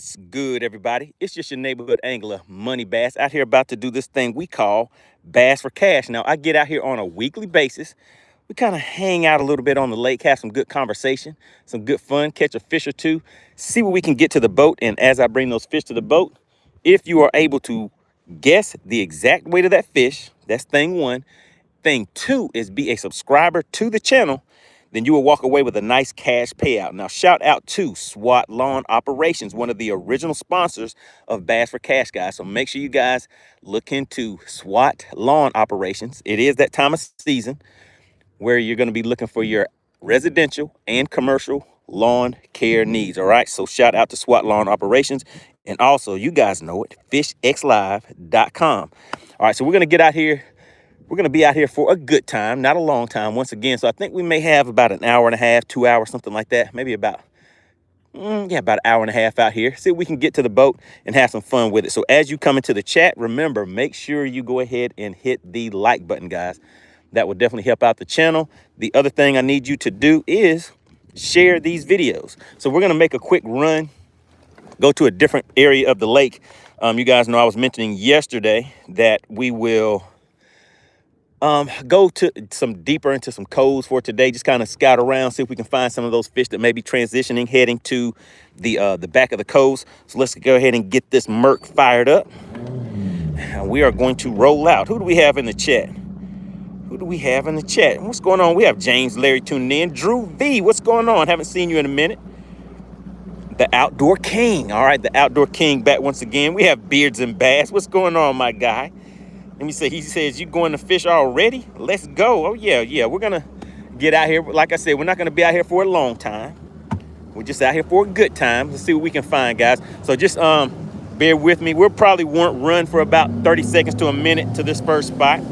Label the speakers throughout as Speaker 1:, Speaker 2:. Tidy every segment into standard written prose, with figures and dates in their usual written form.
Speaker 1: What's good, everybody? It's just your neighborhood angler, MoneyBass, out here about to do this thing we call Bass for Cash. Now, I get out here on a weekly basis. We kind of hang out a little bit on the lake, have some good conversation, some good fun, catch a fish or two, see what we can get to the boat. And as I bring those fish to the boat, if you are able to guess the exact weight of that fish, that's thing one. Thing two is be a subscriber to the channel, then you will walk away with a nice cash payout. Now, shout out to SWAT Lawn Operations, one of the original sponsors of Bass for Cash, guys. So make sure you guys look into SWAT Lawn Operations. It is that time of season where you're going to be looking for your residential and commercial lawn care needs. All right. So shout out to SWAT Lawn Operations. And also, you guys know it, FishXLive.com. All right. So we're going to get out here. We're going to be out here for a good time, not a long time once again. So I think we may have about an hour and a half, 2 hours, something like that. Maybe about an hour and a half out here. See if we can get to the boat and have some fun with it. So as you come into the chat, remember, make sure you go ahead and hit the like button, guys. That will definitely help out the channel. The other thing I need you to do is share these videos. So we're going to make a quick run, go to a different area of the lake. You guys know I was mentioning yesterday that we will go to some deeper into some coves for today. Just kind of scout around, see if we can find some of those fish that may be transitioning, heading to the back of the coves. So let's go ahead and get this Merc fired up. And we are going to roll out. Who do we have in the chat? Who do we have in the chat? What's going on? We have James Larry tuning in. Drew V, what's going on? Haven't seen you in a minute. The Outdoor King. All right, the Outdoor King back once again. We have Beards and Bass. What's going on, my guy? Let me say, he says, you going to fish already? Let's go. Oh, yeah. We're going to get out here. Like I said, we're not going to be out here for a long time. We're just out here for a good time. Let's see what we can find, guys. So just bear with me. We'll probably run for about 30 seconds to a minute to this first spot.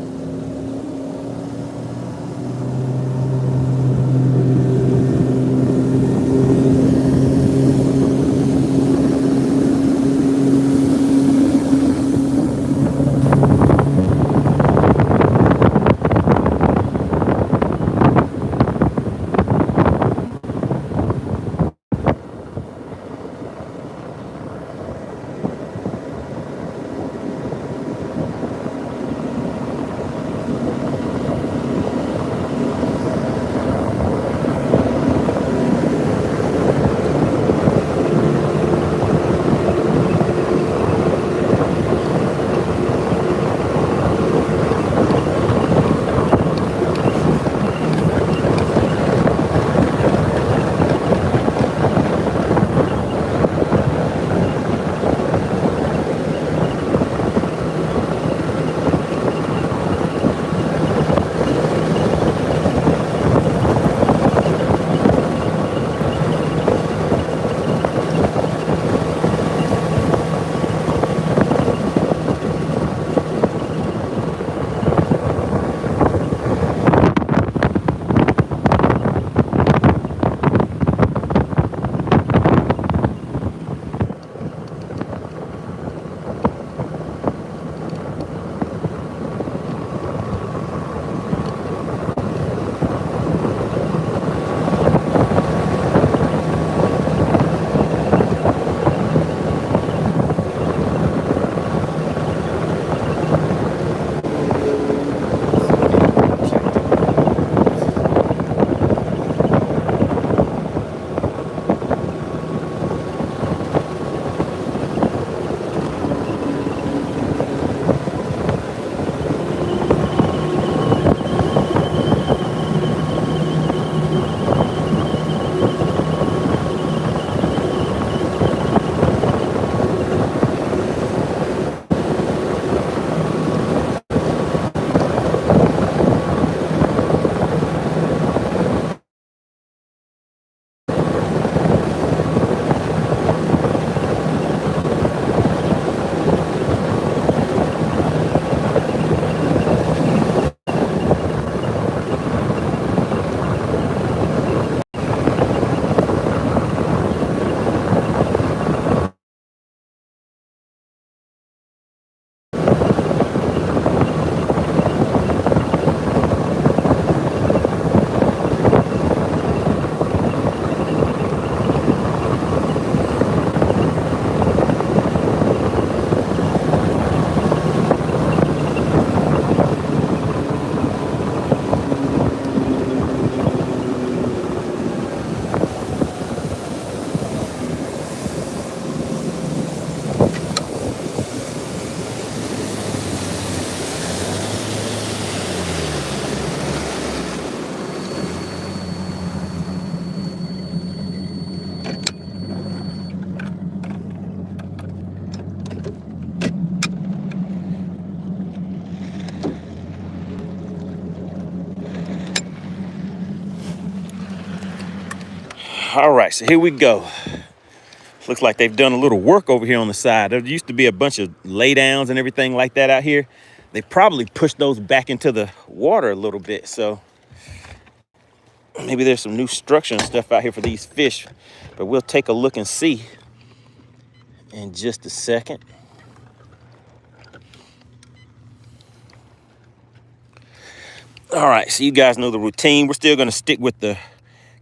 Speaker 1: All right, so here we go. Looks like they've done a little work over here on the side. There used to be a bunch of lay downs and everything like that out here. They probably pushed those back into the water a little bit. So maybe there's some new structure and stuff out here for these fish, but we'll take a look and see in just a second. All right, so you guys know the routine. We're still gonna stick with the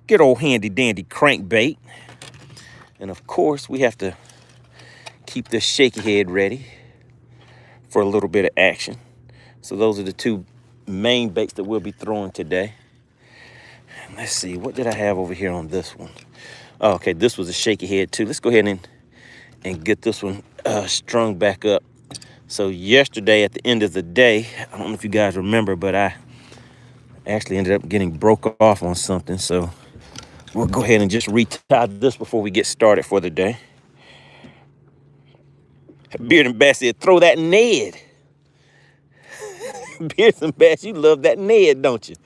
Speaker 1: good old handy dandy crankbait. And of course, we have to keep this shaky head ready for a little bit of action. So those are the two main baits that we'll be throwing today. Let's see, what did I have over here on this one? Oh, okay, this was a shaky head too. Let's go ahead and get this one strung back up. So yesterday at the end of the day, I don't know if you guys remember, but I actually ended up getting broke off on something. So we'll go ahead and just retie this before we get started for the day. Beard and Bass said, throw that Ned. Beard and Bass, you love that Ned, don't you?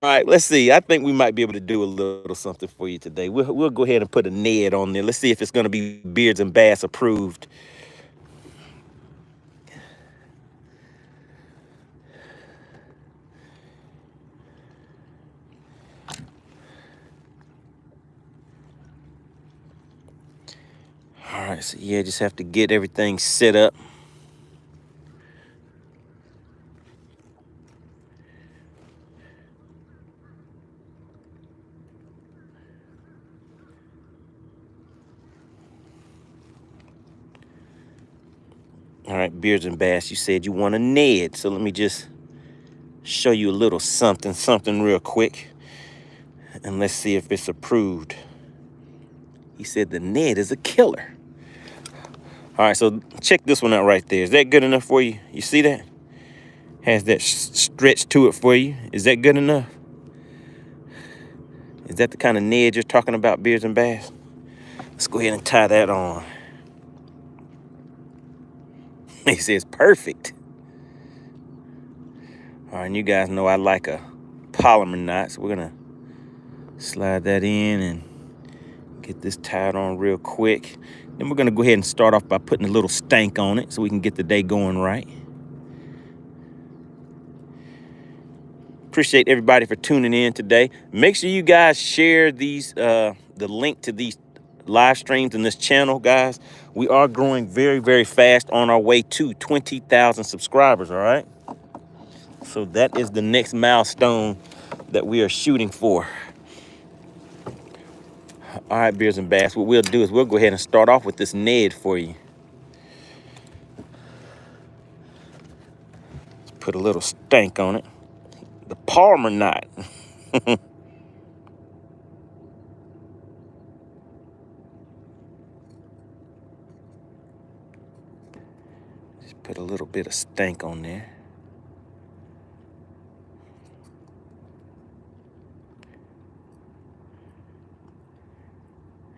Speaker 1: All right, let's see. I think we might be able to do a little something for you today. We'll go ahead and put a Ned on there. Let's see if it's going to be Beards and Bass approved. All right, so yeah, just have to get everything set up. All right, Beards and Bass, you said you want a Ned, so let me just show you a little something real quick, and let's see if it's approved. He said the Ned is a killer. All right, so check this one out right there. Is that good enough for you? You see that? Has that stretch to it for you? Is that good enough? Is that the kind of Ned you're talking about, Beards and Bass? Let's go ahead and tie that on. He says perfect. All right, and you guys know I like a polymer knot, so we're gonna slide that in and get this tied on real quick. Then we're gonna go ahead and start off by putting a little stank on it so we can get the day going right. Appreciate everybody for tuning in today. Make sure you guys share these, the link to these live streams in this channel, guys. We are growing very, very fast on our way to 20,000 subscribers, all right? So that is the next milestone that we are shooting for. All right, Beards and Bass, what we'll do is we'll go ahead and start off with this Ned for you. Let's put a little stank on it. The Palmer knot. Just put a little bit of stank on there.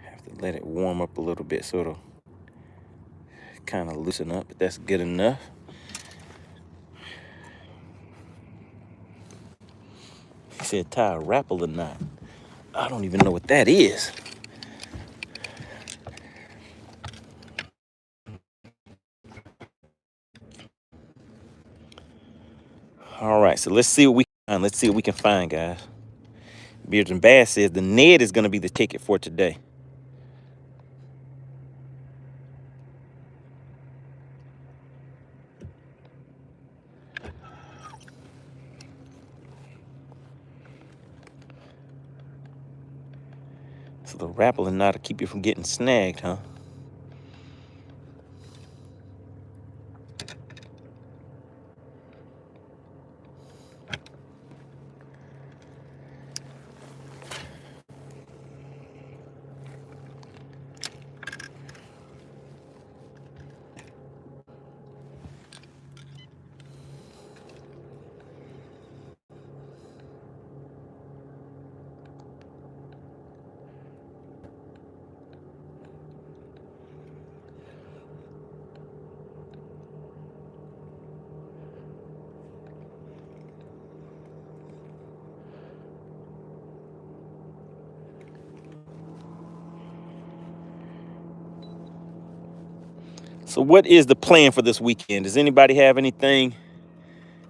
Speaker 1: Have to let it warm up a little bit so it'll kind of loosen up, but that's good enough. He said tie a rapper knot. I don't even know what that is. All right, so let's see what we can find. Let's see what we can find, guys. Beards and Bass says the Ned is going to be the ticket for today. So the rappling knot to keep you from getting snagged, huh? So what is the plan for this weekend? Does anybody have anything,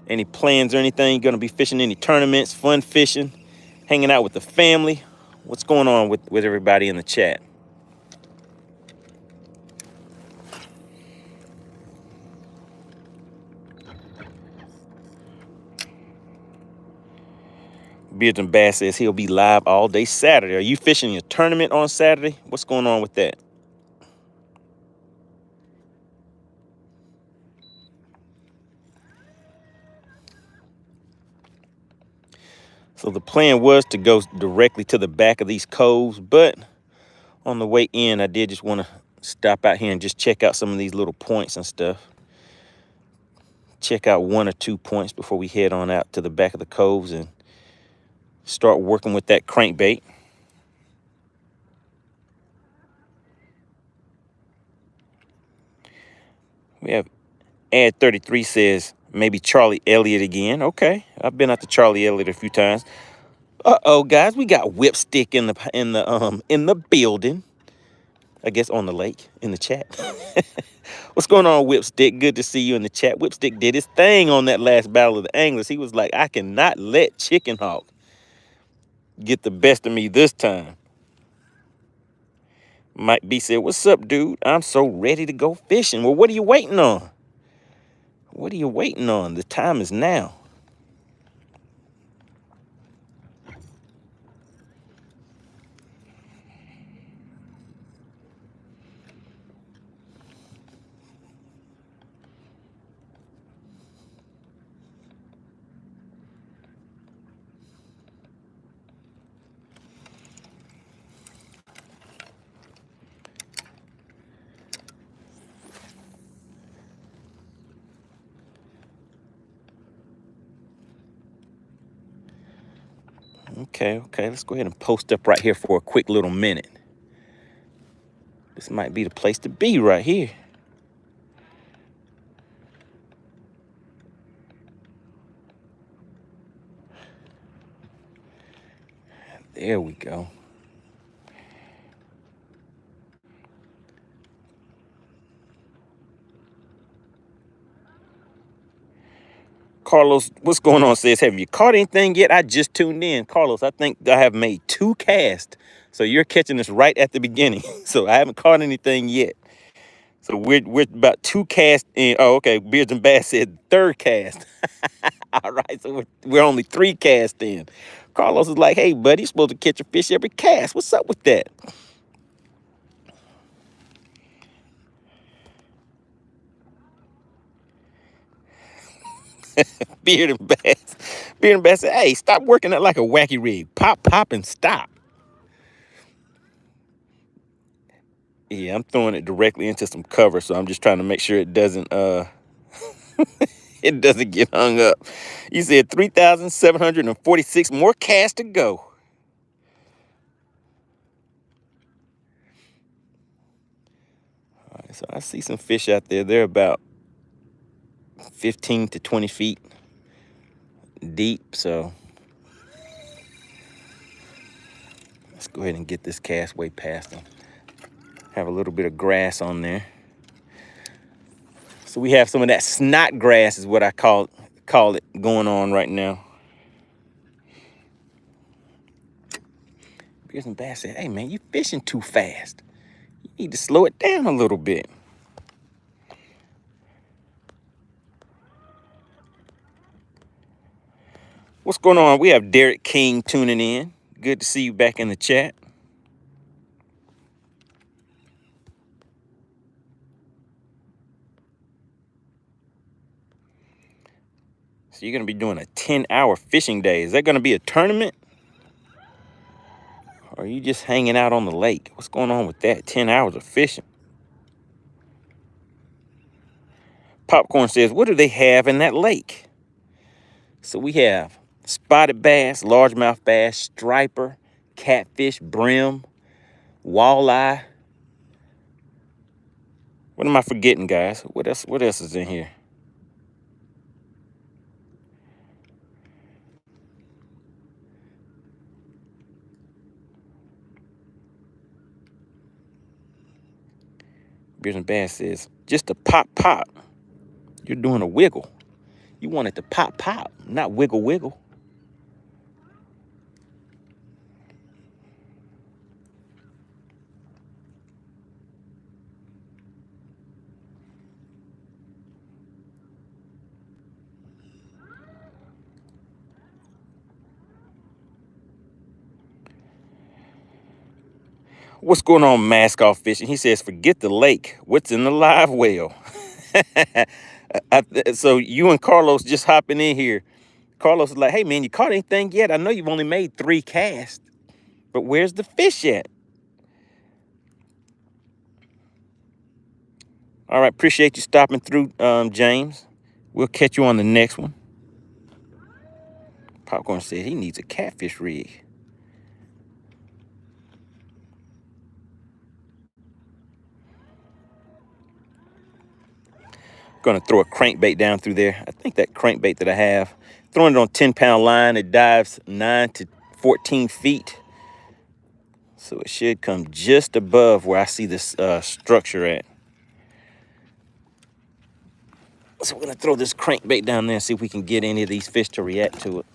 Speaker 1: any plans or anything? Going to be fishing any tournaments, fun fishing, hanging out with the family? What's going on with everybody in the chat? Beards and Bass says he'll be live all day Saturday. Are you fishing your tournament on Saturday? What's going on with that? So the plan was to go directly to the back of these coves, but on the way in, I did just want to stop out here and just check out some of these little points and stuff. Check out 1 or 2 points before we head on out to the back of the coves and start working with that crankbait. We have Ad33 says maybe Charlie Elliott again. Okay, I've been out to Charlie Elliott a few times. Uh-oh, guys, we got Whipstick in the building. I guess on the lake, in the chat. What's going on, Whipstick? Good to see you in the chat. Whipstick did his thing on that last Battle of the Anglers. He was like, I cannot let Chicken Hawk get the best of me this time. Mike B said, what's up, dude? I'm so ready to go fishing. Well, what are you waiting on? What are you waiting on? The time is now. Okay, let's go ahead and post up right here for a quick little minute. This might be the place to be right here. There we go. Carlos, what's going on? Says, have you caught anything yet? I just tuned in. Carlos, I think I have made 2 casts. So you're catching this right at the beginning. So I haven't caught anything yet. So we're about 2 casts in. Oh, okay. Beards and Bass said 3rd cast. All right. So we're only 3 casts in. Carlos is like, hey, buddy, you're supposed to catch a fish every cast. What's up with that? Beard and Bass. Beard and Bass said, hey, stop working it like a wacky rig. Pop, pop, and stop. Yeah, I'm throwing it directly into some cover, so I'm just trying to make sure it doesn't it doesn't get hung up. You said 3,746 more casts to go. All right, so I see some fish out there. They're about 15 to 20 feet deep, so let's go ahead and get this cast way past them. Have a little bit of grass on there. So we have some of that snot grass is what I call it going on right now. Beards and Bass said, hey man, you fishing too fast. You need to slow it down a little bit. What's going on? We have Derek King tuning in. Good to see you back in the chat. So you're going to be doing a 10-hour fishing day. Is that going to be a tournament? Or are you just hanging out on the lake? What's going on with that? 10 hours of fishing. Popcorn says, what do they have in that lake? So we have spotted bass, largemouth bass, striper, catfish, brim, walleye. What am I forgetting, guys? What else is in here? Beers and Bass says, just a pop, pop. You're doing a wiggle. You want it to pop, pop, not wiggle, wiggle. What's going on, Mask Off Fishing? He says, forget the lake. What's in the live well? So you and Carlos just hopping in here. Carlos is like, hey, man, you caught anything yet? I know you've only made 3 casts, but where's the fish at? All right, appreciate you stopping through, James. We'll catch you on the next one. Popcorn said he needs a catfish rig. Gonna throw a crankbait down through there. I think that crankbait that I have, throwing it on 10-pound line, it dives 9 to 14 feet. So it should come just above where I see this structure at. So we're gonna throw this crankbait down there and see if we can get any of these fish to react to it.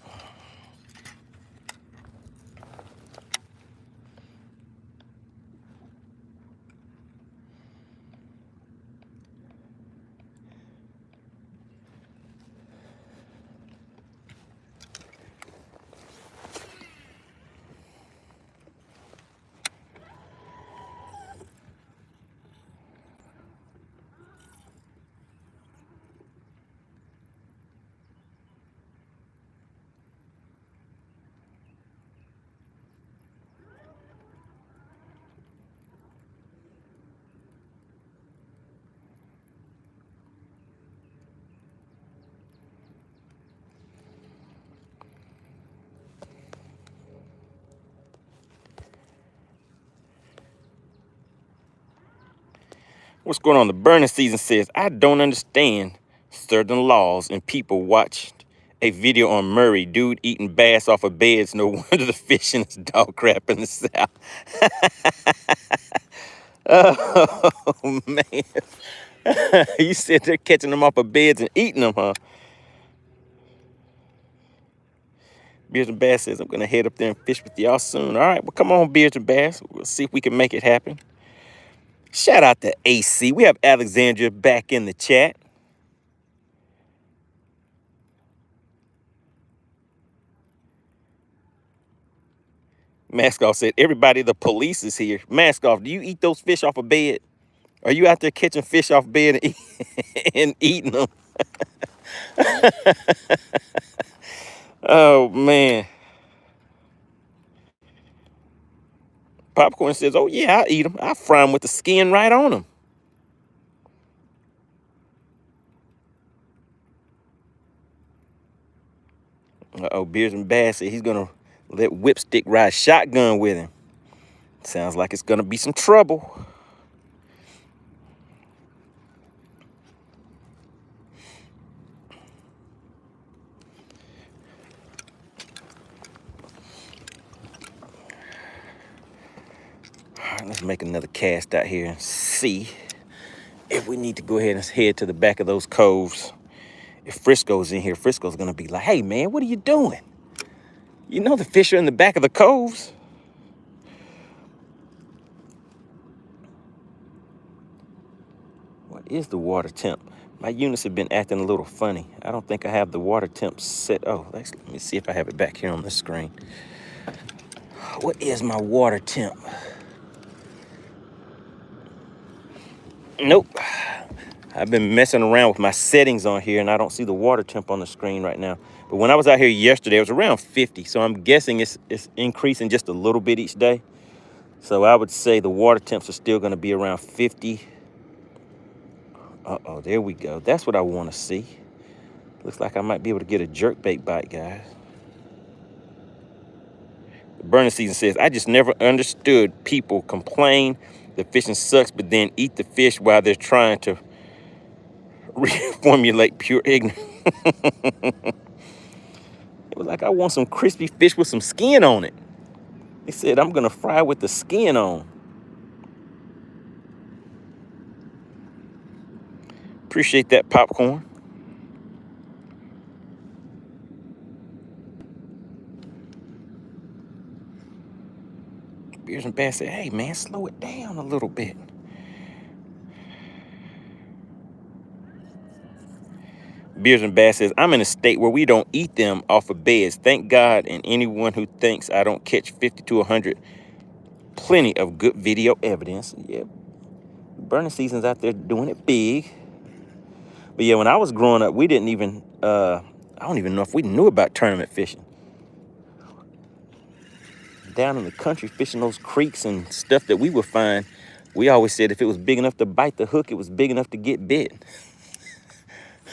Speaker 1: What's going on? The burning season says, I don't understand certain laws, and people watched a video on Murray, dude eating bass off of beds. No wonder the fish in his dog crap in the south. Oh, man. You said they're catching them off of beds and eating them, huh? Beers and Bass says, I'm going to head up there and fish with y'all soon. All right, well, come on, Beers and Bass. We'll see if we can make it happen. Shout out to AC. We have Alexandria back in the chat. Mask Off said, everybody, the police is here. Mask Off, do you eat those fish off a bed? Are you out there catching fish off bed and eating them? Oh, man. Popcorn says, oh, yeah, I'll eat them. I'll fry them with the skin right on them. Uh-oh, Beers and Bass said he's going to let Whipstick ride shotgun with him. Sounds like it's going to be some trouble. All right, let's make another cast out here and see if we need to go ahead and head to the back of those coves. If Frisco's in here, Frisco's going to be like, hey, man, what are you doing? You know the fish are in the back of the coves. What is the water temp? My units have been acting a little funny. I don't think I have the water temp set. Oh, let me see if I have it back here on the screen. What is my water temp? Nope. I've been messing around with my settings on here, and I don't see the water temp on the screen right now. But when I was out here yesterday, it was around 50. So I'm guessing it's increasing just a little bit each day. So I would say the water temps are still going to be around 50. Uh-oh, there we go. That's what I want to see. Looks like I might be able to get a jerkbait bite, guys. The burning season says, I just never understood people complain the fishing sucks, but then eat the fish while they're trying to reformulate pure ignorance. It was like, I want some crispy fish with some skin on it. They said, I'm going to fry with the skin on. Appreciate that popcorn. Beers and Bass said, hey, man, slow it down a little bit. Beers and Bass says, I'm in a state where we don't eat them off of beds. Thank God, and anyone who thinks I don't catch 50 to 100, plenty of good video evidence. Yeah, burning season's out there doing it big. But yeah, when I was growing up, we didn't even, I don't even know if we knew about tournament fishing. Down in the country, fishing those creeks and stuff that we would find, we always said if it was big enough to bite the hook, it was big enough to get bit.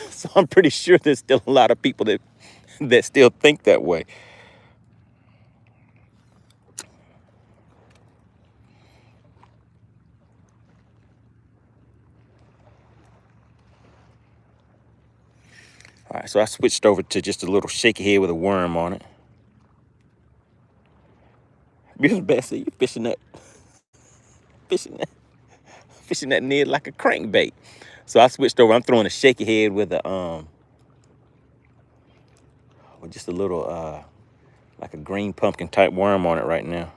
Speaker 1: So I'm pretty sure there's still a lot of people that still think that way. All right, so I switched over to just a little shaky head with a worm on it. Beers and Bass said, you fishing that Ned like a crankbait. So I switched over. I'm throwing a shaky head with a with just a little like a green pumpkin type worm on it right now.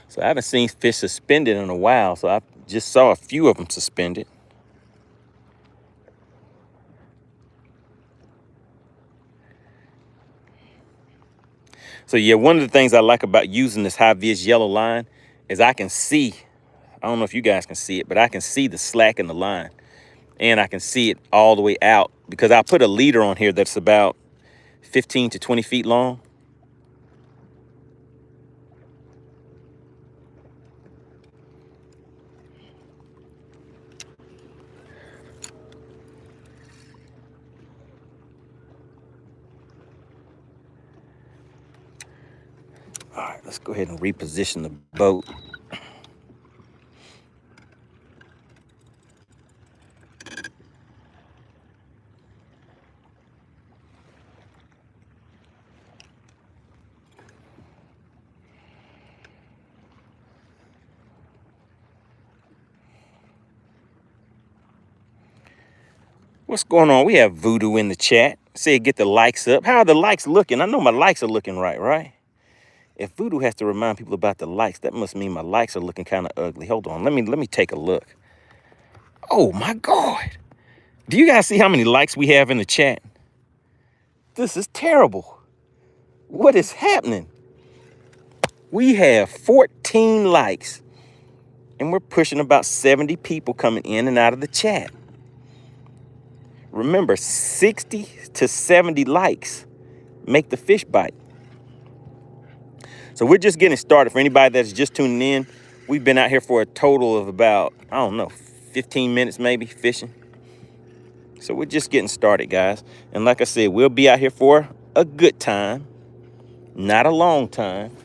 Speaker 1: So I haven't seen fish suspended in a while, so I just saw a few of them suspended. So yeah, one of the things I like about using this high-vis yellow line is I can see, I don't know if you guys can see it, but I can see the slack in the line. And I can see it all the way out because I put a leader on here that's about 15 to 20 feet long. All right, let's go ahead and reposition the boat. What's going on? We have Voodoo in the chat. Say get the likes up. How are the likes looking? I know my likes are looking right? If Voodoo has to remind people about the likes, that must mean my likes are looking kind of ugly. Hold on, let me take a look. Oh my God. Do you guys see how many likes we have in the chat? This is terrible. What is happening? We have 14 likes and we're pushing about 70 people coming in and out of the chat. Remember, 60 to 70 likes make the fish bite. So we're just getting started. For anybody that's just tuning in, we've been out here for a total of about, I don't know, 15 minutes maybe fishing. So we're just getting started, guys. And like I said, we'll be out here for a good time, not a long time.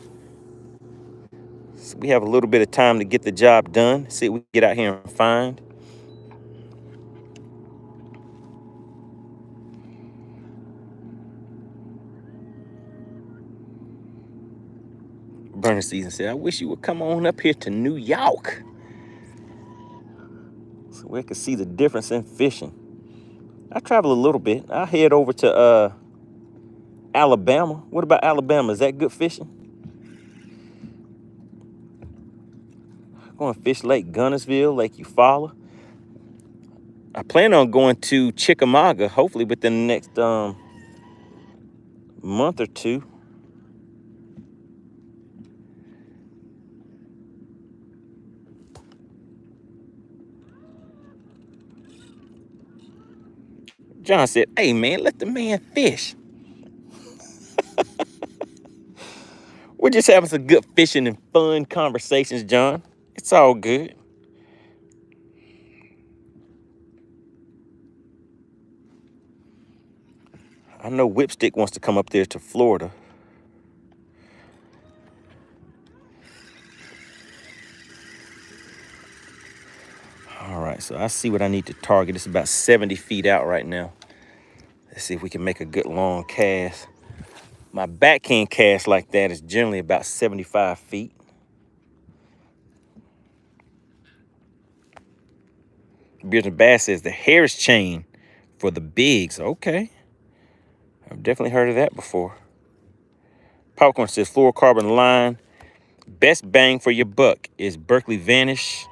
Speaker 1: So we have a little bit of time to get the job done. See what we get out here and find. Burner Season said, I wish you would come on up here to New York so we could see the difference in fishing. I travel a little bit. I head over to Alabama. What about Alabama? Is that good fishing? Going to fish Lake Gunnersville, Lake Eufaula. I plan on going to Chickamauga, hopefully within the next month or two. John said, hey, man, let the man fish. We're just having some good fishing and fun conversations, John. It's all good. I know Whipstick wants to come up there to Florida. All right, right, so I see what I need to target. It's about 70 feet out right now. Let's see if we can make a good long cast. My backhand cast like that is generally about 75 feet. Beers and Bass says the Harris chain for the bigs. Okay. I've definitely heard of that before. Popcorn says fluorocarbon line. Best bang for your buck is Berkeley Vanish.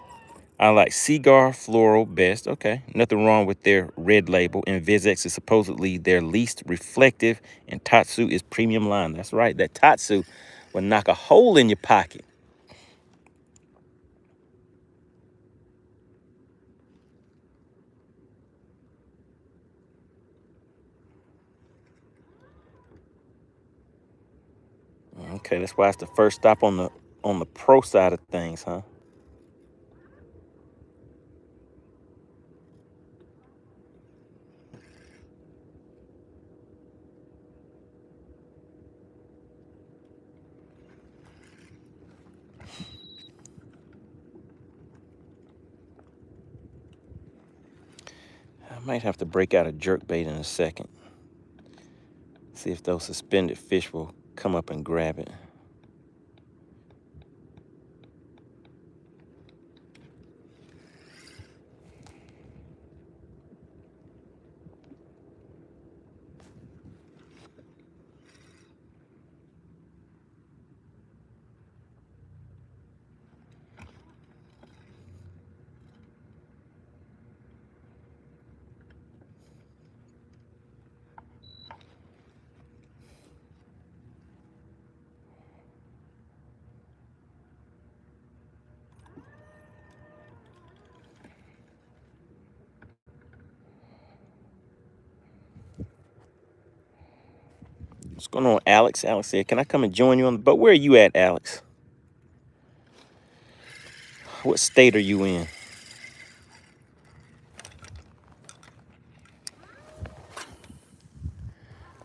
Speaker 1: I like Cigar Floral best. Okay. Nothing wrong with their red label. And VizX is supposedly their least reflective. And Tatsu is premium line. That's right. That Tatsu will knock a hole in your pocket. Okay, that's why it's the first stop on the pro side of things, huh? I might have to break out a jerkbait in a second. See if those suspended fish will come up and grab it. What's going on, Alex? Alex said, can I come and join you on the boat? Where are you at, Alex? What state are you in?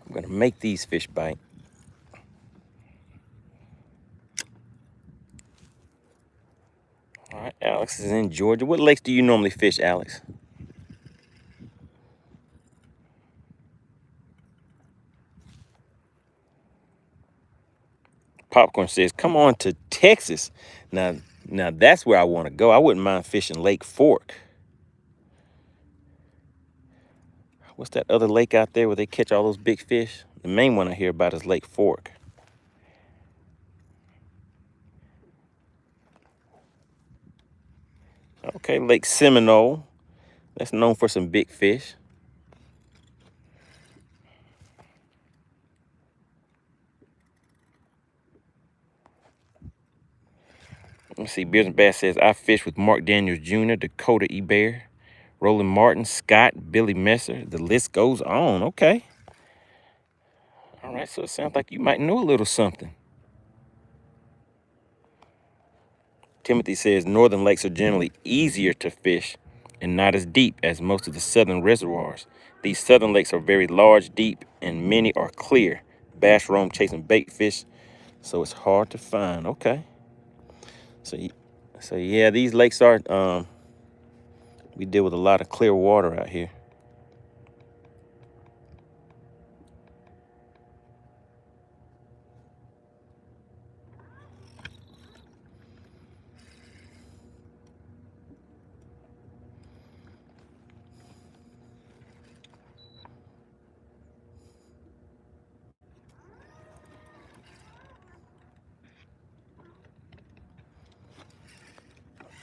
Speaker 1: I'm going to make these fish bite. All right, Alex is in Georgia. What lakes do you normally fish, Alex? Popcorn says, come on to Texas. Now that's where I want to go. I wouldn't mind fishing Lake Fork. What's that other lake out there where they catch all those big fish? The main one I hear about is Lake Fork. Okay, Lake Seminole. That's known for some big fish. Let's see, Beers and Bass says, I fish with Mark Daniels Jr., Dakota Ebear, Roland Martin, Scott, Billy Messer. The list goes on. Okay. All right, so it sounds like you might know a little something. Timothy says, northern lakes are generally easier to fish and not as deep as most of the southern reservoirs. These southern lakes are very large, deep, and many are clear. Bass roam chasing bait fish, so it's hard to find. Okay. So yeah, these lakes are, we deal with a lot of clear water out here.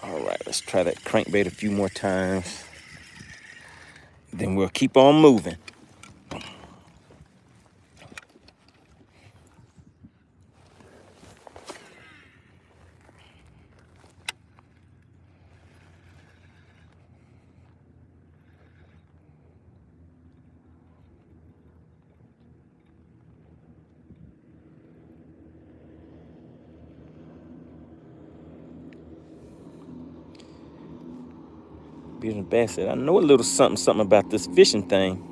Speaker 1: All right, let's try that crankbait a few more times. Then we'll keep on moving. Beers and Bass said, I know a little something about this fishing thing.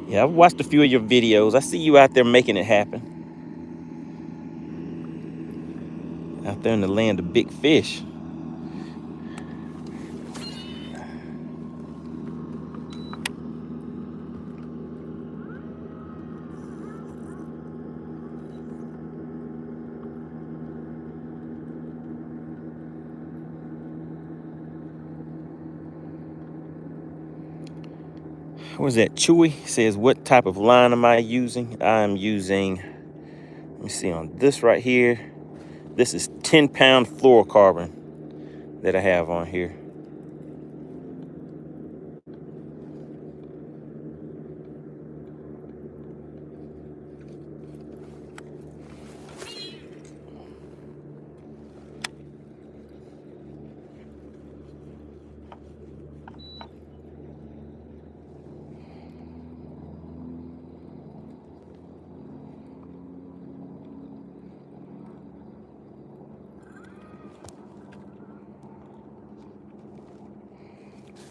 Speaker 1: Yeah, I've watched a few of your videos. I see you out there making it happen. out there in the land of big fish. What was that? Chewy says, what type of line am I using? I'm using, let me see on this right here. This is 10-pound fluorocarbon that I have on here.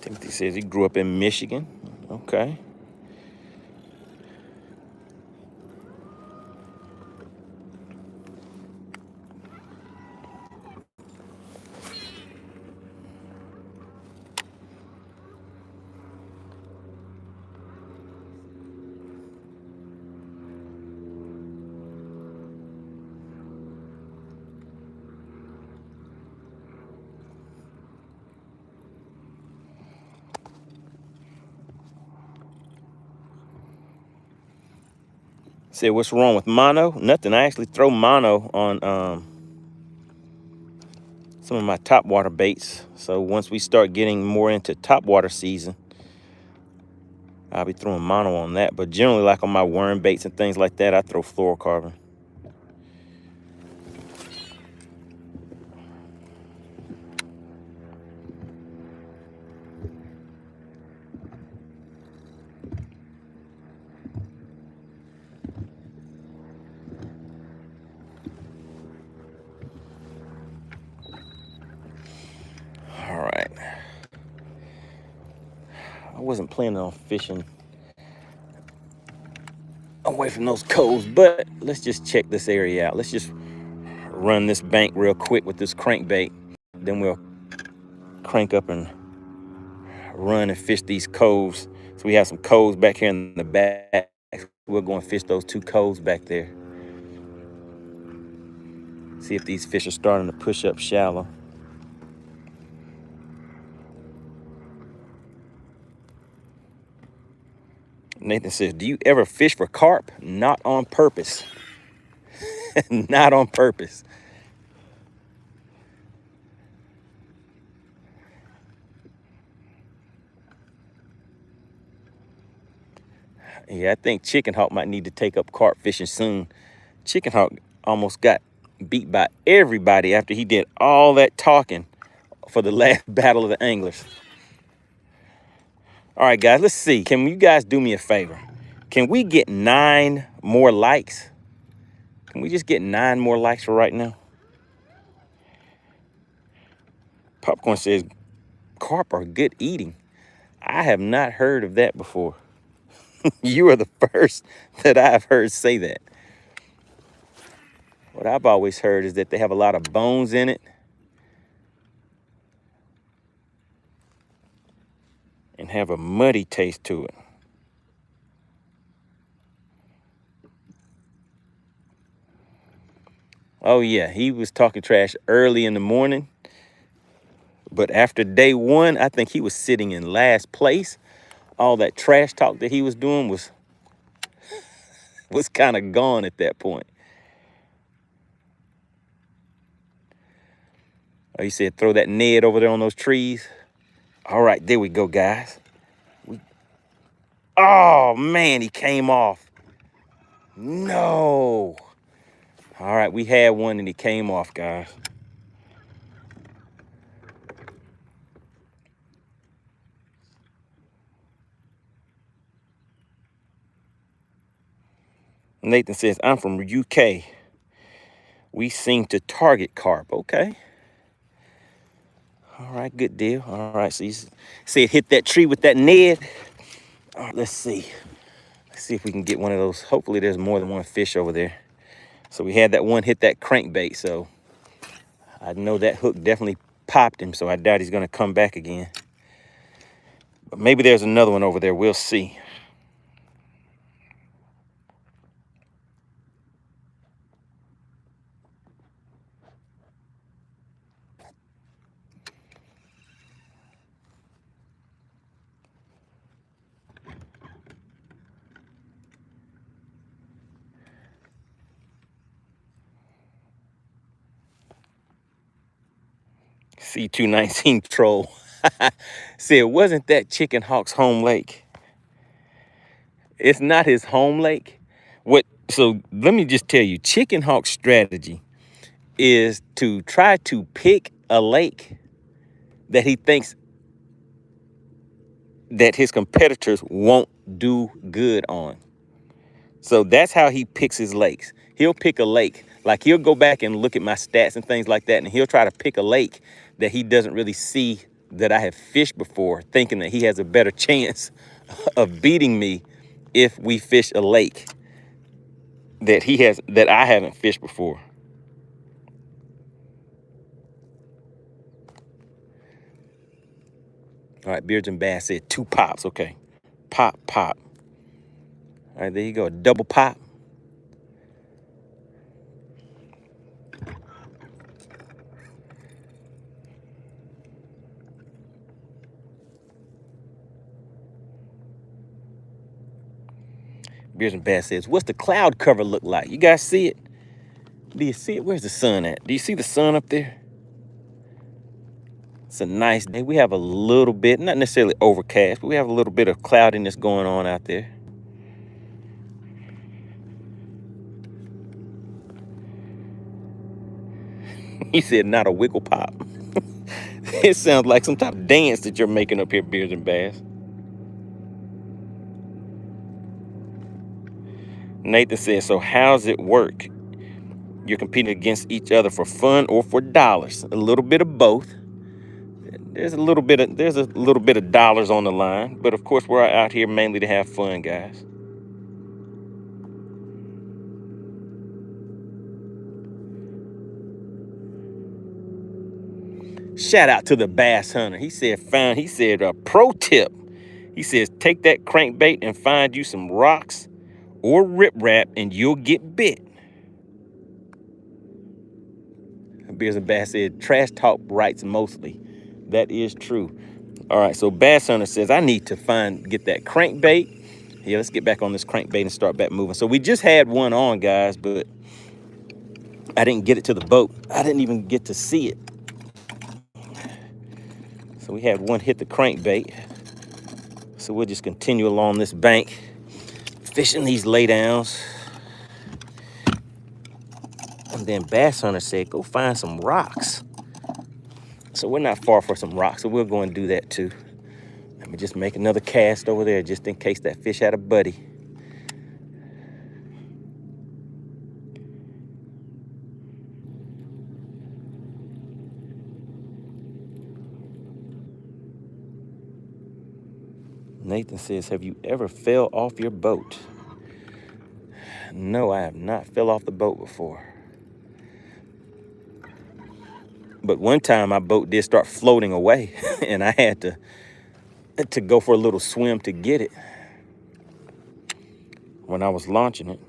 Speaker 1: Timothy says he grew up in Michigan. Okay. Said, what's wrong with mono? Nothing. I actually throw mono on some of my top water baits. So once we start getting more into top water season, I'll be throwing mono on that. But generally, like on my worm baits and things like that, I throw fluorocarbon. All right. I wasn't planning on fishing away from those coves, but let's just check this area out. Let's just run this bank real quick with this crankbait. Then we'll crank up and run and fish these coves. So we have some coves back here in the back. We'll go and fish those 2 coves back there. See if these fish are starting to push up shallow. Nathan says, do you ever fish for carp? Not on purpose. Not on purpose. Yeah, I think Chicken Hawk might need to take up carp fishing soon. Chicken Hawk almost got beat by everybody after he did all that talking for the last battle of the anglers. All right, guys, let's see. Can you guys do me a favor? Can we get 9 more likes? Can we just get 9 more likes for right now? Popcorn says, carp are good eating. I have not heard of that before. You are the first that I've heard say that. What I've always heard is that they have a lot of bones in it and have a muddy taste to it. Oh yeah, he was talking trash early in the morning, but after day 1, I think he was sitting in last place. All that trash talk that he was doing was kind of gone at that point. Oh, he said, throw that Ned over there on those trees. All right, there we go, guys. Oh, man, he came off. No. All right, we had one and he came off, guys. Nathan says, I'm from UK. We seem to target carp. Okay. All right, good deal. All right, so you said hit that tree with that Ned. All right, let's see. Let's see if we can get one of those. Hopefully there's more than one fish over there. So we had that one hit that crankbait, so I know that hook definitely popped him, so I doubt he's gonna come back again. But maybe there's another one over there. We'll see. C219 troll said, wasn't that Chicken Hawk's home lake? It's not his home lake. So let me just tell you, Chicken Hawk's strategy is to try to pick a lake that he thinks that his competitors won't do good on. So that's how he picks his lakes. He'll pick a lake. Like, he'll go back and look at my stats and things like that, and he'll try to pick a lake that he doesn't really see that I have fished before, thinking that he has a better chance of beating me if we fish a lake that I haven't fished before. All right, Beards and Bass said 2 pops. Okay, pop. All right, there you go, a double pop. Beards and Bass says, what's the cloud cover look like? You guys see it? Do you see it? Where's the sun at? Do you see the sun up there? It's a nice day. We have a little bit, not necessarily overcast, but we have a little bit of cloudiness going on out there. He said, not a wiggle pop. It sounds like some type of dance that you're making up here, Beards and Bass. Nathan says, so how's it work? You're competing against each other for fun or for dollars? A little bit of both. There's a little bit of dollars on the line, but of course we're out here mainly to have fun, guys. Shout out to the bass hunter. He said, pro tip. He says, take that crankbait and find you some rocks or riprap and you'll get bit. Beers and Bass said, trash talk writes mostly. That is true. All right, so Bass Hunter says, I need to get that crankbait. Yeah, let's get back on this crankbait and start back moving. So we just had one on, guys, but I didn't get it to the boat. I didn't even get to see it. So we had one hit the crankbait. So we'll just continue along this bank, fishing these laydowns. And then Bass Hunter said, go find some rocks. So we're not far for some rocks, so we'll go and do that too. Let me just make another cast over there just in case that fish had a buddy. Nathan says, have you ever fell off your boat? No, I have not fell off the boat before. But one time my boat did start floating away and I had to go for a little swim to get it when I was launching it.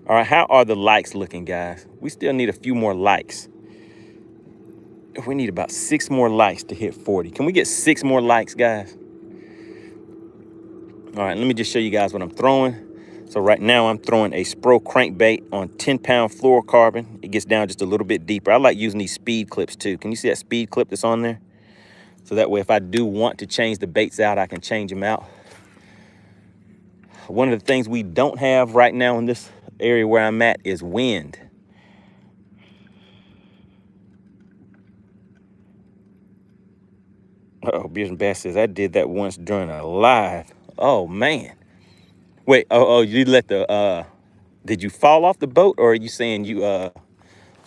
Speaker 1: All right, how are the likes looking, guys? We still need a few more likes. We need about 6 more likes to hit 40. Can we get 6 more likes, guys? All right, let me just show you guys what I'm throwing. So right now I'm throwing a Spro crankbait on 10-pound fluorocarbon. It gets down just a little bit deeper. I like using these speed clips too. Can you see that speed clip that's on there? So that way if I do want to change the baits out, I can change them out. One of the things we don't have right now in this area where I'm at is wind. Uh-oh, Beers and Bass says, I did that once during a live. Oh, man. Wait, you let did you fall off the boat, or are you saying you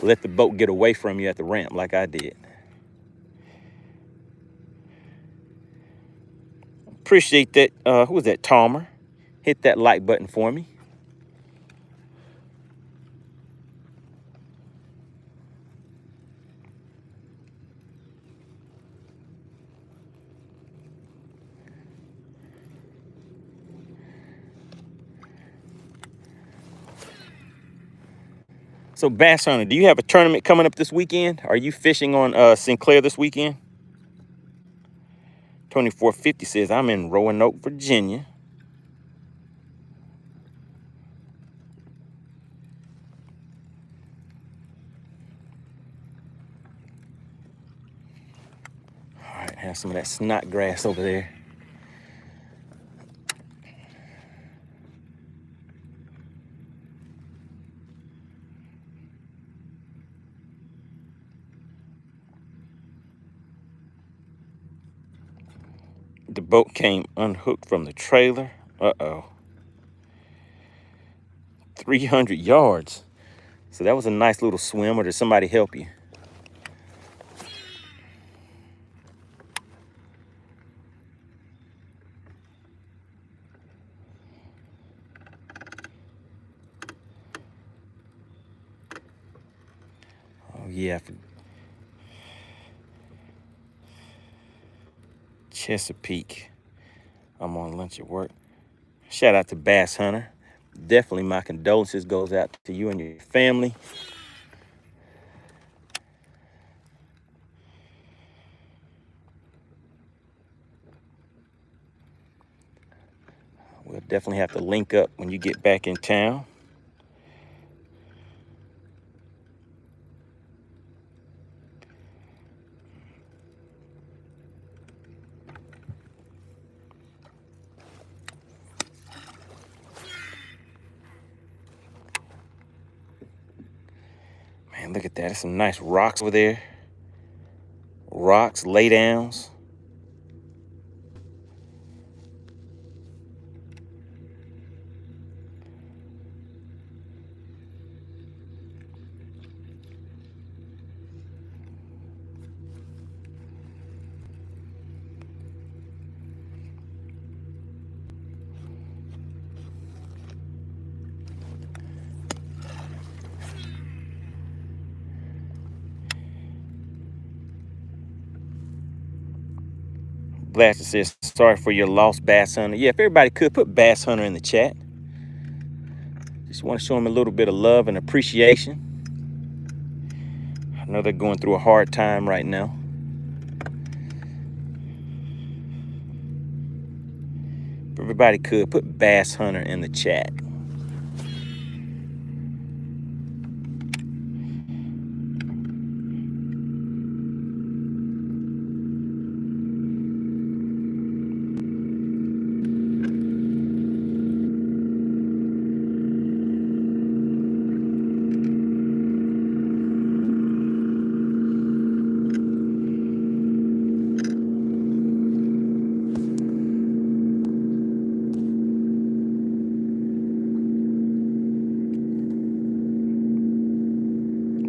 Speaker 1: let the boat get away from you at the ramp like I did? Appreciate that. Who was that, Talmer? Hit that like button for me. So Bass Hunter, do you have a tournament coming up this weekend? Are you fishing on Sinclair this weekend? 2450 says, I'm in Roanoke, Virginia. All right, have some of that snot grass over there. The boat came unhooked from the trailer. Uh-oh. 300 yards. So that was a nice little swim, or did somebody help you? Oh, yeah. Chesapeake. I'm on lunch at work. Shout out to Bass Hunter. Definitely my condolences goes out to you and your family. We'll definitely have to link up when you get back in town. Man, look at that. There's some nice rocks over there. Rocks, laydowns. Blaster says, sorry for your loss, Bass Hunter. Yeah, if everybody could, put Bass Hunter in the chat. Just want to show him a little bit of love and appreciation. I know they're going through a hard time right now. If everybody could, put Bass Hunter in the chat.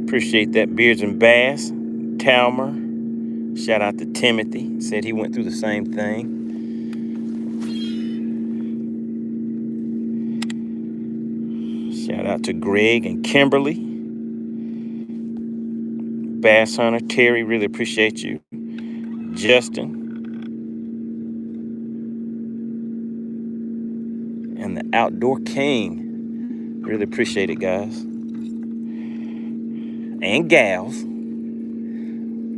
Speaker 1: Appreciate that, Beards and Bass. Talmer, shout out to Timothy. Said he went through the same thing. Shout out to Greg and Kimberly. Bass Hunter, Terry, really appreciate you. Justin. And the Outdoor King. Really appreciate it, guys. And gals.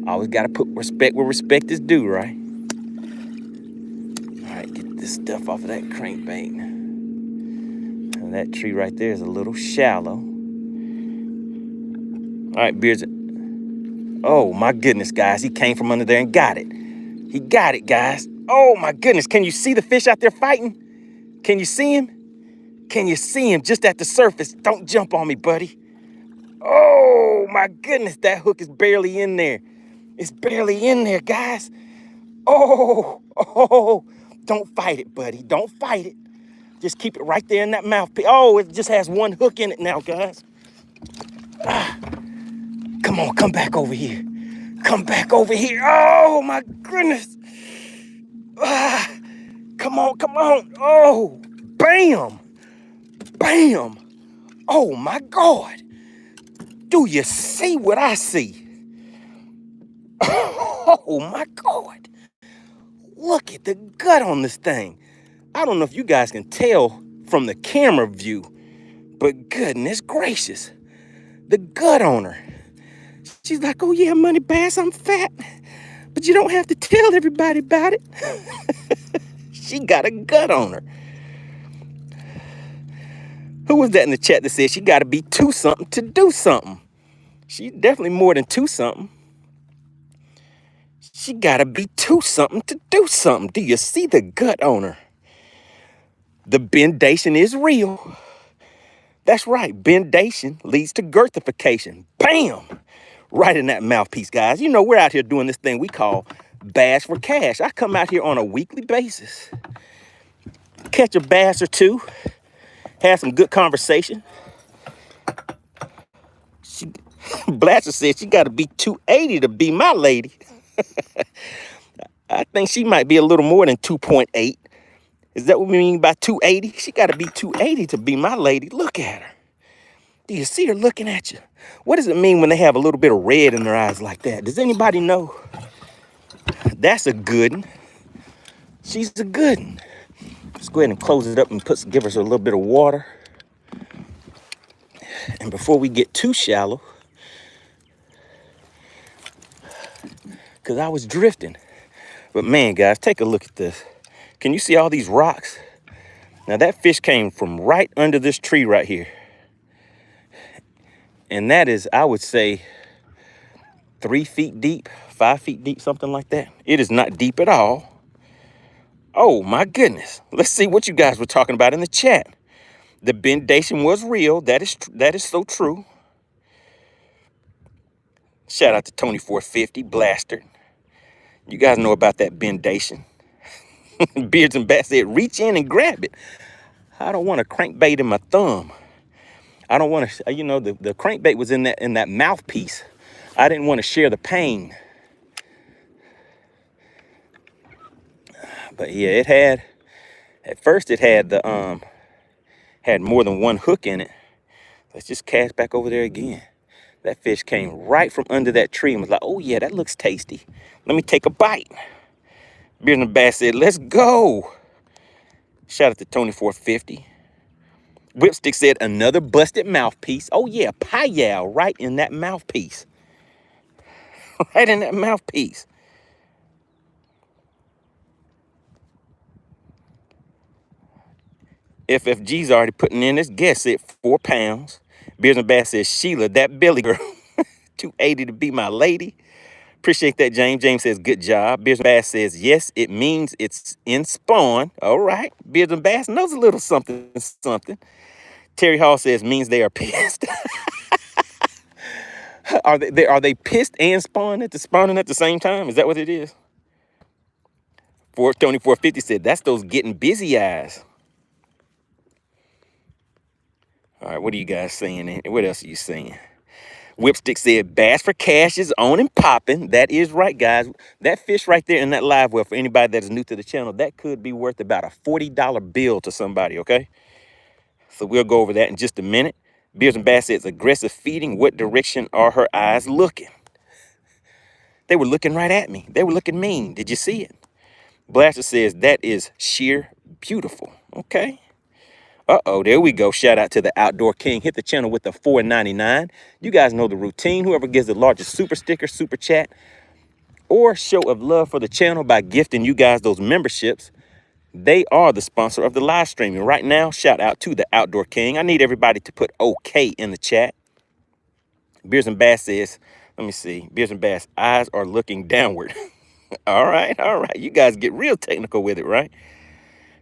Speaker 1: Always got to put respect where respect is due, right? All right, get this stuff off of that crankbait. And that tree right there is a little shallow. All right, Beards. Oh, my goodness, guys. He came from under there and got it. He got it, guys. Oh, my goodness. Can you see the fish out there fighting? Can you see him? Can you see him just at the surface? Don't jump on me, buddy. Oh, my goodness. That hook is barely in there. It's barely in there, guys. Oh, don't fight it, buddy. Don't fight it. Just keep it right there in that mouthpiece. Oh, it just has one hook in it now, guys. Come on, come back over here. Come back over here. Oh, my goodness. Come on, come on. Oh, bam. Bam. Oh, my God. Do you see what I see? Oh, my God. Look at the gut on this thing. I don't know if you guys can tell from the camera view, but goodness gracious. the gut on her. She's like, oh yeah, Money Bass, I'm fat, but you don't have to tell everybody about it. She got a gut on her. Who was that in the chat that said she got to be two something to do something? She's definitely more than two something. She got to be two something to do something. Do you see the gut on her? The bendation is real. That's right. Bendation leads to girthification. Bam! Right in that mouthpiece, guys. You know, we're out here doing this thing we call bass for cash. I come out here on a weekly basis, catch a bass or two, have some good conversation. Blatcher said she got to be 280 to be my lady. I think she might be a little more than 2.8. Is that what we mean by 280? She got to be 280 to be my lady. Look at her. Do you see her looking at you? What does it mean when they have a little bit of red in their eyes like that? Does anybody know? That's a good one. She's a good one. Let's go ahead and close it up and give her a little bit of water. And before we get too shallow, because I was drifting. But man, guys, take a look at this. Can you see all these rocks? Now that fish came from right under this tree right here. And that is, I would say, 3 feet deep, 5 feet deep, something like that. It is not deep at all. Oh my goodness. Let's see what you guys were talking about in the chat. The bendation was real. That is so true. Shout out to Tony 450, Blaster. You guys know about that bendation. Beards and Bass said, reach in and grab it. I don't want a crankbait in my thumb. I don't want to, you know, the crankbait was in that mouthpiece. I didn't want to share the pain. But yeah, it had, at first it had the, had more than one hook in it. Let's just cast back over there again. That fish came right from under that tree and was like, oh yeah, that looks tasty. Let me take a bite. Beards and Bass said, let's go. Shout out to Tony 450. Whipstick said, another busted mouthpiece. Oh yeah, pie-yow right in that mouthpiece. Right in that mouthpiece. FFG's already putting in his guess at 4 pounds. Beards and Bass says, Sheila, that Billy girl, 280 to be my lady. Appreciate that, James. James says, good job. Beards and Bass says, yes, it means it's in spawn. All right. Beards and Bass knows a little something, something. Terry Hall says, means they are pissed. Are they pissed and spawning at the same time? Is that what it is? Tony 450 said, that's those getting busy eyes. All right, what are you guys saying? What else are you saying? Whipstick said, bass for cash is on and popping. That is right, guys. That fish right there in that live well, for anybody that is new to the channel, that could be worth about a $40 bill to somebody, okay? So we'll go over that in just a minute. Beards and Bass says, aggressive feeding. What direction are her eyes looking? They were looking right at me. They were looking mean. Did you see it? Blaster says, that is sheer beautiful. Okay. Uh-oh, there we go. Shout out to the Outdoor King. Hit the channel with the $4.99. You guys know the routine. Whoever gives the largest super sticker, super chat, or show of love for the channel by gifting you guys those memberships, they are the sponsor of the live streaming. Right now, shout out to the Outdoor King. I need everybody to put okay in the chat. Beards and Bass says, let me see. Beards and Bass, eyes are looking downward. All right. You guys get real technical with it, right?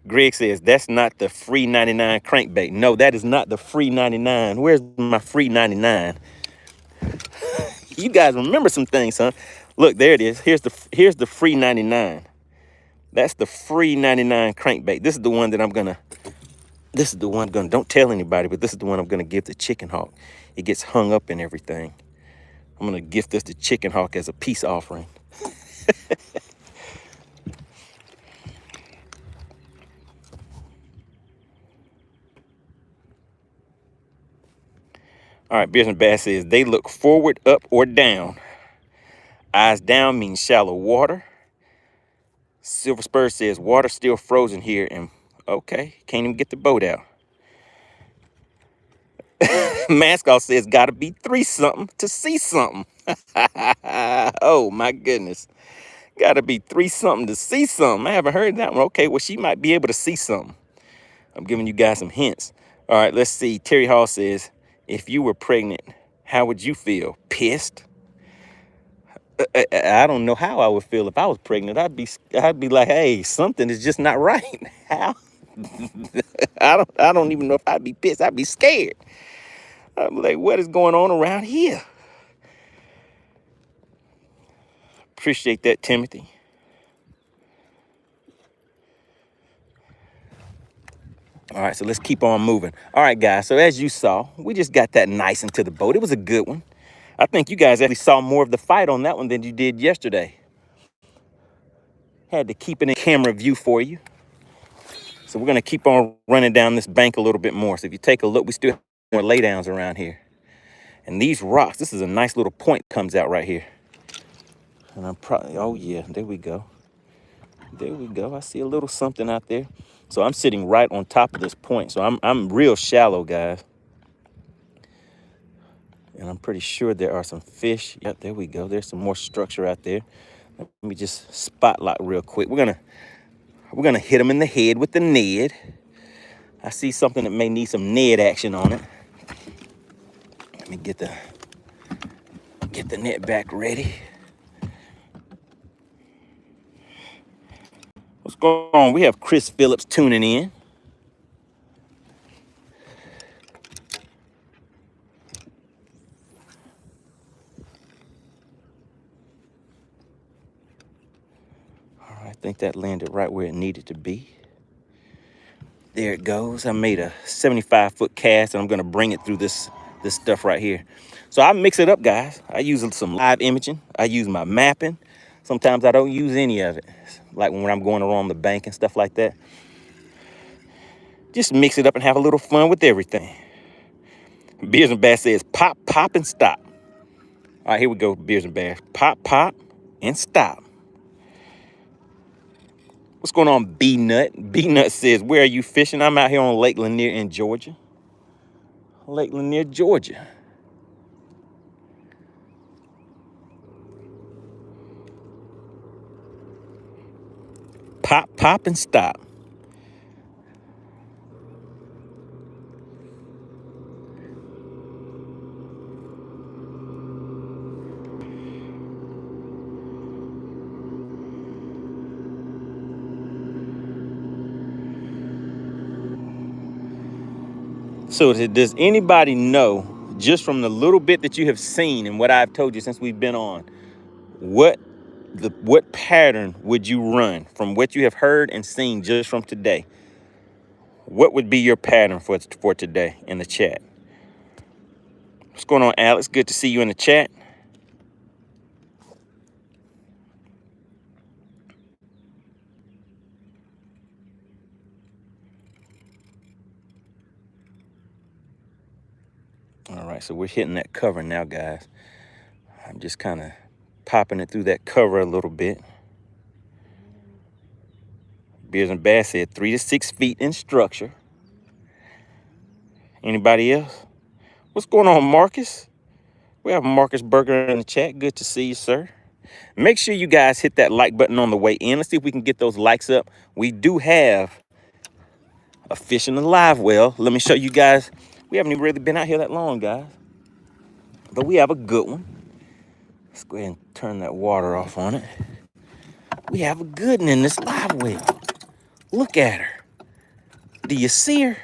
Speaker 1: Greg says, that's not the free 99 crankbait. No, that is not the free 99. Where's my free 99? You guys remember some things, huh? Look, there it is. Here's the free 99. That's the free 99 crankbait. This is the one that don't tell anybody, but this is the one I'm gonna give to Chicken Hawk. It gets hung up and everything. I'm gonna gift this to Chicken Hawk as a peace offering. All right, Beards and Bass says, they look forward, up, or down. Eyes down means shallow water. Silver Spur says, water still frozen here. And okay, can't even get the boat out. Mascot says gotta be three something to see something. Oh my goodness. Gotta be three something to see something. I haven't heard that one. Okay, well, she might be able to see something. I'm giving you guys some hints. All right, let's see. Terry Hall says, if you were pregnant, how would you feel? Pissed? I don't know how I would feel if I was pregnant. I'd be like, hey, something is just not right. How? I don't even know if I'd be pissed. I'd be scared. I'd be like, what is going on around here? Appreciate that, Timothy. All right, so let's keep on moving. All right, guys, so as you saw, we just got that nice into the boat. It was a good one. I think you guys actually saw more of the fight on that one than you did yesterday. Had to keep it in camera view for you. So we're gonna keep on running down this bank a little bit more. So if you take a look, we still have more laydowns around here. And these rocks, this is a nice little point comes out right here. And I'm probably, oh yeah, there we go. There we go, I see a little something out there. So I'm sitting right on top of this point. So I'm real shallow, guys. And I'm pretty sure there are some fish. Yep, there we go. There's some more structure out there. Let me just spotlight real quick. We're gonna hit them in the head with the Ned. I see something that may need some Ned action on it. Let me get the net back ready. What's going on? We have Chris Phillips tuning in. All right, I think that landed right where it needed to be. There it goes. I made a 75-foot cast, and I'm gonna bring it through this stuff right here. So I mix it up, guys. I use some live imaging. I use my mapping. Sometimes I don't use any of it, like when I'm going around the bank and stuff like that. Just mix it up and have a little fun with everything. Beers and Bass says, pop, pop, and stop. All right, here we go, Beers and Bass. Pop, pop, and stop. What's going on, B-Nut? B-Nut says, where are you fishing? I'm out here on Lake Lanier in Georgia. Lake Lanier, Georgia. Pop, pop, and stop. So does anybody know, just from the little bit that you have seen and what I've told you since we've been on, what pattern would you run from what you have heard and seen just from today? What would be your pattern for today in the chat? What's going on, Alex? Good to see you in the chat. All right, so we're hitting that cover now, guys. I'm just kind of popping it through that cover a little bit. Beers and Bass said 3 to 6 feet in structure. Anybody else? What's going on, Marcus? We have Marcus Berger in the chat. Good to see you, sir. Make sure you guys hit that like button on the way in. Let's see if we can get those likes up. We do have a fish in the live well. Let me show you guys. We haven't even really been out here that long, guys. But we have a good one. Let's go ahead and turn that water off on it. We have a good one in this live well. Look at her. Do you see her?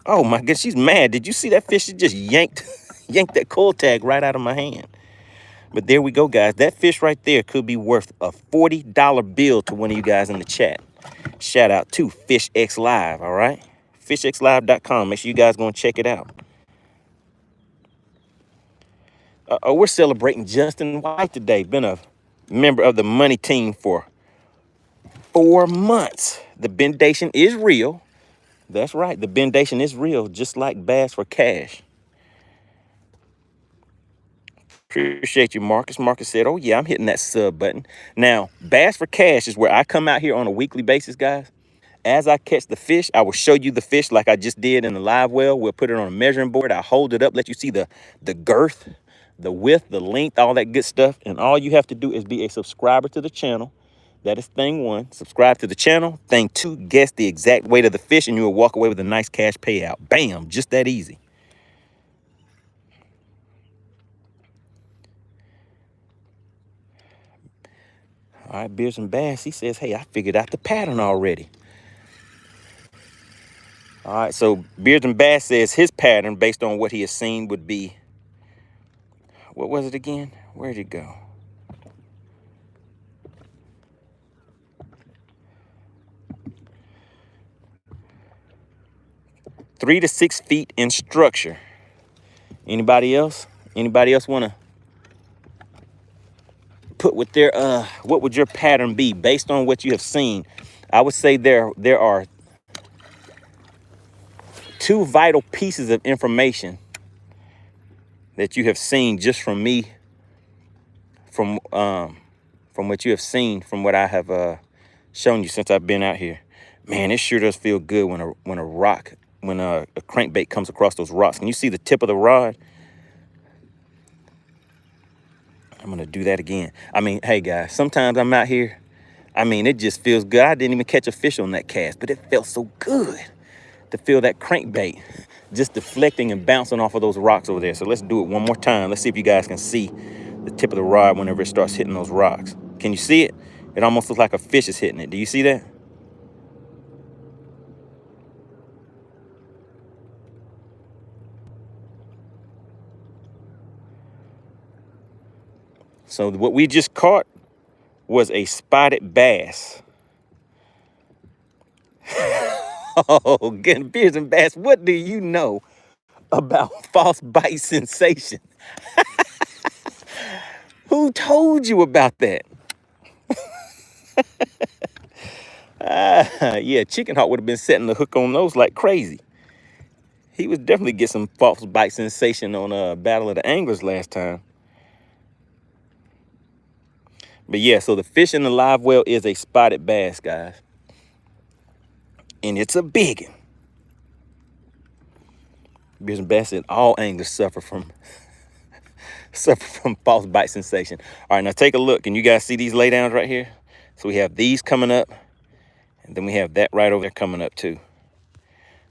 Speaker 1: Oh my goodness, she's mad. Did you see that fish? She just yanked that coil tag right out of my hand. But there we go, guys. That fish right there could be worth a $40 bill to one of you guys in the chat. Shout out to FishXLive, all right? FishXLive.com. Make sure you guys go and check it out. We're celebrating Justin White today. Been a member of the Money Team for 4 months. The bendation is real. That's right. The bendation is real, just like Bass for Cash. Appreciate you, Marcus. Marcus said, oh, yeah, I'm hitting that sub button. Now, Bass for Cash is where I come out here on a weekly basis, guys, As I catch the fish, I will show you the fish like I just did in the live well. We'll put it on a measuring board. I hold it up, let you see the girth, the width, the length, all that good stuff. And all you have to do is be a subscriber to the channel. That is thing one. Subscribe to the channel. Thing two, guess the exact weight of the fish, and you will walk away with a nice cash payout. Bam, just that easy. All right, Beers and Bass, he says, hey, I figured out the pattern already. All right, so Beers and Bass says his pattern, based on what he has seen, would be, what was it again? Where'd it go? Three to 6 feet in structure. Anybody else? Anybody else want to put with their, what would your pattern be based on what you have seen? I would say there are two vital pieces of information that you have seen just from me, from what you have seen, from what I have shown you since I've been out here. Man, it sure does feel good when a crankbait comes across those rocks. Can you see the tip of the rod? I'm gonna do that again. I mean, hey guys, sometimes I'm out here, I mean, it just feels good. I didn't even catch a fish on that cast, but it felt so good to feel that crankbait just deflecting and bouncing off of those rocks over there. So let's do it one more time. Let's see if you guys can see the tip of the rod whenever it starts hitting those rocks. Can you see it? It almost looks like a fish is hitting it. Do you see that? So what we just caught was a spotted bass. Oh, getting Beers and Bass, what do you know about false bite sensation? Who told you about that? Yeah, Chicken Hawk would have been setting the hook on those like crazy. He was definitely get some false bite sensation on Battle of the Anglers last time. But yeah, so the fish in the live well is a spotted bass, guys. And it's a big one. Beers and Bass said all anglers suffer from false bite sensation. All right, now take a look. Can you guys see these laydowns right here? So we have these coming up, and then we have that right over there coming up too.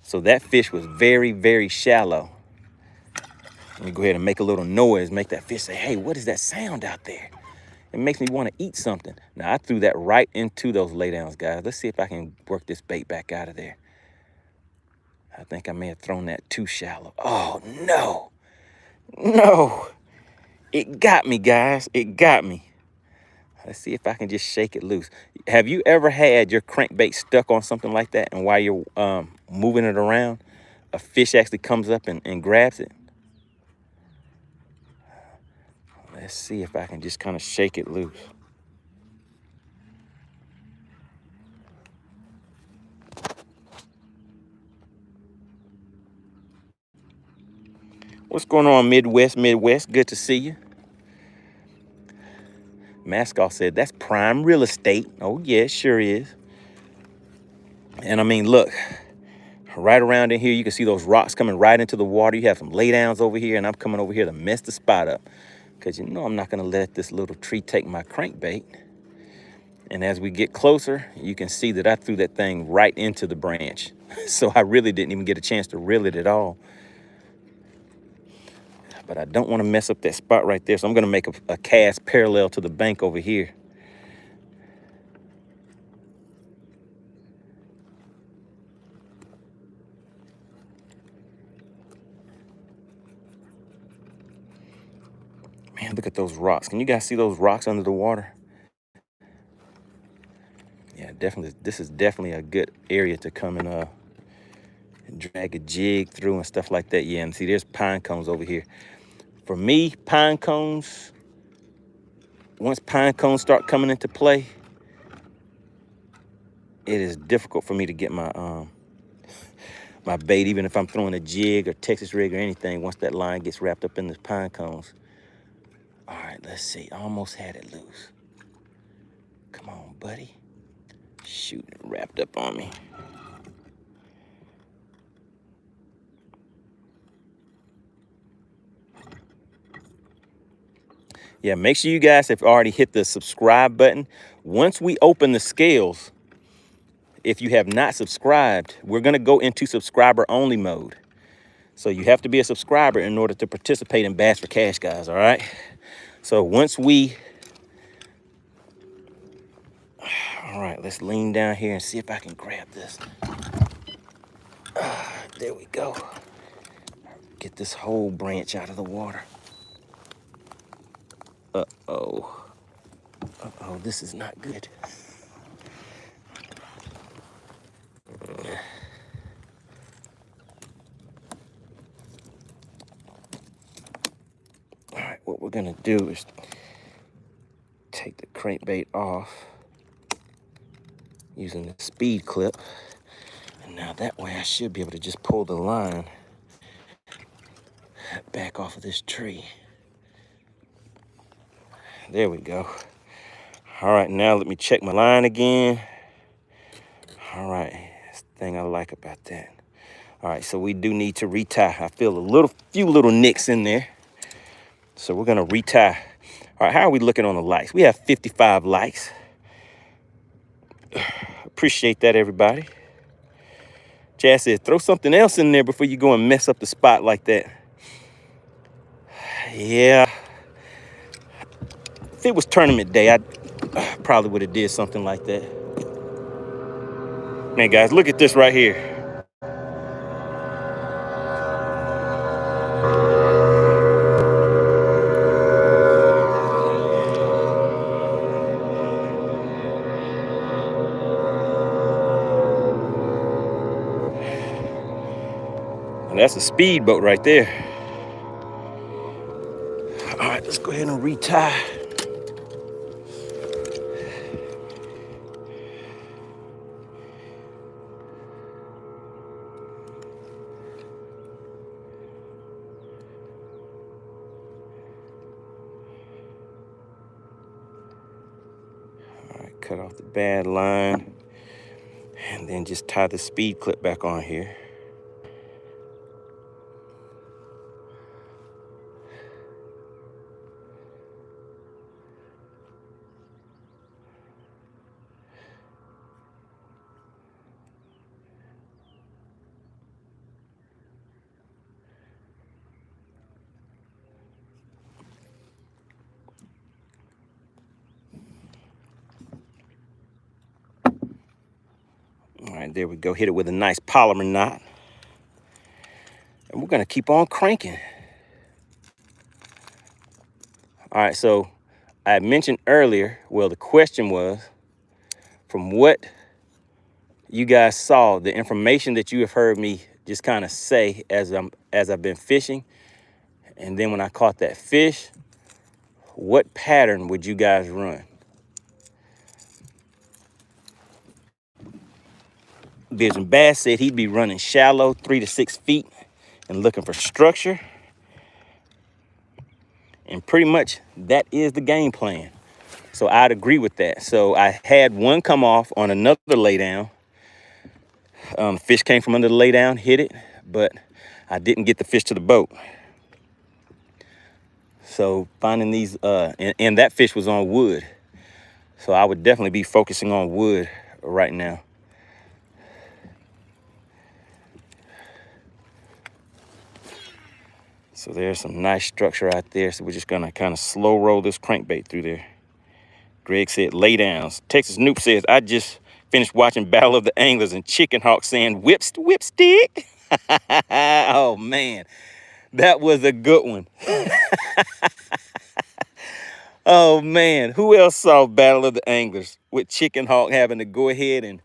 Speaker 1: So that fish was very, very shallow. Let me go ahead and make a little noise, make that fish say, hey, what is that sound out there? It makes me want to eat something. Now, I threw that right into those laydowns, guys. Let's see if I can work this bait back out of there. I think I may have thrown that too shallow. Oh, no. No. It got me, guys. It got me. Let's see if I can just shake it loose. Have you ever had your crankbait stuck on something like that, and while you're moving it around, a fish actually comes up and grabs it? Let's see if I can just kind of shake it loose. What's going on, Midwest? Good to see you. Mascot said, that's prime real estate. Oh, yeah, it sure is. And I mean, look, right around in here, you can see those rocks coming right into the water. You have some laydowns over here, and I'm coming over here to mess the spot up. Because you know I'm not going to let this little tree take my crankbait. And as we get closer, you can see that I threw that thing right into the branch. So I really didn't even get a chance to reel it at all. But I don't want to mess up that spot right there. So I'm going to make a cast parallel to the bank over here. Man, look at those rocks. Can you guys see those rocks under the water? Yeah, definitely. This is definitely a good area to come and drag a jig through and stuff like that. Yeah, and see, there's pine cones over here. For me, pine cones, once pine cones start coming into play, it is difficult for me to get my my bait, even if I'm throwing a jig or Texas rig or anything, once that line gets wrapped up in the pine cones. All right, let's see. Almost had it loose. Come on, buddy. Shoot, it wrapped up on me. Yeah, make sure you guys have already hit the subscribe button. Once we open the scales, if you have not subscribed, we're going to go into subscriber only mode. So you have to be a subscriber in order to participate in Bass for Cash, guys. All right. So once we, all right, let's lean down here and see if I can grab this. There we go. Get this whole branch out of the water. Uh-oh. Uh-oh, this is not good. All right, what we're gonna do is take the crankbait off using the speed clip. And now that way I should be able to just pull the line back off of this tree. There we go. All right, now let me check my line again. All right, that's the thing I like about that. All right, so we do need to retie. I feel a few little nicks in there. So we're gonna retie. All right, how are we looking on the likes? We have 55 likes. Appreciate that, everybody. Jazz said, throw something else in there before you go and mess up the spot like that. Yeah. If it was tournament day, I probably would have did something like that. Man, guys, look at this right here. And that's a speedboat right there. All right, let's go ahead and retie. All right, cut off the bad line and then just tie the speed clip back on here. All right, there we go. Hit it with a nice polymer knot. And we're gonna keep on cranking. All right, so I mentioned earlier, well, the question was, from what you guys saw, the information that you have heard me just kind of say as I've been fishing, and then when I caught that fish, what pattern would you guys run? Vision Bass said he'd be running shallow, 3 to 6 feet, and looking for structure. And pretty much that is the game plan. So I'd agree with that. So I had one come off on another laydown. Fish came from under the laydown, hit it, but I didn't get the fish to the boat. So finding these, and that fish was on wood. So I would definitely be focusing on wood right now. So there's some nice structure out there. So we're just gonna kind of slow roll this crankbait through there. Greg said laydowns. Texas Noop says, I just finished watching Battle of the Anglers and Chicken Hawk saying whipstick. Oh man, that was a good one. Oh man, who else saw Battle of the Anglers with Chicken Hawk having to go ahead and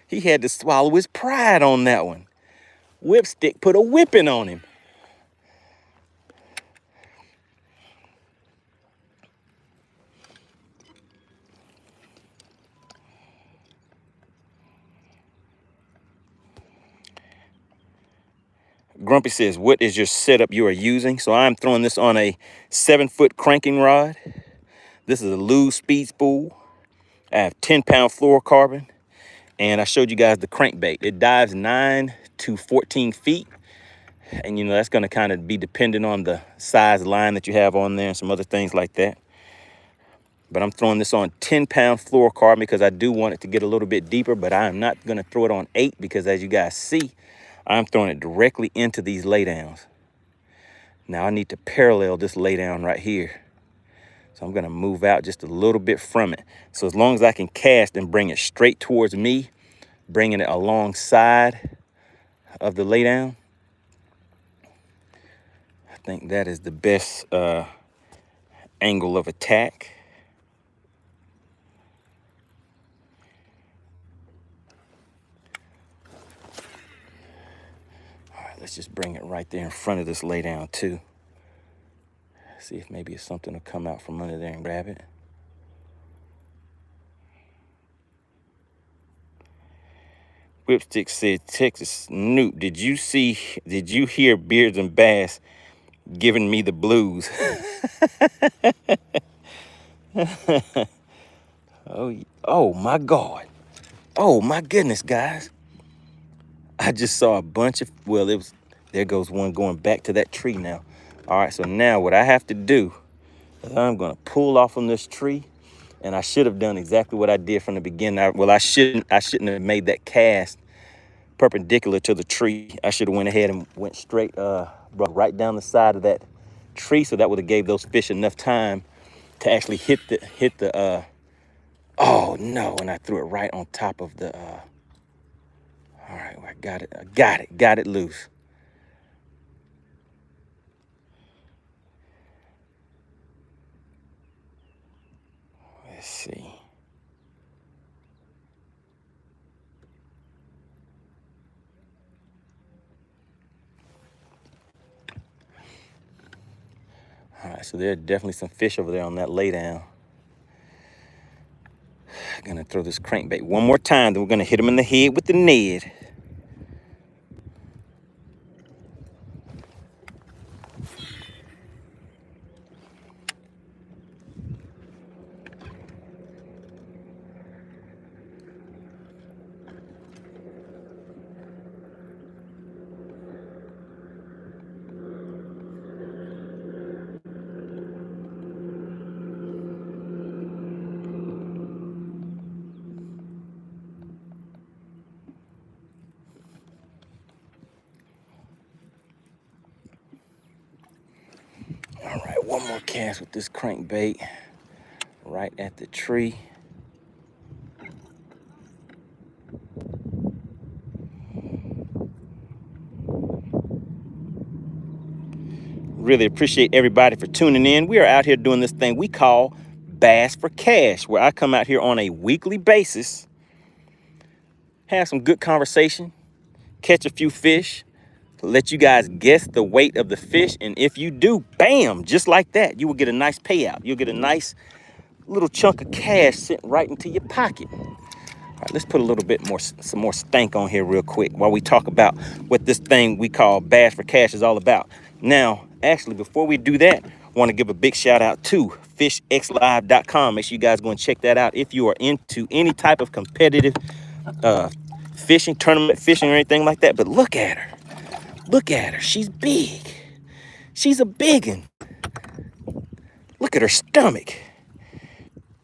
Speaker 1: he had to swallow his pride on that one. Whipstick put a whipping on him. Grumpy says, what is your setup you are using? So I'm throwing this on a 7-foot cranking rod. This is a Lew's speed spool. I have 10-pound fluorocarbon, and I showed you guys the crankbait. It dives 9 to 14 feet. And, you know, that's going to kind of be dependent on the size line that you have on there and some other things like that. But I'm throwing this on 10-pound fluorocarbon because I do want it to get a little bit deeper, but I am not going to throw it on 8 because, as you guys see, I'm throwing it directly into these laydowns. Now I need to parallel this laydown right here. So I'm going to move out just a little bit from it. So as long as I can cast and bring it straight towards me, bringing it alongside of the laydown, I think that is the best angle of attack. All right, let's just bring it right there in front of this laydown too. See if maybe something will come out from under there and grab it. Whipstick said, Texas Newt, did you hear Beards and Bass giving me the blues? Oh my God. Oh my goodness, guys. I just saw a bunch of, well, there goes one going back to that tree now. All right, so now what I have to do is I'm gonna pull off from this tree, and I should have done exactly what I did from the beginning. I shouldn't have made that cast perpendicular to the tree. I should have went ahead and went straight, right down the side of that tree, so that would have gave those fish enough time to actually hit the oh no, and I threw it right on top of the all right, I got it loose. Let's see. All right, so there are definitely some fish over there on that laydown. I'm gonna throw this crankbait one more time, then we're gonna hit him in the head with the Ned. All right, one more cast with this crankbait right at the tree. Really appreciate everybody for tuning in. We are out here doing this thing we call Bass for Cash, where I come out here on a weekly basis, have some good conversation, catch a few fish, let you guys guess the weight of the fish. And if you do, bam, just like that, you will get a nice payout. You'll get a nice little chunk of cash sent right into your pocket. All right, let's put a little bit more, some more stank on here real quick while we talk about what this thing we call Bass for Cash is all about. Now, actually, before we do that, I want to give a big shout out to FishXLive.com. Make sure you guys go and check that out if you are into any type of competitive fishing, tournament fishing or anything like that. But look at her. Look at her. She's big. She's a biggin. Look at her stomach.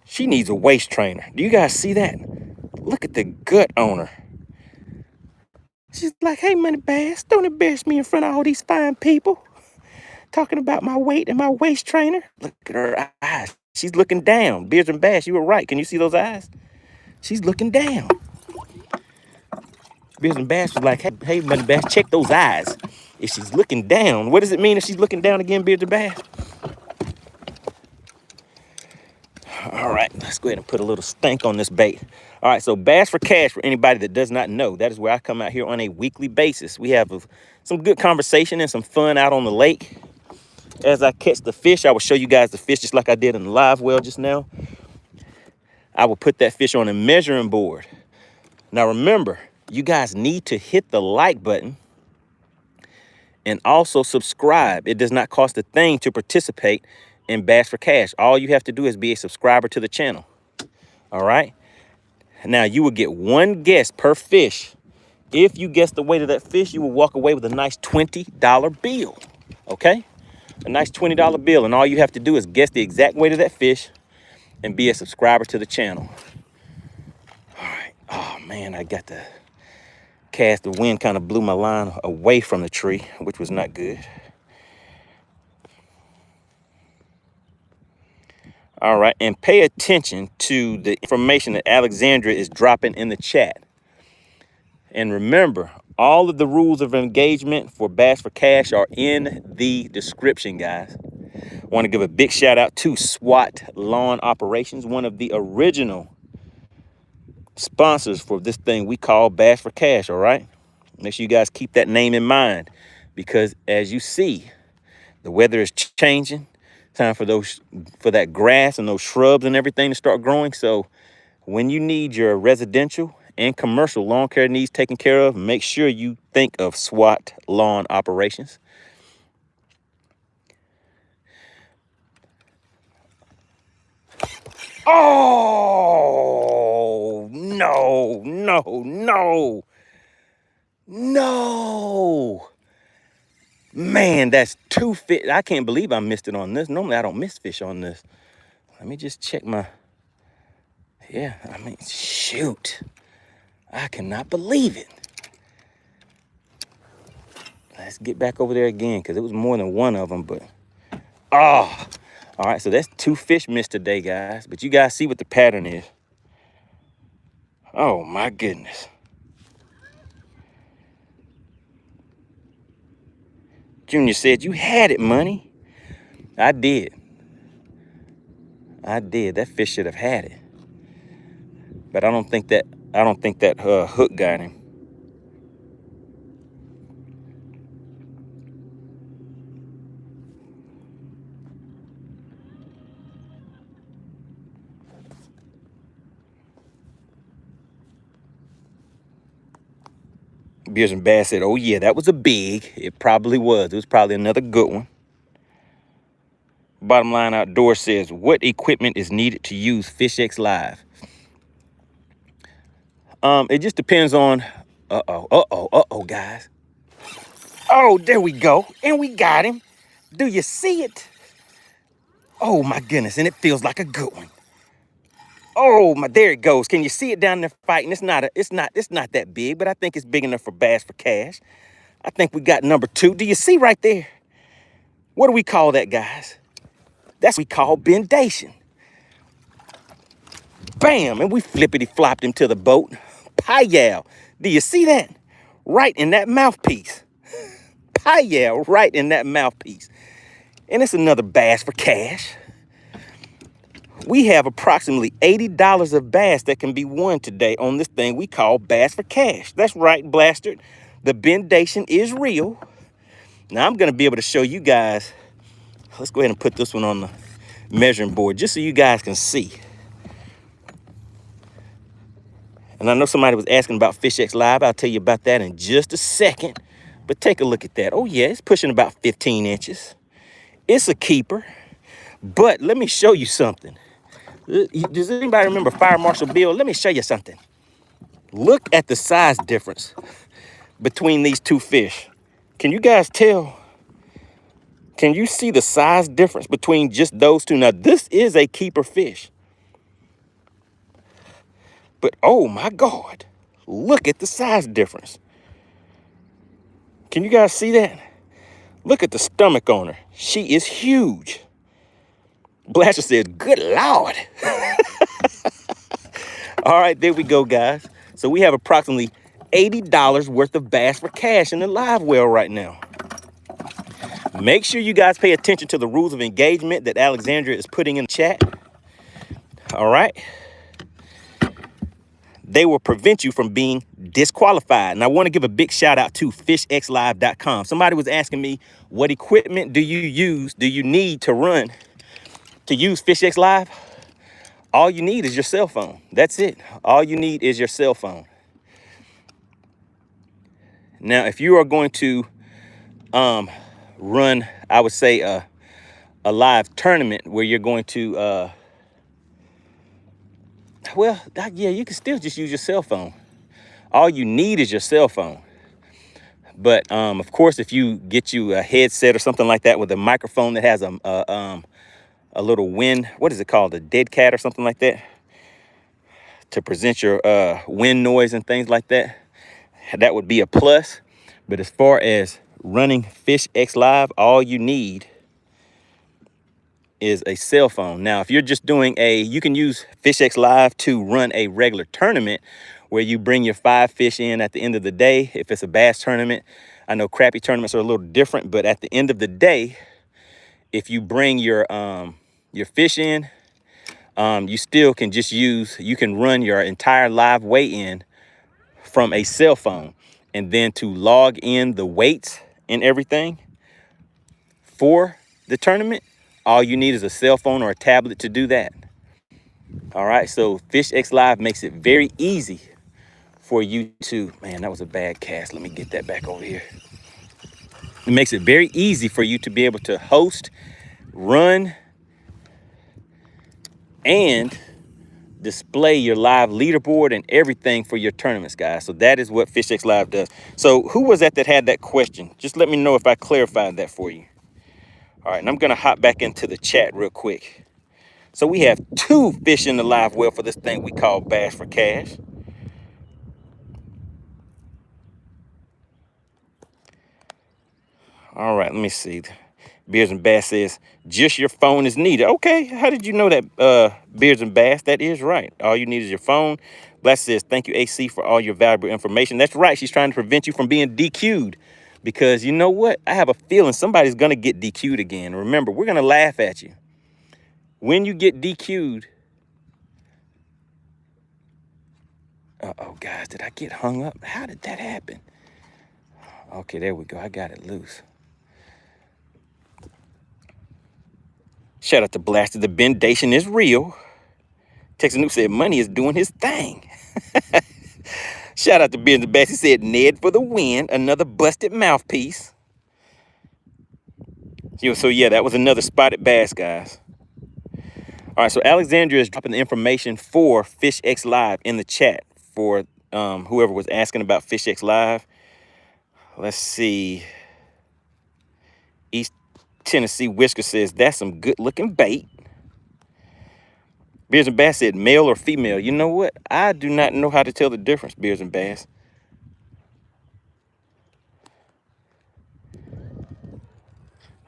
Speaker 1: She needs a waist trainer. Do you guys see that? Look at the gut on her. She's like, hey, MoneyBass, don't embarrass me in front of all these fine people. Talking about my weight and my waist trainer. Look at her eyes. She's looking down. Beards and Bass, you were right. Can you see those eyes? She's looking down. Beards and Bass was like, hey, MoneyBass, check those eyes. If she's looking down, what does it mean if she's looking down again, Beards and Bass? All right, let's go ahead and put a little stank on this bait. All right, so Bass for Cash, for anybody that does not know, that is where I come out here on a weekly basis. We have some good conversation and some fun out on the lake. As I catch the fish, I will show you guys the fish just like I did in the live well just now. I will put that fish on a measuring board. Now remember, you guys need to hit the like button and also subscribe. It does not cost a thing to participate in Bass for Cash. All you have to do is be a subscriber to the channel. All right. Now you will get one guess per fish. If you guess the weight of that fish, you will walk away with a nice $20 bill. Okay? A nice $20 bill. And all you have to do is guess the exact weight of that fish and be a subscriber to the channel. All right. Oh man, I got the cast. The wind kind of blew my line away from the tree, which was not good. All right, and pay attention to the information that Alexandria is dropping in the chat. And remember, all of the rules of engagement for Bass for Cash are in the description, guys. I want to give a big shout out to SWAT Lawn Operations, one of the original sponsors for this thing we call Bass for Cash, all right? Make sure you guys keep that name in mind, because as you see, the weather is changing. Time for that grass and those shrubs and everything to start growing. So when you need your residential and commercial lawn care needs taken care of, make sure you think of SWAT Lawn Operations. Oh, no, no, no, no. Man, that's 2 fish. I can't believe I missed it on this. Normally, I don't miss fish on this. Let me just check my... Yeah, I mean, shoot. I cannot believe it. Let's get back over there again, because it was more than one of them, but... Oh, all right, so that's 2 fish missed today, guys. But you guys see what the pattern is. Oh, my goodness. Junior said, you had it, Money. I did. I did. That fish should have had it. But I don't think that hook got him. Beers and Bass said, oh yeah, that was a big. It probably was. It was probably another good one. Bottom Line Outdoor says, what equipment is needed to use FishXLive? It just depends on, guys. Oh, there we go. And we got him. Do you see it? Oh my goodness, and it feels like a good one. Oh my, there it goes. Can you see it down there fighting? It's not that big, but I think it's big enough for Bass for Cash. I think we got number 2. Do you see right there? What do we call that, guys? That's what we call bendation. Bam, and we flippity-flopped him to the boat. Pie-yow. Do you see that? Right in that mouthpiece. Pie-yow, right in that mouthpiece. And it's another Bass for Cash. We have approximately $80 of bass that can be won today on this thing we call Bass for Cash. That's right, Blastard. The bendation is real. Now I'm gonna be able to show you guys. Let's go ahead and put this one on the measuring board just so you guys can see. And I know somebody was asking about FishXLive. I'll tell you about that in just a second. But take a look at that. Oh yeah, it's pushing about 15 inches. It's a keeper. But let me show you something. Does anybody remember Fire Marshal Bill? Let me show you something. Look at the size difference between these 2 fish. Can you guys tell? Can you see the size difference between just those 2? Now, this is a keeper fish. But, oh my God, look at the size difference. Can you guys see that? Look at the stomach on her. She is huge. Blaster says, good Lord. All right, there we go, guys. So we have approximately $80 worth of Bass for Cash in the live well right now. Make sure you guys pay attention to the rules of engagement that Alexandria is putting in the chat. All right. They will prevent you from being disqualified. And I want to give a big shout out to FishXLive.com. Somebody was asking me, what equipment do you need to use FishXLive? All you need is your cell phone. That's it. All you need is your cell phone. Now, if you are going to run, I would say, a live tournament where you're going to Well, yeah, you can still just use your cell phone. All you need is your cell phone. But of course, if you get you a headset or something like that with a microphone that has a little wind, what is it called, a dead cat or something like that, to present your wind noise and things like that, that would be a plus. But as far as running FishXLive, all you need is a cell phone. Now, if you're just doing you can use FishXLive to run a regular tournament where you bring your 5 fish in at the end of the day. If it's a bass tournament, I know crappie tournaments are a little different, but at the end of the day, if you bring your fish in, you still can you can run your entire live weigh-in from a cell phone. And then to log in the weights and everything for the tournament, all you need is a cell phone or a tablet to do that. All right, so FishXLive makes it very easy for you to, man, that was a bad cast. Let me get that back over here. It makes it very easy for you to be able to host, run, and display your live leaderboard and everything for your tournaments, guys. So that is what FishXLive does. So who was that had that question? Just let me know if I clarified that for you. All right, and I'm gonna hop back into the chat real quick. So we have 2 fish in the live well for this thing we call Bass for Cash. All right, let me see. Beards and Bass says, just your phone is needed. Okay, how did you know that, Beards and Bass? That is right. All you need is your phone. Bless says, thank you, AC, for all your valuable information. That's right. She's trying to prevent you from being DQ'd. Because you know what? I have a feeling somebody's going to get DQ'd again. Remember, we're going to laugh at you. When you get DQ'd, uh-oh, guys, did I get hung up? How did that happen? Okay, there we go. I got it loose. Shout out to Blaster. The bendation is real. Texas Noob said money is doing his thing. Shout out to Beards and Bass. He said Ned for the win. Another busted mouthpiece. So yeah, that was another spotted bass, guys. All right, so Alexandria is dropping the information for FishXLive in the chat for whoever was asking about FishXLive. Let's see. East Tennessee Whisker says, that's some good looking bait. Beards and Bass said male or female. You know what? I do not know how to tell the difference, Beards and Bass.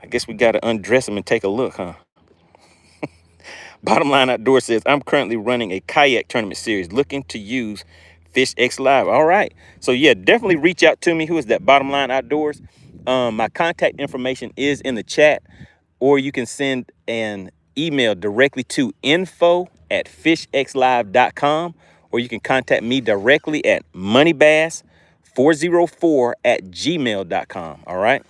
Speaker 1: I guess we got to undress them and take a look, huh? Bottom Line Outdoors says, I'm currently running a kayak tournament series looking to use FishXLive. All right. So, yeah, definitely reach out to me. Who is that? Bottom Line Outdoors. My contact information is in the chat, or you can send an email directly to info@fishxlive.com, or you can contact me directly at moneybass404@gmail.com. All right.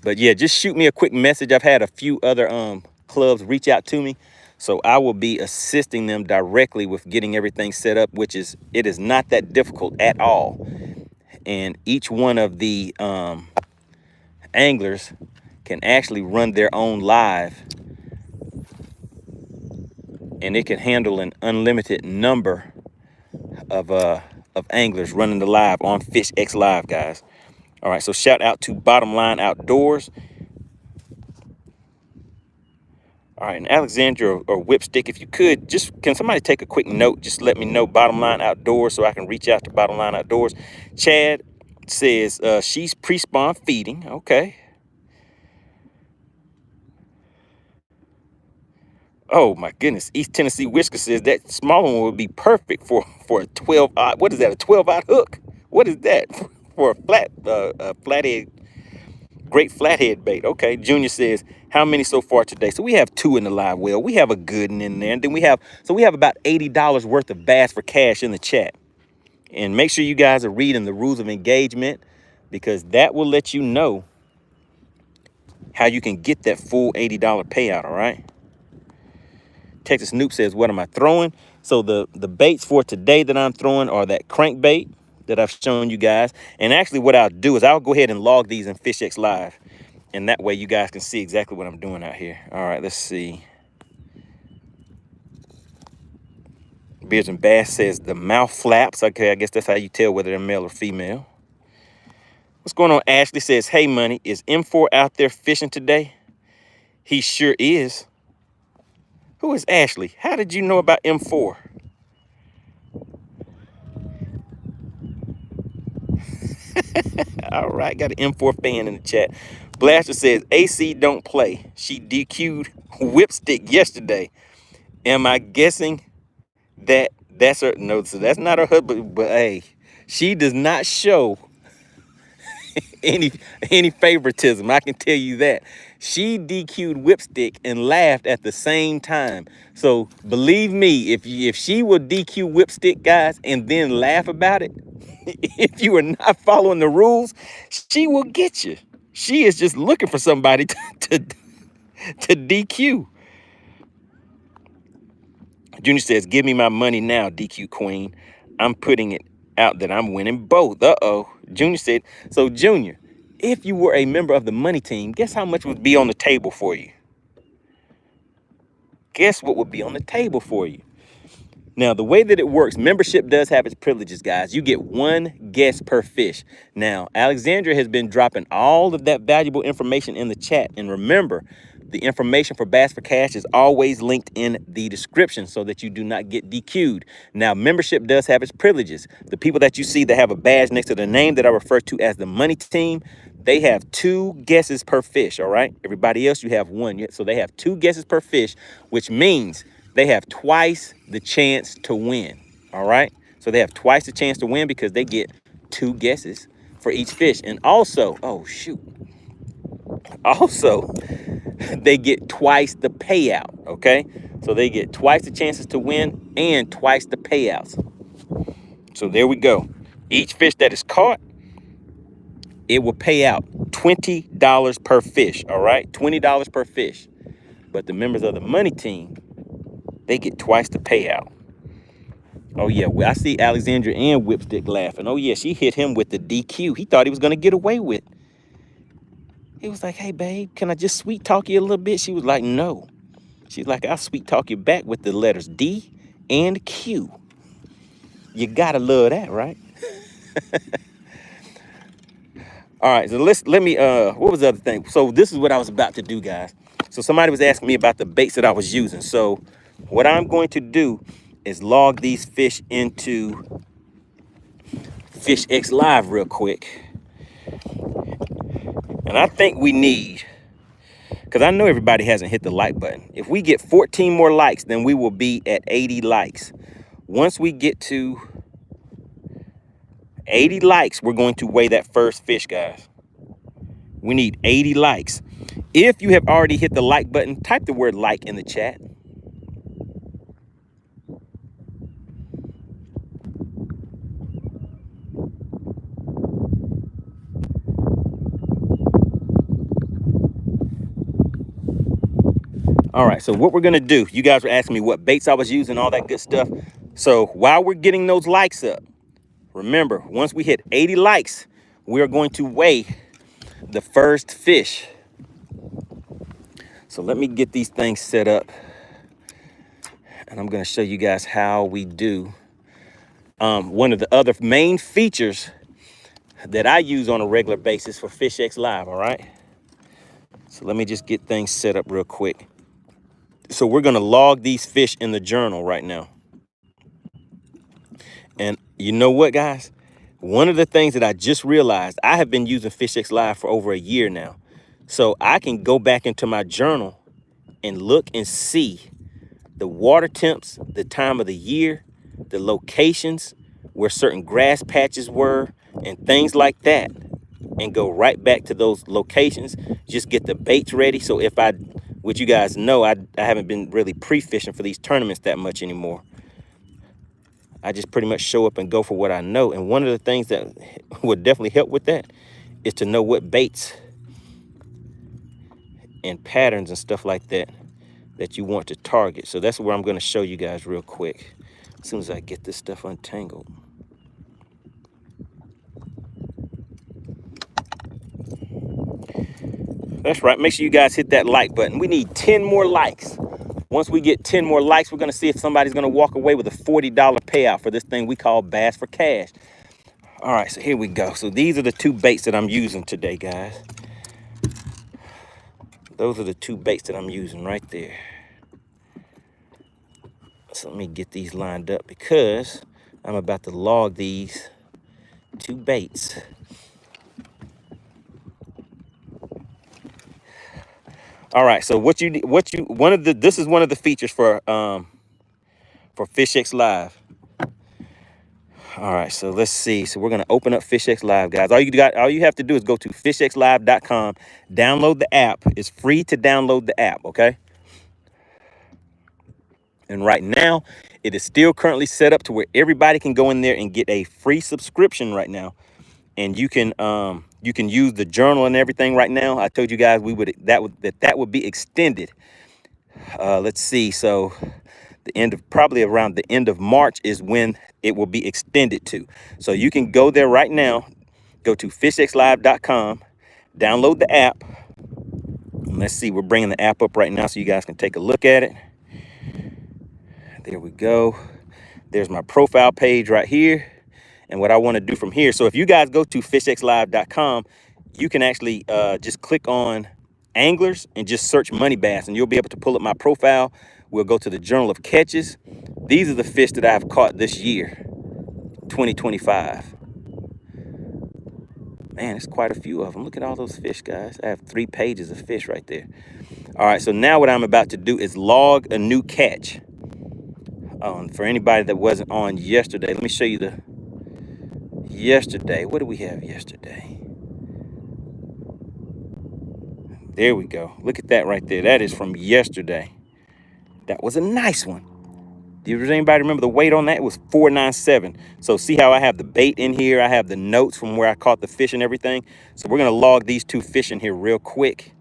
Speaker 1: But yeah, just shoot me a quick message. I've had a few other clubs reach out to me, so I will be assisting them directly with getting everything set up, it is not that difficult at all. And each one of the anglers can actually run their own live, and it can handle an unlimited number of anglers running the live on FishXLive, guys. All right, so shout out to Bottom Line Outdoors. All right, and Alexandra or Whipstick, if you could, can somebody take a quick note? Just let me know, Bottom Line Outdoors, so I can reach out to Bottom Line Outdoors. Chad says she's pre-spawn feeding. Okay. Oh my goodness. East Tennessee Whisker says that smaller one would be perfect for a 12-aught. What is that? A 12-aught hook? What is that? For a flathead, great flathead bait. Okay. Junior says, how many so far today? So we have 2 in the live well. We have a good one in there. And then we have about $80 worth of Bass for Cash in the chat. And make sure you guys are reading the rules of engagement, because that will let you know how you can get that full $80 payout. All right. Texas Noob says, what am I throwing? So the baits for today that I'm throwing are that crankbait that I've shown you guys. And actually what I'll do is I'll go ahead and log these in FishXLive. And that way you guys can see exactly what I'm doing out here. All right, let's see. Beards and Bass says the mouth flaps. Okay, I guess that's how you tell whether they're male or female. What's going on? Ashley says, hey, Money, is M4 out there fishing today? He sure is. Who is Ashley? How did you know about M4? All right, got an M4 fan in the chat. Blaster says, AC don't play. She DQ'd Whipstick yesterday. Am I guessing that's her? No, so that's not her husband, but hey, she does not show any favoritism. I can tell you that. She DQ'd Whipstick and laughed at the same time. So believe me, if she will DQ Whipstick, guys, and then laugh about it, if you are not following the rules, she will get you. She is just looking for somebody to DQ. Junior says, give me my money now, DQ Queen. I'm putting it out that I'm winning both. Uh-oh. Junior said, so Junior, if you were a member of the Money Team, guess how much would be on the table for you? Guess what would be on the table for you? Now, the way that it works, membership does have its privileges, guys. You get one guest per fish. Now, Alexandria has been dropping all of that valuable information in the chat. And remember, the information for Bass for Cash is always linked in the description so that you do not get DQ'd. Now, membership does have its privileges. The people that you see that have a badge next to the name that I refer to as the Money Team, they have 2 guesses per fish, all right? Everybody else, you have 1. So they have 2 guesses per fish, which means they have twice the chance to win, all right? So they have twice the chance to win because they get 2 guesses for each fish. And also, oh, shoot. Also, they get twice the payout, okay? So they get twice the chances to win and twice the payouts. So there we go. Each fish that is caught, it will pay out $20 per fish, all right? $20 per fish. But the members of the Money Team, they get twice the payout. Oh, yeah, well, I see Alexandria and Whipstick laughing. Oh, yeah, she hit him with the DQ. He thought he was going to get away with. He was like, hey, babe, can I just sweet talk you a little bit? She was like, no. She's like, I'll sweet talk you back with the letters D and Q. You got to love that, right? All right, so let me, what was the other thing? So this is what I was about to do, guys. So somebody was asking me about the baits that I was using. So what I'm going to do is log these fish into FishXLive real quick. And I think we need, because I know everybody hasn't hit the like button. If we get 14 more likes, then we will be at 80 likes. Once we get to 80 likes, we're going to weigh that first fish, guys. We need 80 likes. If you have already hit the like button, type the word like in the chat. All right, so what we're gonna do, you guys were asking me what baits I was using, all that good stuff. So while we're getting those likes up, remember, once we hit 80 likes, we are going to weigh the first fish. So let me get these things set up, and I'm gonna show you guys how we do. One of the other main features that I use on a regular basis for FishXLive, all right? So let me just get things set up real quick. So we're gonna log these fish in the journal right now. And you know what, guys? One of the things that I just realized, I have been using FishXLive for over a year now. So I can go back into my journal and look and see the water temps, the time of the year, the locations where certain grass patches were, and things like that, and go right back to those locations, just get the baits ready. So if which you guys know, I haven't been really pre-fishing for these tournaments that much anymore. I just pretty much show up and go for what I know. And one of the things that would definitely help with that is to know what baits and patterns and stuff like that you want to target. So that's where I'm going to show you guys real quick as soon as I get this stuff untangled. That's right. Make sure you guys hit that like button. We need 10 more likes. Once we get 10 more likes, we're going to see if somebody's going to walk away with a $40 payout for this thing we call Bass for Cash. All right, so here we go. So these are the 2 baits that I'm using today, guys. Those are the 2 baits that I'm using right there. So let me get these lined up because I'm about to log these 2 baits. All right, so this is one of the features for FishXLive. All right, so let's see. So we're gonna open up FishXLive, guys. All you have to do is go to FishXLive.com, download the app. It's free to download the app, okay? And right now, it is still currently set up to where everybody can go in there and get a free subscription right now. And you can use the journal and everything right now. I told you guys that would be extended. Let's see. So probably around the end of March is when it will be extended to. So you can go there right now, go to FishXLive.com, download the app. And let's see, we're bringing the app up right now so you guys can take a look at it. There we go. There's my profile page right here. And what I want to do from here, so if you guys go to FishXLive.com, you can actually just click on anglers and just search MoneyBass, and you'll be able to pull up my profile. We'll go to the Journal of Catches. These are the fish that I've caught this year, 2025. Man, it's quite a few of them. Look at all those fish, guys. I have 3 pages of fish right there. All right, so now what I'm about to do is log a new catch. For anybody that wasn't on yesterday, let me show you yesterday. What do we have yesterday? There we go. Look at that right there. That is from yesterday. That was a nice one. Does anybody remember the weight on that? It was 497. So see how I have the bait in here? I have the notes from where I caught the fish and everything. So we're going to log these 2 fish in here real quick.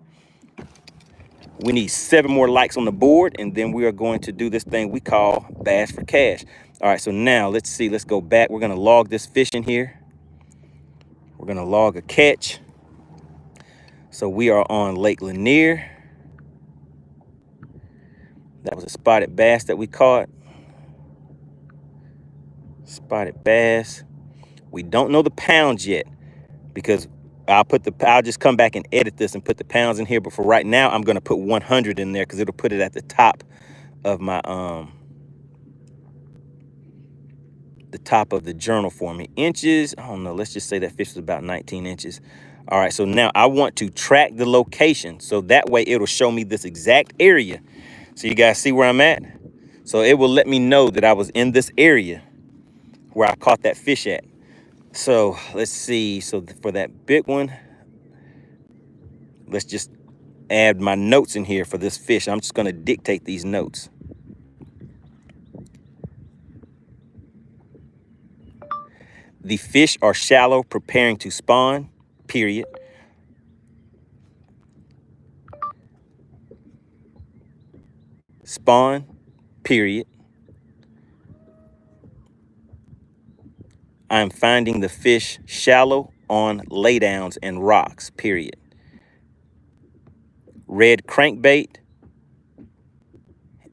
Speaker 1: We need 7 more likes on the board, and then we are going to do this thing we call Bass for Cash. All right, so now let's see. Let's go back. We're going to log this fish in here. We're going to log a catch. So we are on Lake Lanier. That was a spotted bass that we caught. Spotted bass. We don't know the pounds yet because I'll just come back and edit this and put the pounds in here. But for right now, I'm going to put 100 in there because it'll put it at the top of my the top of the journal for me. Inches, I don't know, let's just say that fish was about 19 inches. All right, so now I want to track the location, so that way it'll show me this exact area. So you guys see where I'm at? So it will let me know that I was in this area where I caught that fish at. So let's see. So for that big one, let's just add my notes in here for this fish. I'm just going to dictate these notes. The fish are shallow, preparing to spawn, period. Spawn, period. I'm finding the fish shallow on laydowns and rocks, period. Red crankbait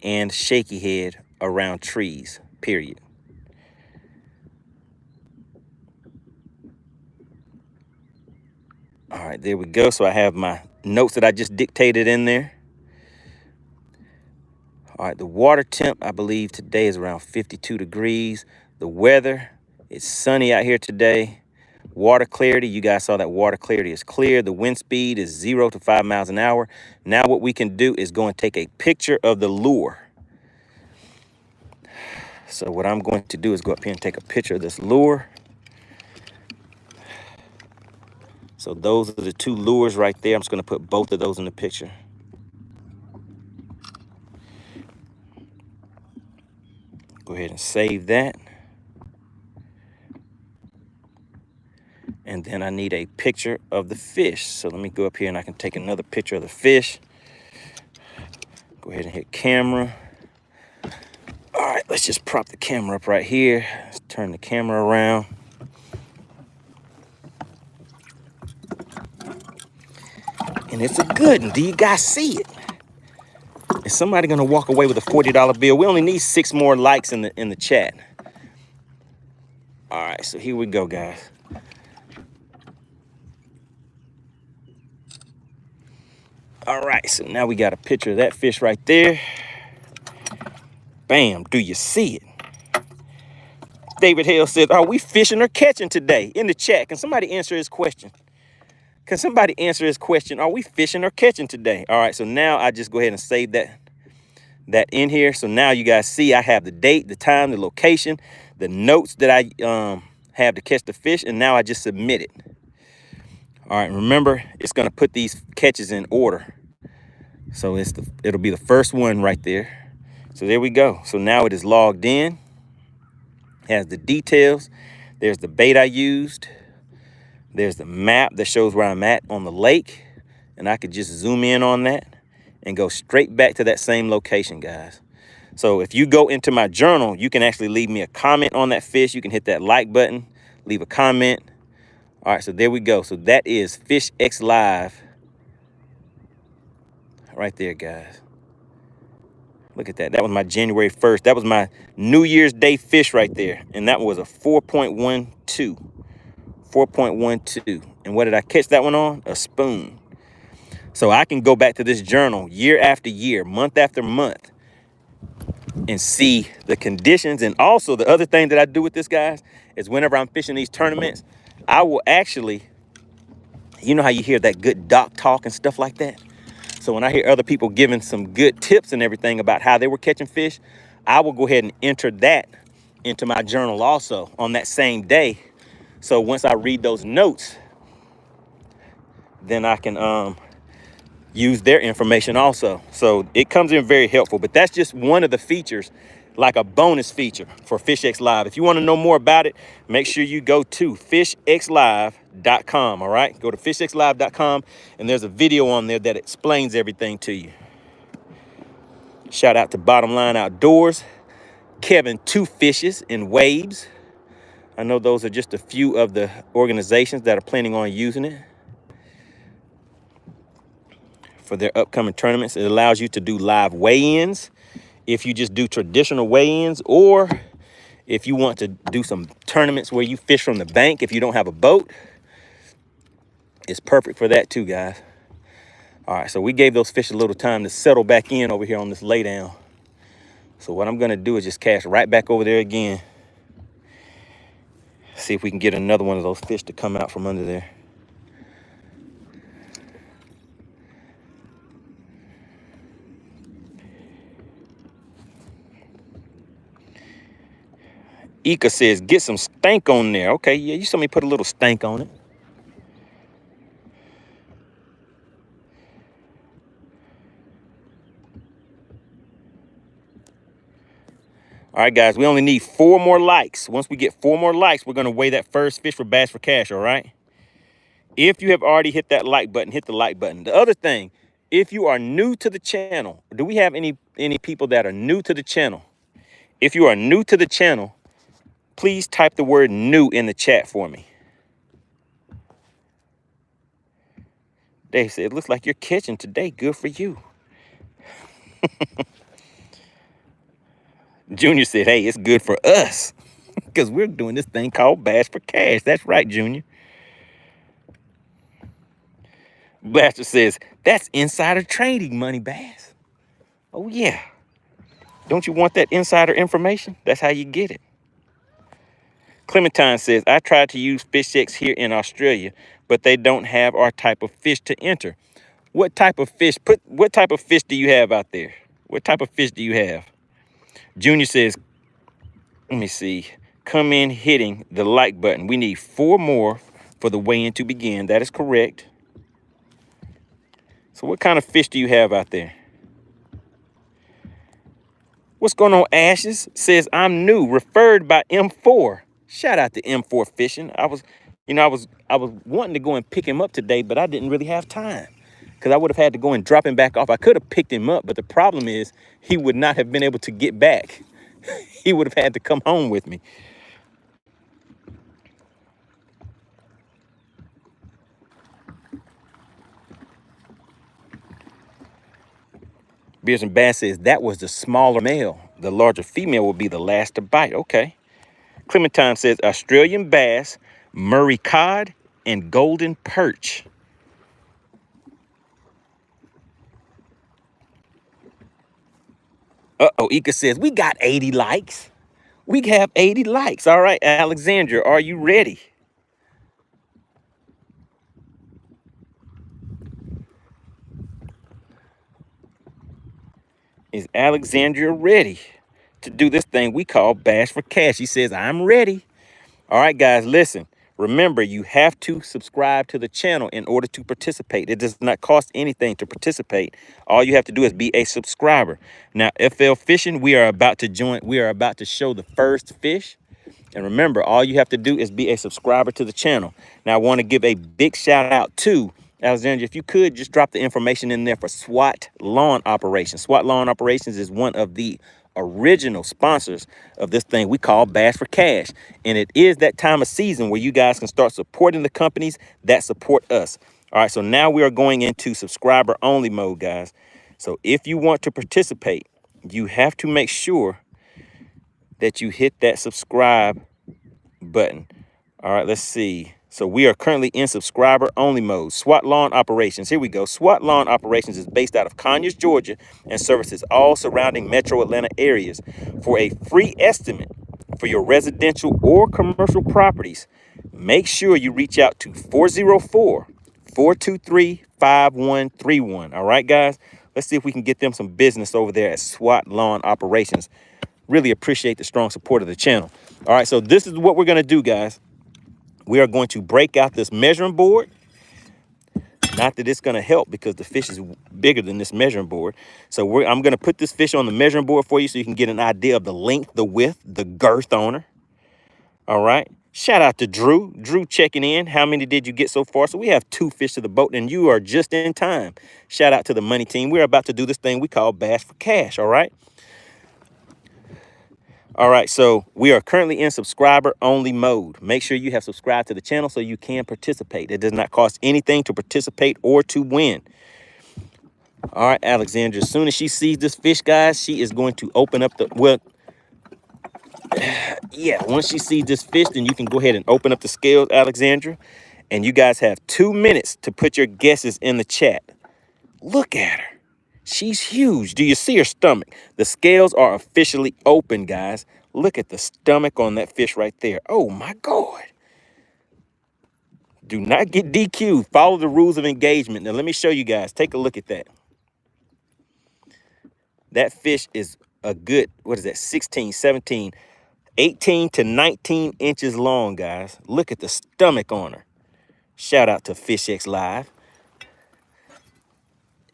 Speaker 1: and shaky head around trees, period. All right, there we go. So I have my notes that I just dictated in there. All right, the water temp, I believe today is around 52 degrees. The weather, it's sunny out here today. Water clarity, you guys saw that water clarity is clear. The wind speed is 0 to 5 miles an hour. Now what we can do is go and take a picture of the lure. So what I'm going to do is go up here and take a picture of this lure. So those are the 2 lures right there. I'm just going to put both of those in the picture. Go ahead and save that. And then I need a picture of the fish. So let me go up here and I can take another picture of the fish. Go ahead and hit camera. All right, let's just prop the camera up right here. Let's turn the camera around. And it's a good one. Do you guys see it? Is somebody gonna walk away with a $40 bill? We only need 6 more likes in the chat. All right, so here we go, guys. All right, so now we got a picture of that fish right there. Bam, do you see it? David Hale says, are we fishing or catching today? In the chat, can somebody answer his question? Can somebody answer his question? Are we fishing or catching today? All right, so now I just go ahead and save that in here. So now you guys see I have the date, the time, the location, the notes that I have to catch the fish, and now I just submit it. All right, remember, it's gonna put these catches in order. So it'll be the first one right there. So there we go. So now it is logged in, has the details. There's the bait I used. There's the map that shows where I'm at on the lake. And I could just zoom in on that and go straight back to that same location, guys. So if you go into my journal, you can actually leave me a comment on that fish. You can hit that like button, leave a comment. All right, so there we go. So that is FishXLive right there, guys. Look at that. That was my January 1st. That was my New Year's Day fish right there. And that was a 4.12. 4.12. And what did I catch that one on? A spoon. So I can go back to this journal year after year, month after month, and see the conditions. And also the other thing that I do with this, guys, is whenever I'm fishing these tournaments, I will actually, you know how you hear that good dock talk and stuff like that? So when I hear other people giving some good tips and everything about how they were catching fish, I will go ahead and enter that into my journal also on that same day. So once I read those notes, then I can use their information also. So it comes in very helpful, but that's just one of the features, like a bonus feature for FishXLive. If you want to know more about it, make sure you go to FishXLive.com, all right? Go to FishXLive.com, and there's a video on there that explains everything to you. Shout out to Bottom Line Outdoors, Kevin Two Fishes and Waves. I know those are just a few of the organizations that are planning on using it for their upcoming tournaments. It allows you to do live weigh-ins if you just do traditional weigh-ins, or if you want to do some tournaments where you fish from the bank if you don't have a boat. It's perfect for that too, guys. All right, so we gave those fish a little time to settle back in over here on this laydown. So what I'm gonna do is just cast right back over there again. See if we can get another one of those fish to come out from under there. Ika says, get some stank on there. Okay, yeah, you saw me put a little stank on it. All right, guys, we only need 4 more likes. Once we get 4 more likes, we're going to weigh that first fish for Bass for Cash, all right? If you have already hit that like button, hit the like button. The other thing, if you are new to the channel, do we have any people that are new to the channel? If you are new to the channel, please type the word new in the chat for me. They said, it looks like you're catching today. Good for you. Junior said, hey, it's good for us because we're doing this thing called Bass for Cash. That's right, Junior. Blaster says, that's insider trading, MoneyBass. Oh, yeah. Don't you want that insider information? That's how you get it. Clementine says, I tried to use FishX here in Australia, but they don't have our type of fish to enter. What type of fish? What type of fish do you have out there? What type of fish do you have? Junior says, let me see. Come in hitting the like button. We need 4 more for the weigh-in to begin. That is correct. So what kind of fish do you have out there? What's going on, Ashes? Says, I'm new, referred by M4. Shout out to M4 Fishing. I was wanting to go and pick him up today, but I didn't really have time because I would have had to go and drop him back off. I could have picked him up, but the problem is he would not have been able to get back. He would have had to come home with me. Beers and Bass says that was the smaller male. The larger female will be the last to bite. Okay. Clementine says Australian bass, Murray cod, and golden perch. Uh-oh, Ika says we got 80 likes. We have 80 likes. All right, Alexandra, are you ready? Is Alexandria ready to do this thing we call Bass for Cash? She says, I'm ready. All right, guys, listen. Remember, you have to subscribe to the channel in order to participate. It does not cost anything to participate. All you have to do is be a subscriber. Now, FL Fishing, we are about to show the first fish. And remember, all you have to do is be a subscriber to the channel. Now, I want to give a big shout out to Alexandria. If you could just drop the information in there for SWAT Lawn Operations. SWAT Lawn Operations is one of the original sponsors of this thing we call Bass for Cash. And it is that time of season where you guys can start supporting the companies that support us. All right, so now we are going into subscriber only mode, guys. So if you want to participate, you have to make sure that you hit that subscribe button. All right, let's see. So we are currently in subscriber only mode. SWAT Lawn Operations. Here we go. SWAT Lawn Operations is based out of Conyers, Georgia, and services all surrounding metro Atlanta areas. For a free estimate for your residential or commercial properties, make sure you reach out to 404-423-5131. All right, guys, let's see if we can get them some business over there at SWAT Lawn Operations. Really appreciate the strong support of the channel. All right, so this is what we're going to do, guys. We are going to break out this measuring board. Not that it's going to help because the fish is bigger than this measuring board. So I'm going to put this fish on the measuring board for you so you can get an idea of the length, the width, the girth on her. All right. Shout out to Drew. Drew checking in. How many did you get so far? So we have 2 fish to the boat, and you are just in time. Shout out to the money team. We're about to do this thing we call Bass for Cash. All right. All right, so we are currently in subscriber only mode. Make sure you have subscribed to the channel so you can participate. It does not cost anything to participate or to win. All right, Alexandra, as soon as she sees this fish, guys, she is going to open up the, well, yeah, once she sees this fish, then you can go ahead and open up the scales, Alexandra. And you guys have 2 minutes to put your guesses in the chat. Look at her. She's huge. Do you see her stomach? The scales are officially open, guys. Look at the stomach on that fish right there. Oh, my God. Do not get DQ'd. Follow the rules of engagement. Now, let me show you guys. Take a look at that. That fish is a good, what is that, 16, 17, 18 to 19 inches long, guys. Look at the stomach on her. Shout out to FishXLive.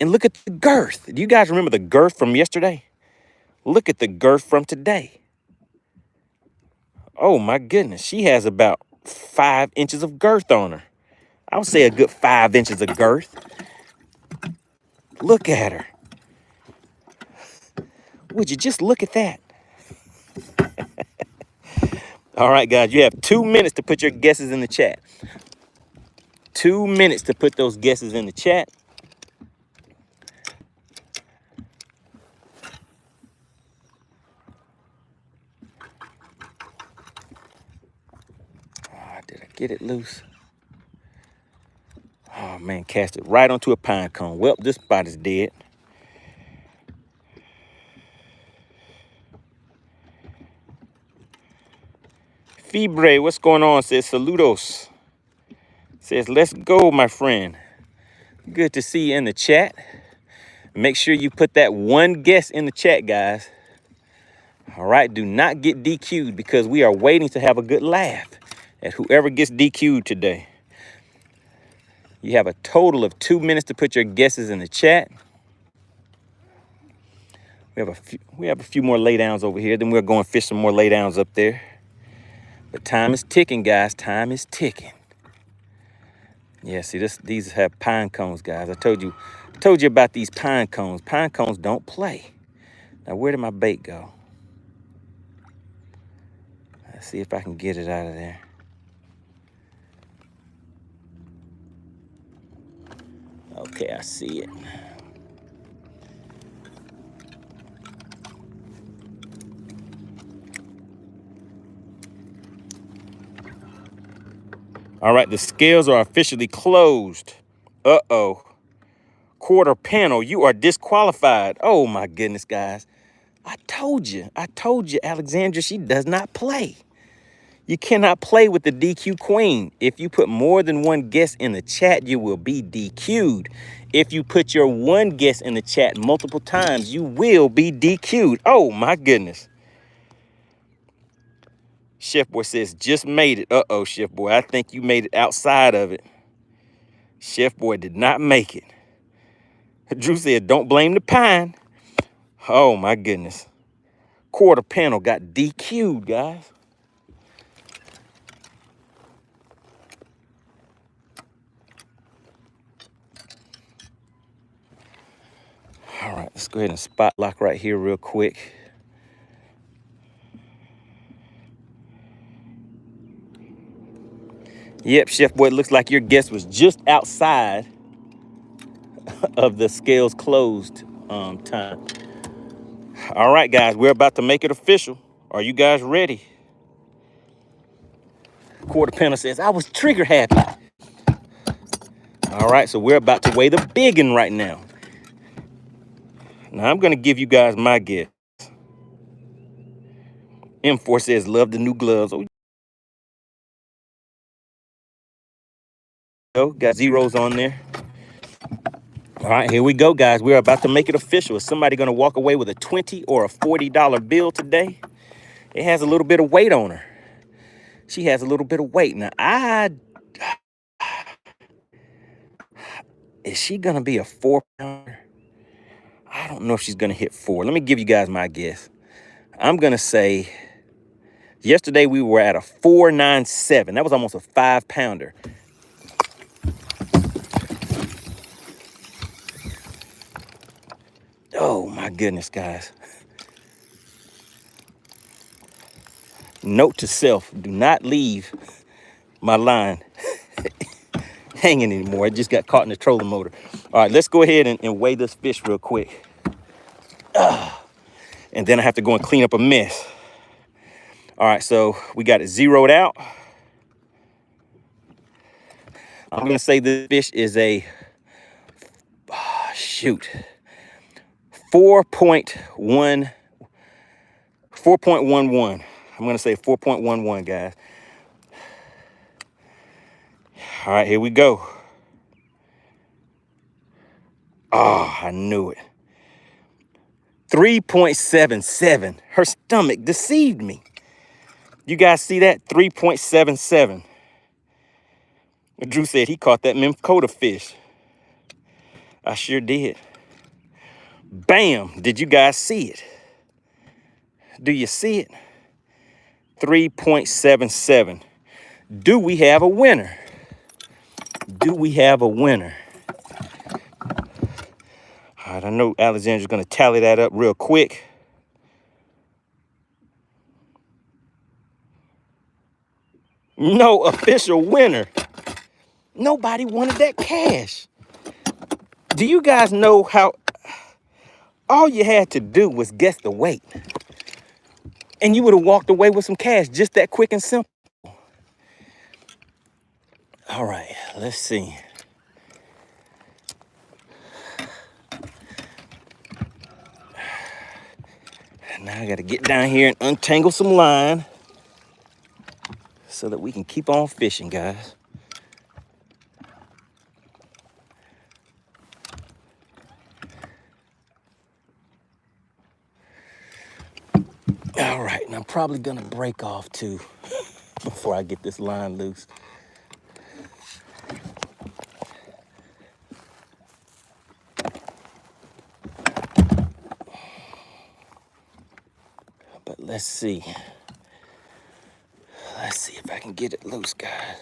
Speaker 1: And look at the girth. Do you guys remember the girth from yesterday? Look at the girth from today. Oh, my goodness. She has about 5 inches of girth on her. I would say a good 5 inches of girth. Look at her. Would you just look at that? All right, guys, you have 2 minutes to put your guesses in the chat. 2 minutes to put those guesses in the chat. Did I get it loose? Oh, man, cast it right onto a pine cone. Well, this spot is dead. Fibre, what's going on? Says saludos. Says, let's go, my friend. Good to see you in the chat. Make sure you put that one guess in the chat, guys. All right, do not get DQ'd because we are waiting to have a good laugh at whoever gets DQ'd today. You have a total of 2 minutes to put your guesses in the chat. We have a few more laydowns over here. Then we're going to fish some more laydowns up there. But time is ticking, guys. Time is ticking. Yeah, see, these have pine cones, guys. I told you about these pine cones. Pine cones don't play. Now, where did my bait go? Let's see if I can get it out of there. Okay, I see it. All right, the scales are officially closed. Uh-oh. Quarter panel, you are disqualified. Oh my goodness, guys. I told you, Alexandra, she does not play. You cannot play with the DQ queen. If you put more than one guess in the chat, you will be DQ'd. If you put your one guess in the chat multiple times, you will be DQ'd. Oh my goodness. Chef Boy says, just made it. Uh-oh, Chef Boy, I think you made it outside of it. Chef Boy did not make it. Drew said, don't blame the pine. Oh my goodness. Quarter panel got DQ'd, guys. All right, let's go ahead and spot lock right here real quick. Yep, Chef Boy, it looks like your guess was just outside of the scales closed time. All right, guys, we're about to make it official. Are you guys ready? Quarter panel says, I was trigger happy. All right, so we're about to weigh the biggin right now. Now, I'm going to give you guys my guess. M4 says, love the new gloves. Oh, got zeros on there. All right, here we go, guys. We're about to make it official. Is somebody going to walk away with a $20 or a $40 bill today? It has a little bit of weight on her. She has a little bit of weight. Now, is she going to be a 4-pounder? I don't know if she's going to hit 4. Let me give you guys my guess. I'm going to say yesterday we were at a 4.97. That was almost a 5-pounder. Oh, my goodness, guys. Note to self, do not leave my line hanging anymore. It just got caught in the trolling motor. All right, let's go ahead and weigh this fish real quick. And then I have to go and clean up a mess. All right, so we got it zeroed out. I'm going to say this fish is a, 4.11. I'm going to say 4.11, guys. All right, here we go. Oh, I knew it. 3.77. Her stomach deceived me. You guys see that? 3.77. Drew said he caught that Minn Kota fish. I sure did. Bam! Did you guys see it? Do you see it? 3.77. Do we have a winner? Do we have a winner? All right, I know Alexandra's going to tally that up real quick. No official winner. Nobody wanted that cash. Do you guys know how all you had to do was guess the weight? And you would have walked away with some cash just that quick and simple. All right, let's see. Now I got to get down here and untangle some line so that we can keep on fishing, guys. All right, and I'm probably going to break off too before I get this line loose. But let's see. Let's see if I can get it loose, guys.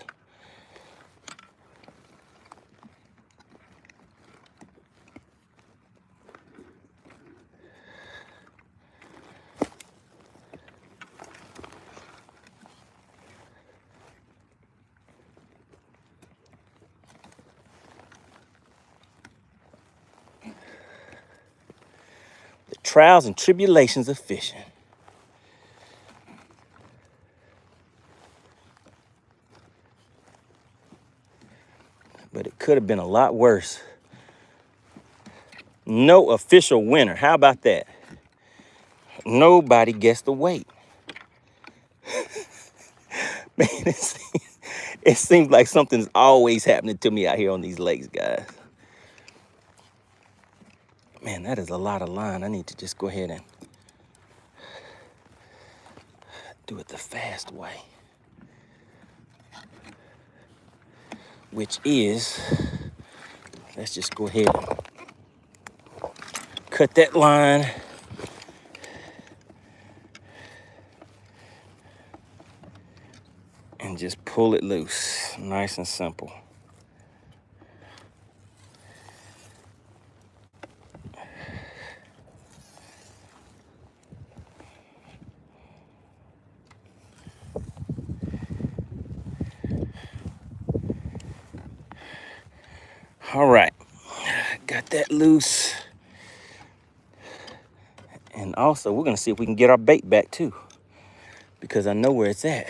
Speaker 1: The trials and tribulations of fishing. could have been a lot worse. No official winner. How about that? Nobody guessed the weight. Man, it seems like something's always happening to me out here on these lakes, guys. Man, that is a lot of line. I need to just go ahead and do it the fast way. Which is, let's just go ahead and cut that line. And just pull it loose, nice and simple. All right, got that loose. And also, we're gonna see if we can get our bait back too, because I know where it's at.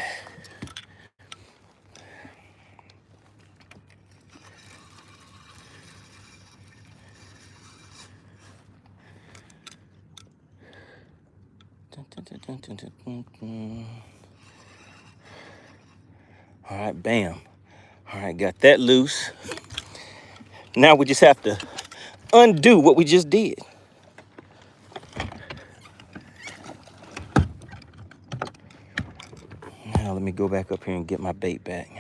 Speaker 1: All right, bam. All right, got that loose. Now we just have to undo what we just did. Now let me go back up here and get my bait back.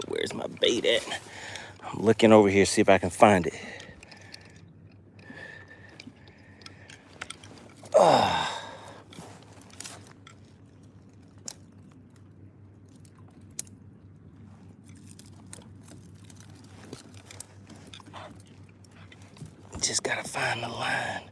Speaker 1: Where's my bait at? I'm looking over here, see if I can find it. Just gotta find the line.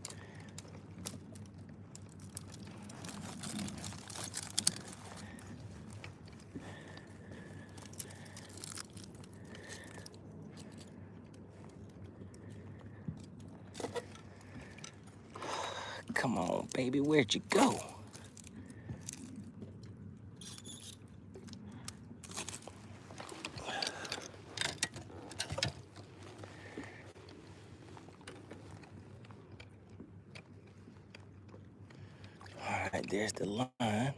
Speaker 1: Come on, baby, where'd you go? All right, there's the line.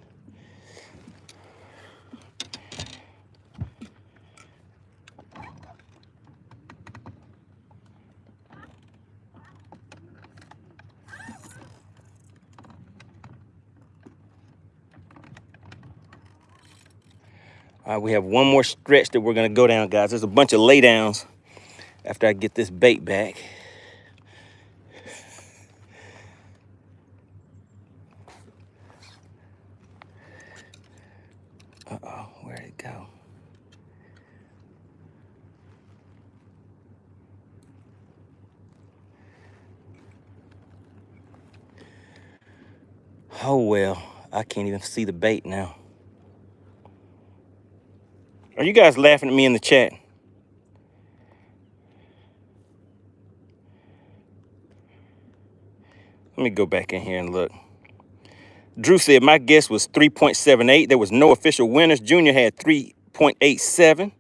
Speaker 1: All right, we have one more stretch that we're gonna go down, guys. There's a bunch of lay downs after I get this bait back. Uh-oh, where'd it go? Oh, well, I can't even see the bait now. Are you guys laughing at me in the chat? Let me go back in here and look. Drew said, my guess was 3.78. There was no official winners. Junior had 3.87.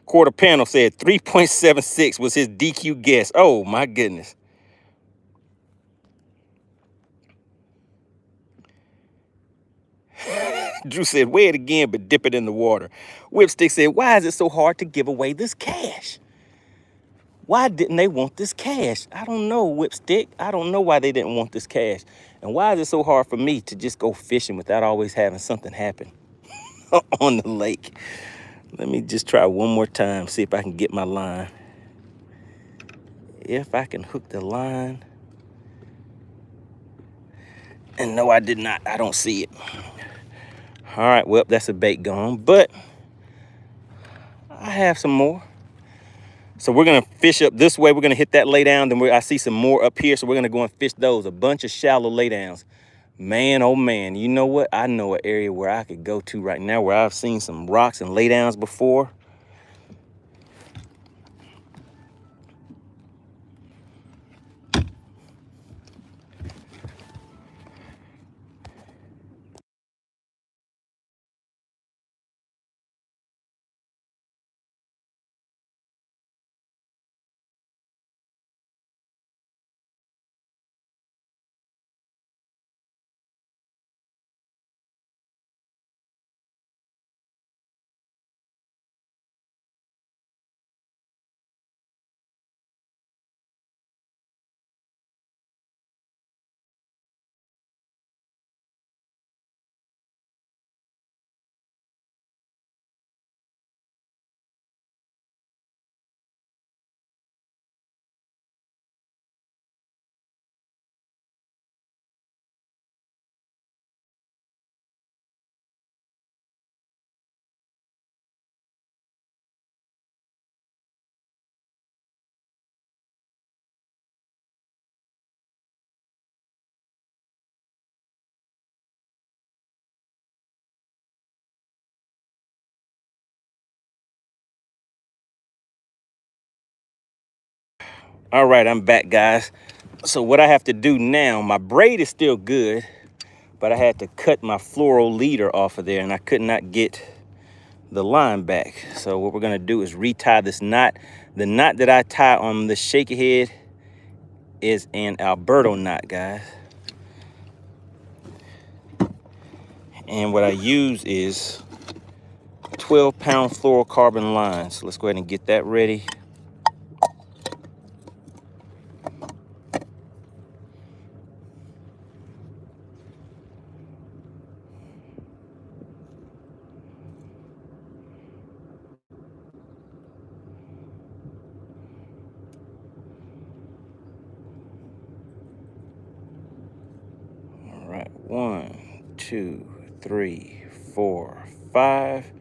Speaker 1: Quarter panel said 3.76 was his DQ guess. Oh, my goodness. Drew said, weigh it again, but dip it in the water. Whipstick said, why is it so hard to give away this cash? Why didn't they want this cash? I don't know, Whipstick. I don't know why they didn't want this cash. And why is it so hard for me to just go fishing without always having something happen on the lake? Let me just try one more time, see if I can get my line. If I can hook the line. And no, I did not. I don't see it. All right, well, that's a bait gone, but I have some more. So we're gonna fish up this way. We're gonna hit that lay down. Then I see some more up here, so we're gonna go and fish those. A bunch of shallow lay downs. Man, oh man, you know what? I know an area where I could go to right now where I've seen some rocks and laydowns before. All right, I'm back, guys. So what I have to do now, my braid is still good, but I had to cut my fluoro leader off of there and I could not get the line back. So what we're gonna do is retie this knot. The knot that I tie on the shaky head is an Alberto knot, guys. And what I use is 12-pound fluorocarbon line. So let's go ahead and get that ready. All right, 1, 2, 3, 4, 5.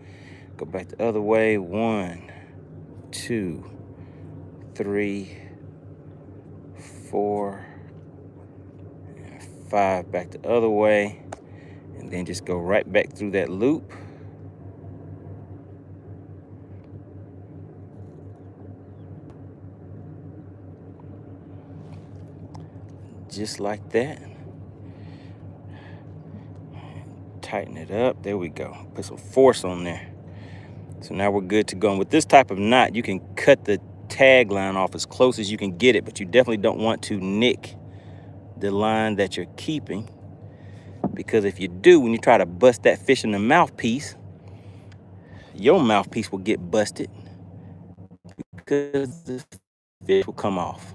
Speaker 1: Go back the other way. 1, 2, 3, 4, and 5. Back the other way. And then just go right back through that loop. Just like that. Tighten it up. There we go. Put some force on there. So now we're good to go. And with this type of knot, you can cut the tag line off as close as you can get it, but you definitely don't want to nick the line that you're keeping, because if you do, when you try to bust that fish in the mouthpiece, your mouthpiece will get busted because the fish will come off.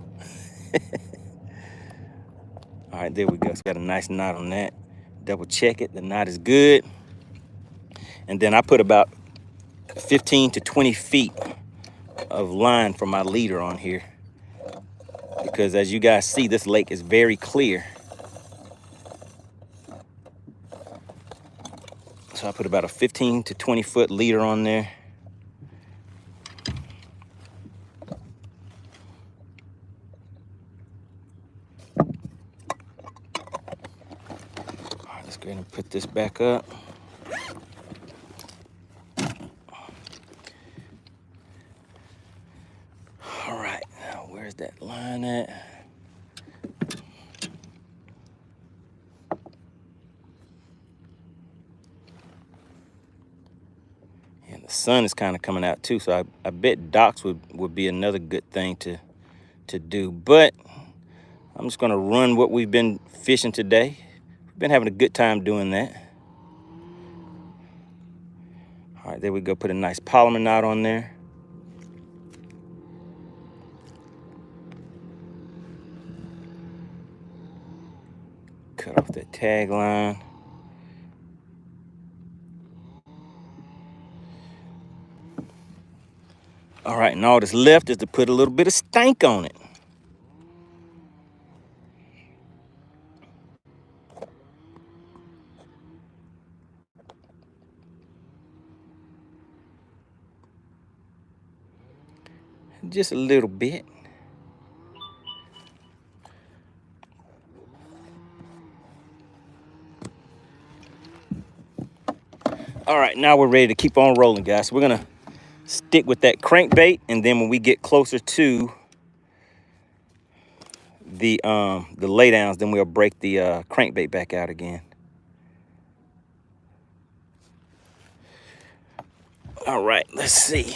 Speaker 1: All right, there we go. It's got a nice knot on that. Double check it. The knot is good. And then I put about 15 to 20 feet of line for my leader on here, because as you guys see, this lake is very clear. So I put about a 15 to 20 foot leader on there. All right, let's go ahead and put this back up. All right, now where's that line at? And the sun is kind of coming out too, so I bet docks would be another good thing to do. But I'm just gonna run what we've been fishing today. We've been having a good time doing that. All right, there we go. Put a nice polymer knot on there. Cut off that tag line. All right, and all that's left is to put a little bit of stank on it. Just a little bit. All right, now we're ready to keep on rolling, guys. So we're gonna stick with that crankbait, and then when we get closer to the laydowns, then we'll break the crankbait back out again. All right, let's see.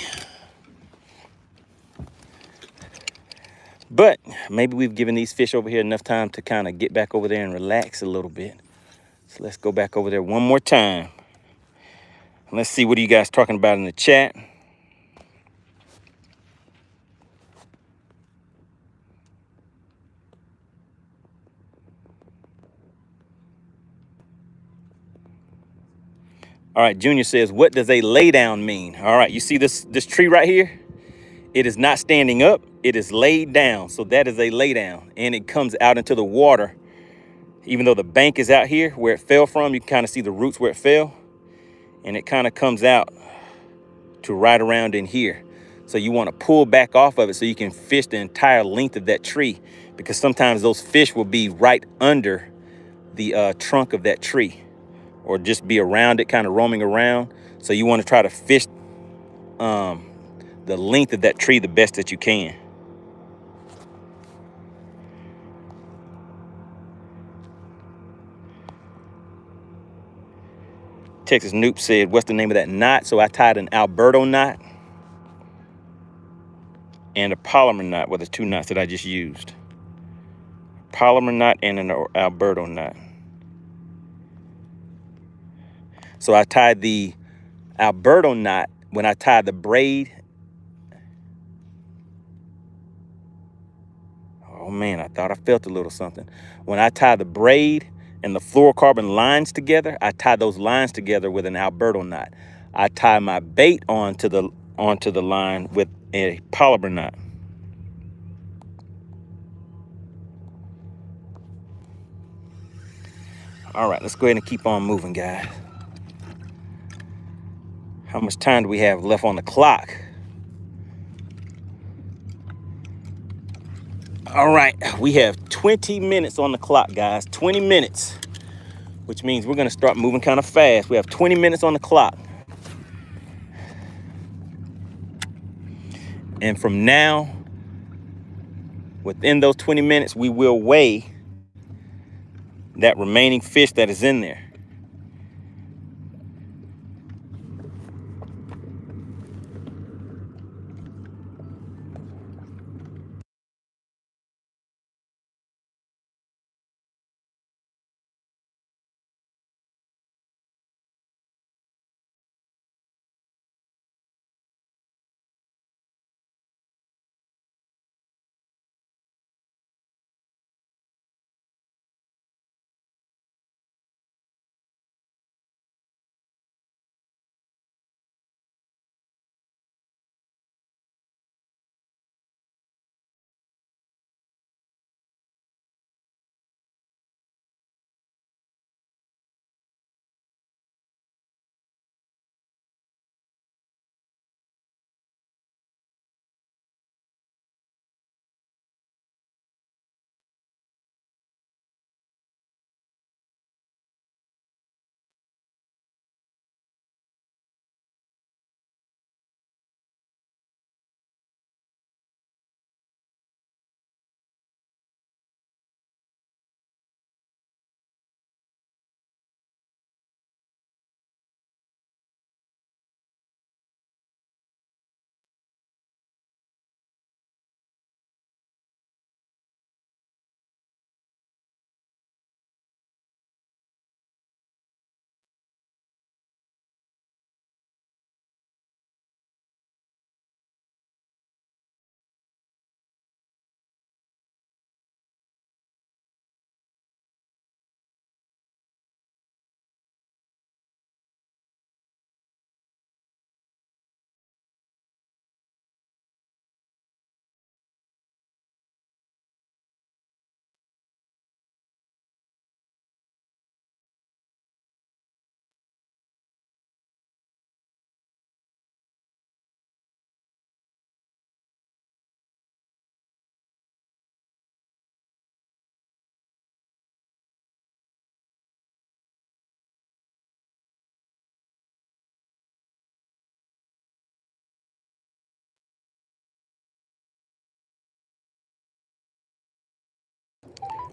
Speaker 1: But maybe we've given these fish over here enough time to kind of get back over there and relax a little bit. So let's go back over there one more time. Let's see, what are you guys talking about in the chat? All right, Junior says, what does a lay down mean? All right, you see this tree right here? It is not standing up, it is laid down. So that is a lay down, and it comes out into the water. Even though the bank is out here where it fell from, you can kind of see the roots where it fell, and it kind of comes out to right around in here. So you want to pull back off of it so you can fish the entire length of that tree, because sometimes those fish will be right under the trunk of that tree, or just be around it, kind of roaming around. So you want to try to fish the length of that tree the best that you can. Texas Noop said, what's the name of that knot? So I tied an Alberto knot and a polymer knot were the two knots that I just used. Polymer knot and an Alberto knot. So I tied the Alberto knot when I tied the braid. Oh man, I thought I felt a little something. When I tie the braid and the fluorocarbon lines together, I tie those lines together with an Alberto knot. I tie my bait onto the line with a polymer knot. All right, let's go ahead and keep on moving, guys. How much time do we have left on the clock? All right, we have 20 minutes on the clock, guys. 20 minutes, which means we're gonna start moving kind of fast. We have 20 minutes on the clock. And from now, within those 20 minutes, we will weigh that remaining fish that is in there.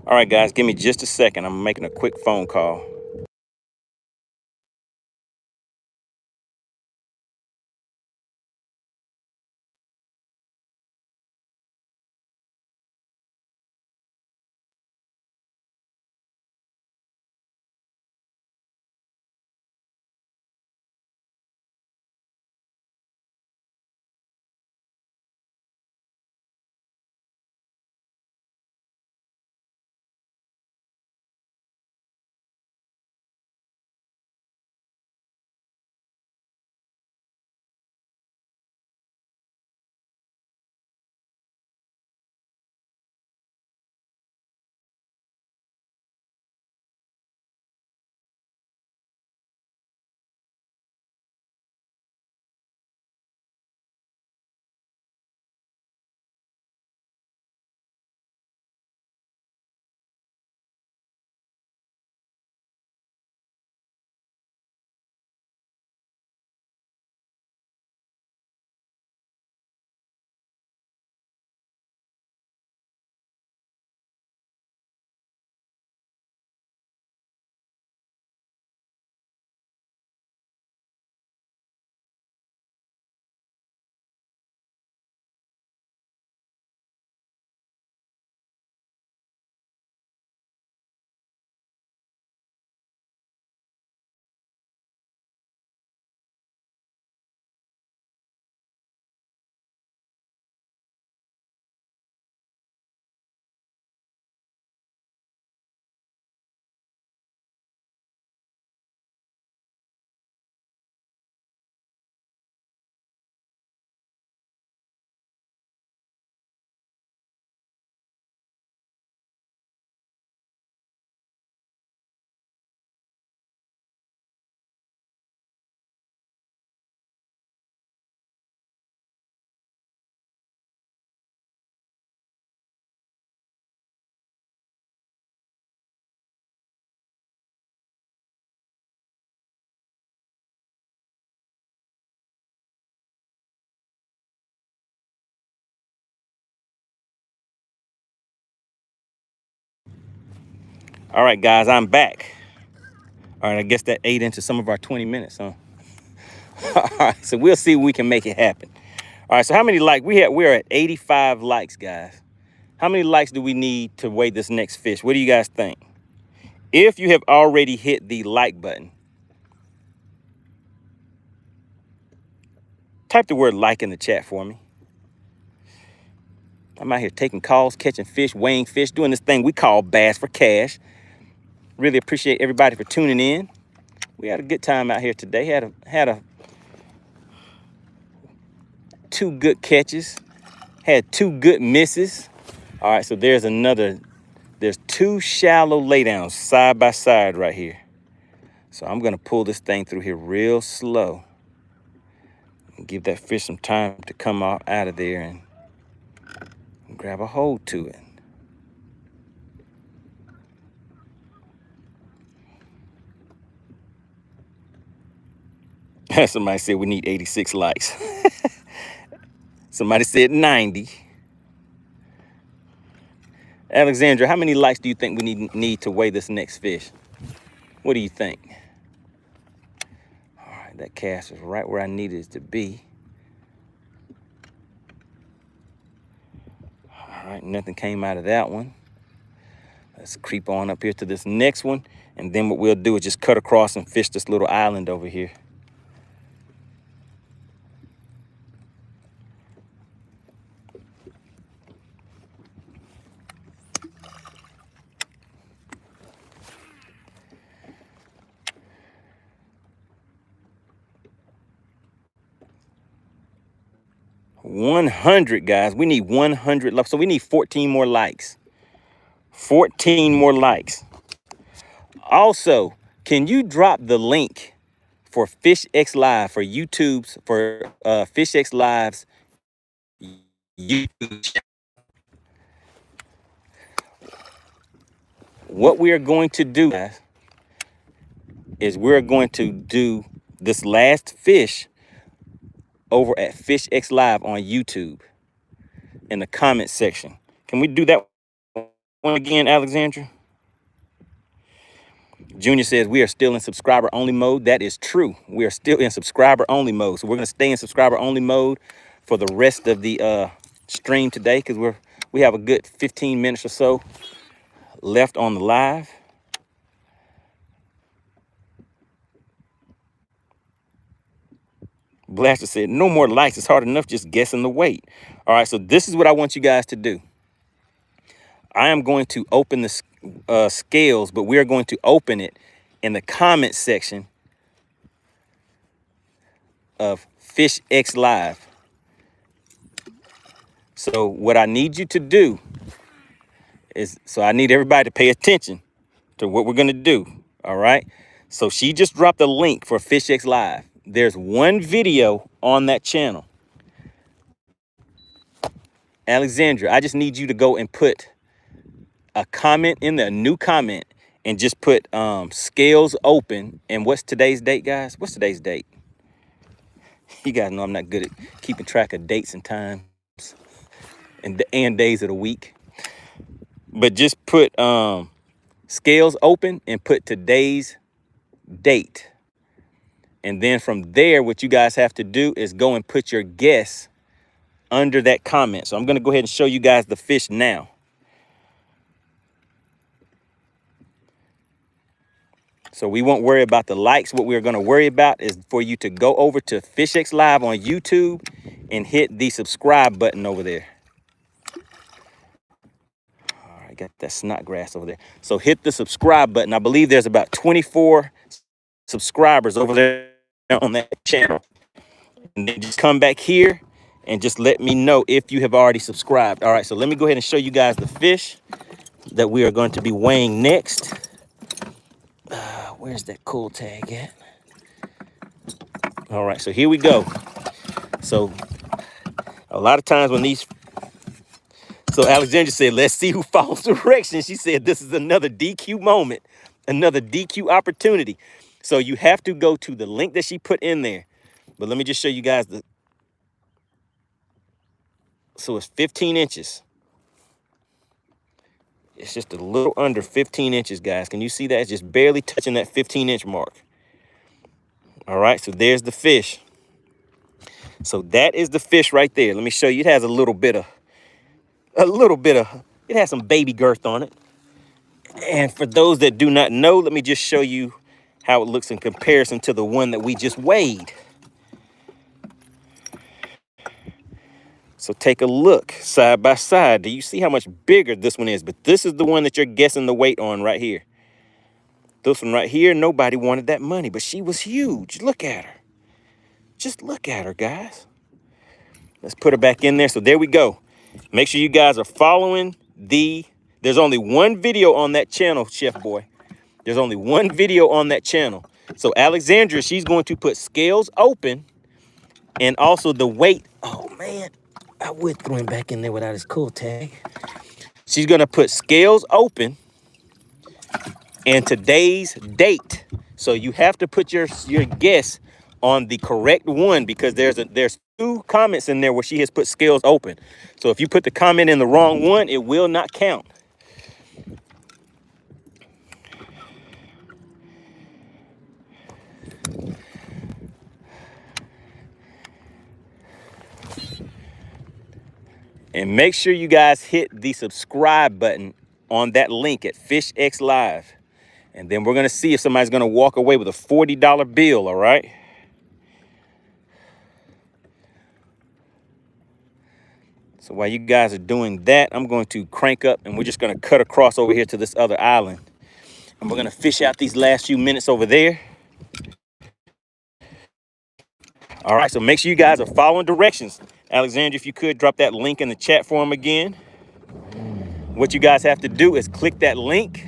Speaker 1: All right, guys, give me just a second. I'm making a quick phone call. All right, guys, I'm back. All right, I guess that ate into some of our 20 minutes, huh? All right, so we'll see if we can make it happen. All right, so how many likes? We're at 85 likes, guys. How many likes do we need to weigh this next fish? What do you guys think? If you have already hit the like button, type the word like in the chat for me. I'm out here taking calls, catching fish, weighing fish, doing this thing we call Bass for Cash. Really appreciate everybody for tuning in. We had a good time out here today. Had 2 good catches, had 2 good misses. All right, so there's 2 shallow laydowns side by side right here. So I'm gonna pull this thing through here real slow and give that fish some time to come out of there and grab a hold to it. Somebody said we need 86 likes. Somebody said 90. Alexandra, how many likes do you think we need to weigh this next fish? What do you think? All right, that cast is right where I needed it to be. All right, nothing came out of that one. Let's creep on up here to this next one. And then what we'll do is just cut across and fish this little island over here. $100, guys. We need 100 likes. So we need 14 more likes. 14 more likes. Also, can you drop the link for FishXLive, for YouTube's, for FishXLive's YouTube channel? What we are going to do, guys, is we're going to do this last fish over at FishXLive on YouTube in the comment section. Can we do that one again, Alexandra? Junior says we are still in subscriber only mode. That is true. We are still in subscriber only mode. So we're going to stay in subscriber only mode for the rest of the stream today, because we have a good 15 minutes or so left on the live. Blaster said, no more likes. It's hard enough just guessing the weight. All right, so this is what I want you guys to do. I am going to open the scales, but we are going to open it in the comment section of FishXLive. So what I need you to do is, I need everybody to pay attention to what we're going to do. All right. So she just dropped a link for FishXLive. There's one video on that channel. Alexandra, I just need you to go and put a comment in there, a new comment, and just put scales open. And what's today's date, guys? What's today's date? You guys know I'm not good at keeping track of dates and times and days of the week. But just put scales open and put today's date. And then from there, what you guys have to do is go and put your guess under that comment. So I'm going to go ahead and show you guys the fish now. So we won't worry about the likes. What we're going to worry about is for you to go over to FishXLive on YouTube and hit the subscribe button over there. All right, got that snot grass over there. So hit the subscribe button. I believe there's about 24 subscribers over there on that channel. And then just come back here and just let me know if you have already subscribed. All right, so let me go ahead and show you guys the fish that we are going to be weighing next. Where's that cool tag at? All right, so here we go. So a lot of times when these, so Alexandra said, let's see who follows directions. She said, this is another DQ moment, another DQ opportunity. So you have to go to the link that she put in there. But let me just show you guys so it's 15 inches. It's just a little under 15 inches, guys. Can you see that? It's just barely touching that 15-inch mark. All right, so there's the fish. So that is the fish right there. Let me show you. It has a little bit of, it has some baby girth on it. And for those that do not know, let me just show you how it looks in comparison to the one that we just weighed. So take a look side by side. Do you see how much bigger this one is? But this is the one that you're guessing the weight on right here. This one right here, nobody wanted that money, but she was huge. Look at her. Just look at her, guys. Let's put her back in there. So there we go. Make sure you guys are following there's only one video on that channel, Chef Boy. There's only one video on that channel. So Alexandra, she's going to put scales open and also the weight. Oh, man. I would throw him back in there without his cool tag. She's going to put scales open and today's date. So you have to put your guess on the correct one, because there's two comments in there where she has put scales open. So if you put the comment in the wrong one, it will not count. And make sure you guys hit the subscribe button on that link at FishXLive. And then we're going to see if somebody's going to walk away with a $40 bill, all right? So while you guys are doing that, I'm going to crank up and we're just going to cut across over here to this other island. And we're going to fish out these last few minutes over there. All right, so make sure you guys are following directions. Alexandra, if you could drop that link in the chat for him again. What you guys have to do is click that link.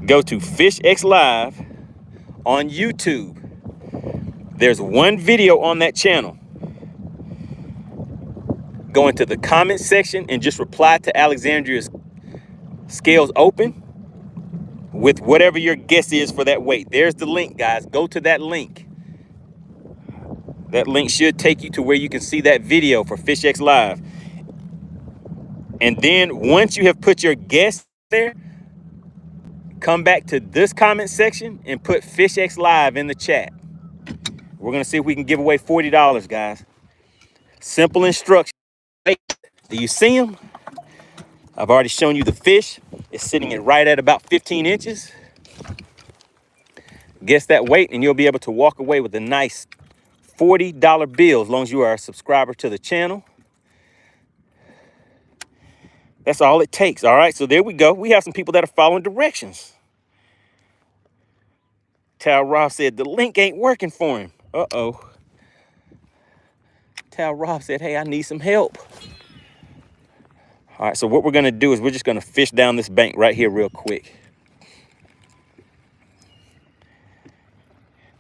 Speaker 1: Go to FishXLive on YouTube. There's one video on that channel. Go into the comment section and just reply to Alexandria's scales open with whatever your guess is for that weight. There's the link, guys. Go to that link. That link should take you to where you can see that video for FishXLive. And then once you have put your guess there, come back to this comment section and put FishXLive in the chat. We're gonna see if we can give away $40, guys. Simple instructions. Hey, do you see them? I've already shown you the fish. It's sitting at right at about 15 inches. Guess that weight and you'll be able to walk away with a nice $40 bill as long as you are a subscriber to the channel. That's all it takes. All right, so there we go. We have some people that are following directions. Tal Rob said the link ain't working for him. Uh-oh. Tal Rob said, hey, I need some help. All right, so what we're gonna do is we're just gonna fish down this bank right here real quick.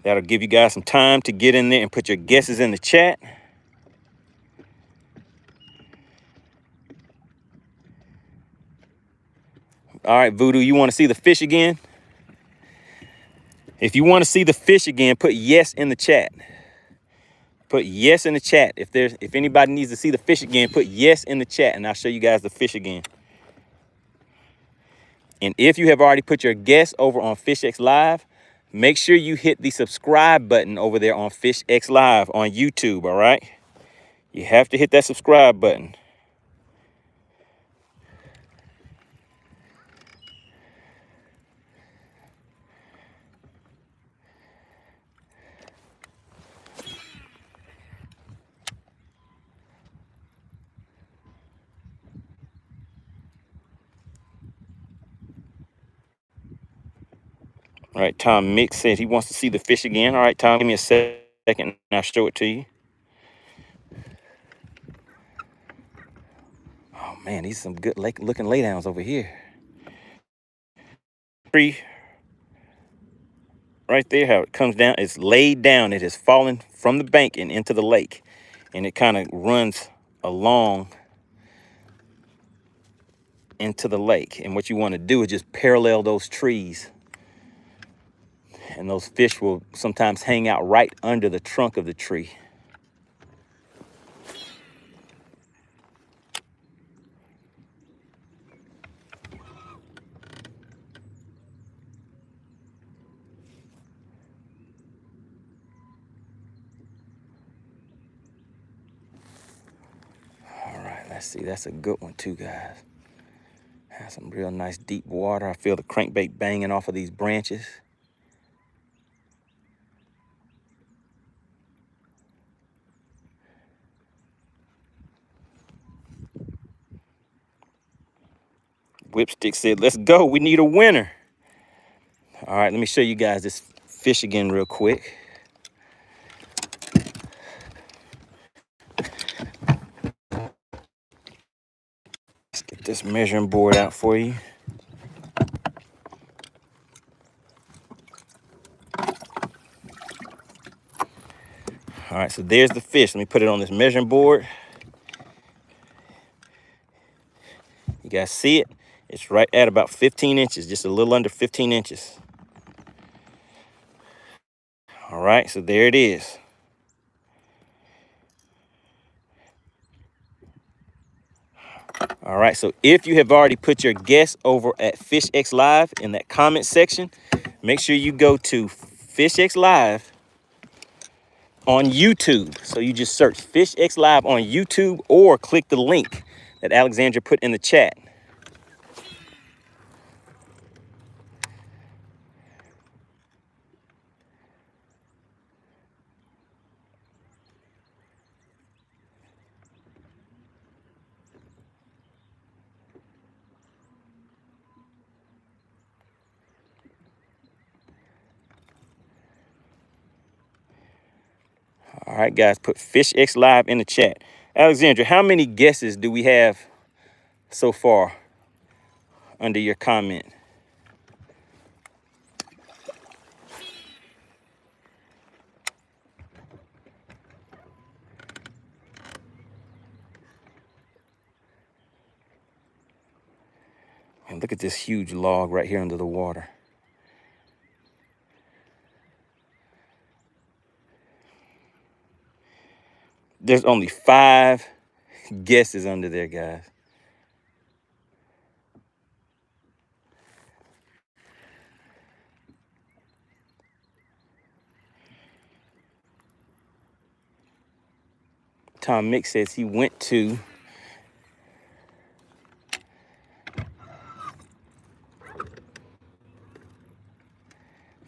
Speaker 1: That'll give you guys some time to get in there and put your guesses in the chat. All right, Voodoo, you wanna see the fish again? If you wanna see the fish again, put yes in the chat. Put yes in the chat. If anybody needs to see the fish again, put yes in the chat and I'll show you guys the fish again. And if you have already put your guess over on FishXLive, make sure you hit the subscribe button over there on FishXLive on YouTube, all right? You have to hit that subscribe button. All right, Tom Mix said he wants to see the fish again. All right, Tom, give me a second and I'll show it to you. Oh man, these are some good looking laydowns over here. Tree right there, how it comes down, it's laid down. It has fallen from the bank and into the lake. And it kind of runs along into the lake. And what you want to do is just parallel those trees. And those fish will sometimes hang out right under the trunk of the tree. All right, let's see. That's a good one too, guys. Has some real nice deep water. I feel the crankbait banging off of these branches. Whipstick said, let's go. We need a winner. All right, let me show you guys this fish again real quick. Let's get this measuring board out for you. All right, so there's the fish. Let me put it on this measuring board. You guys see it? It's right at about 15 inches, just a little under 15 inches. All right, so there it is. All right, so if you have already put your guess over at FishXLive in that comment section, make sure you go to FishXLive on YouTube. So you just search FishXLive on YouTube or click the link that Alexandra put in the chat. All right, guys, put FishXLive in the chat. Alexandra, how many guesses do we have so far under your comment? And look at this huge log right here under the water. There's only 5 guesses under there, guys. Tom Mix says he went to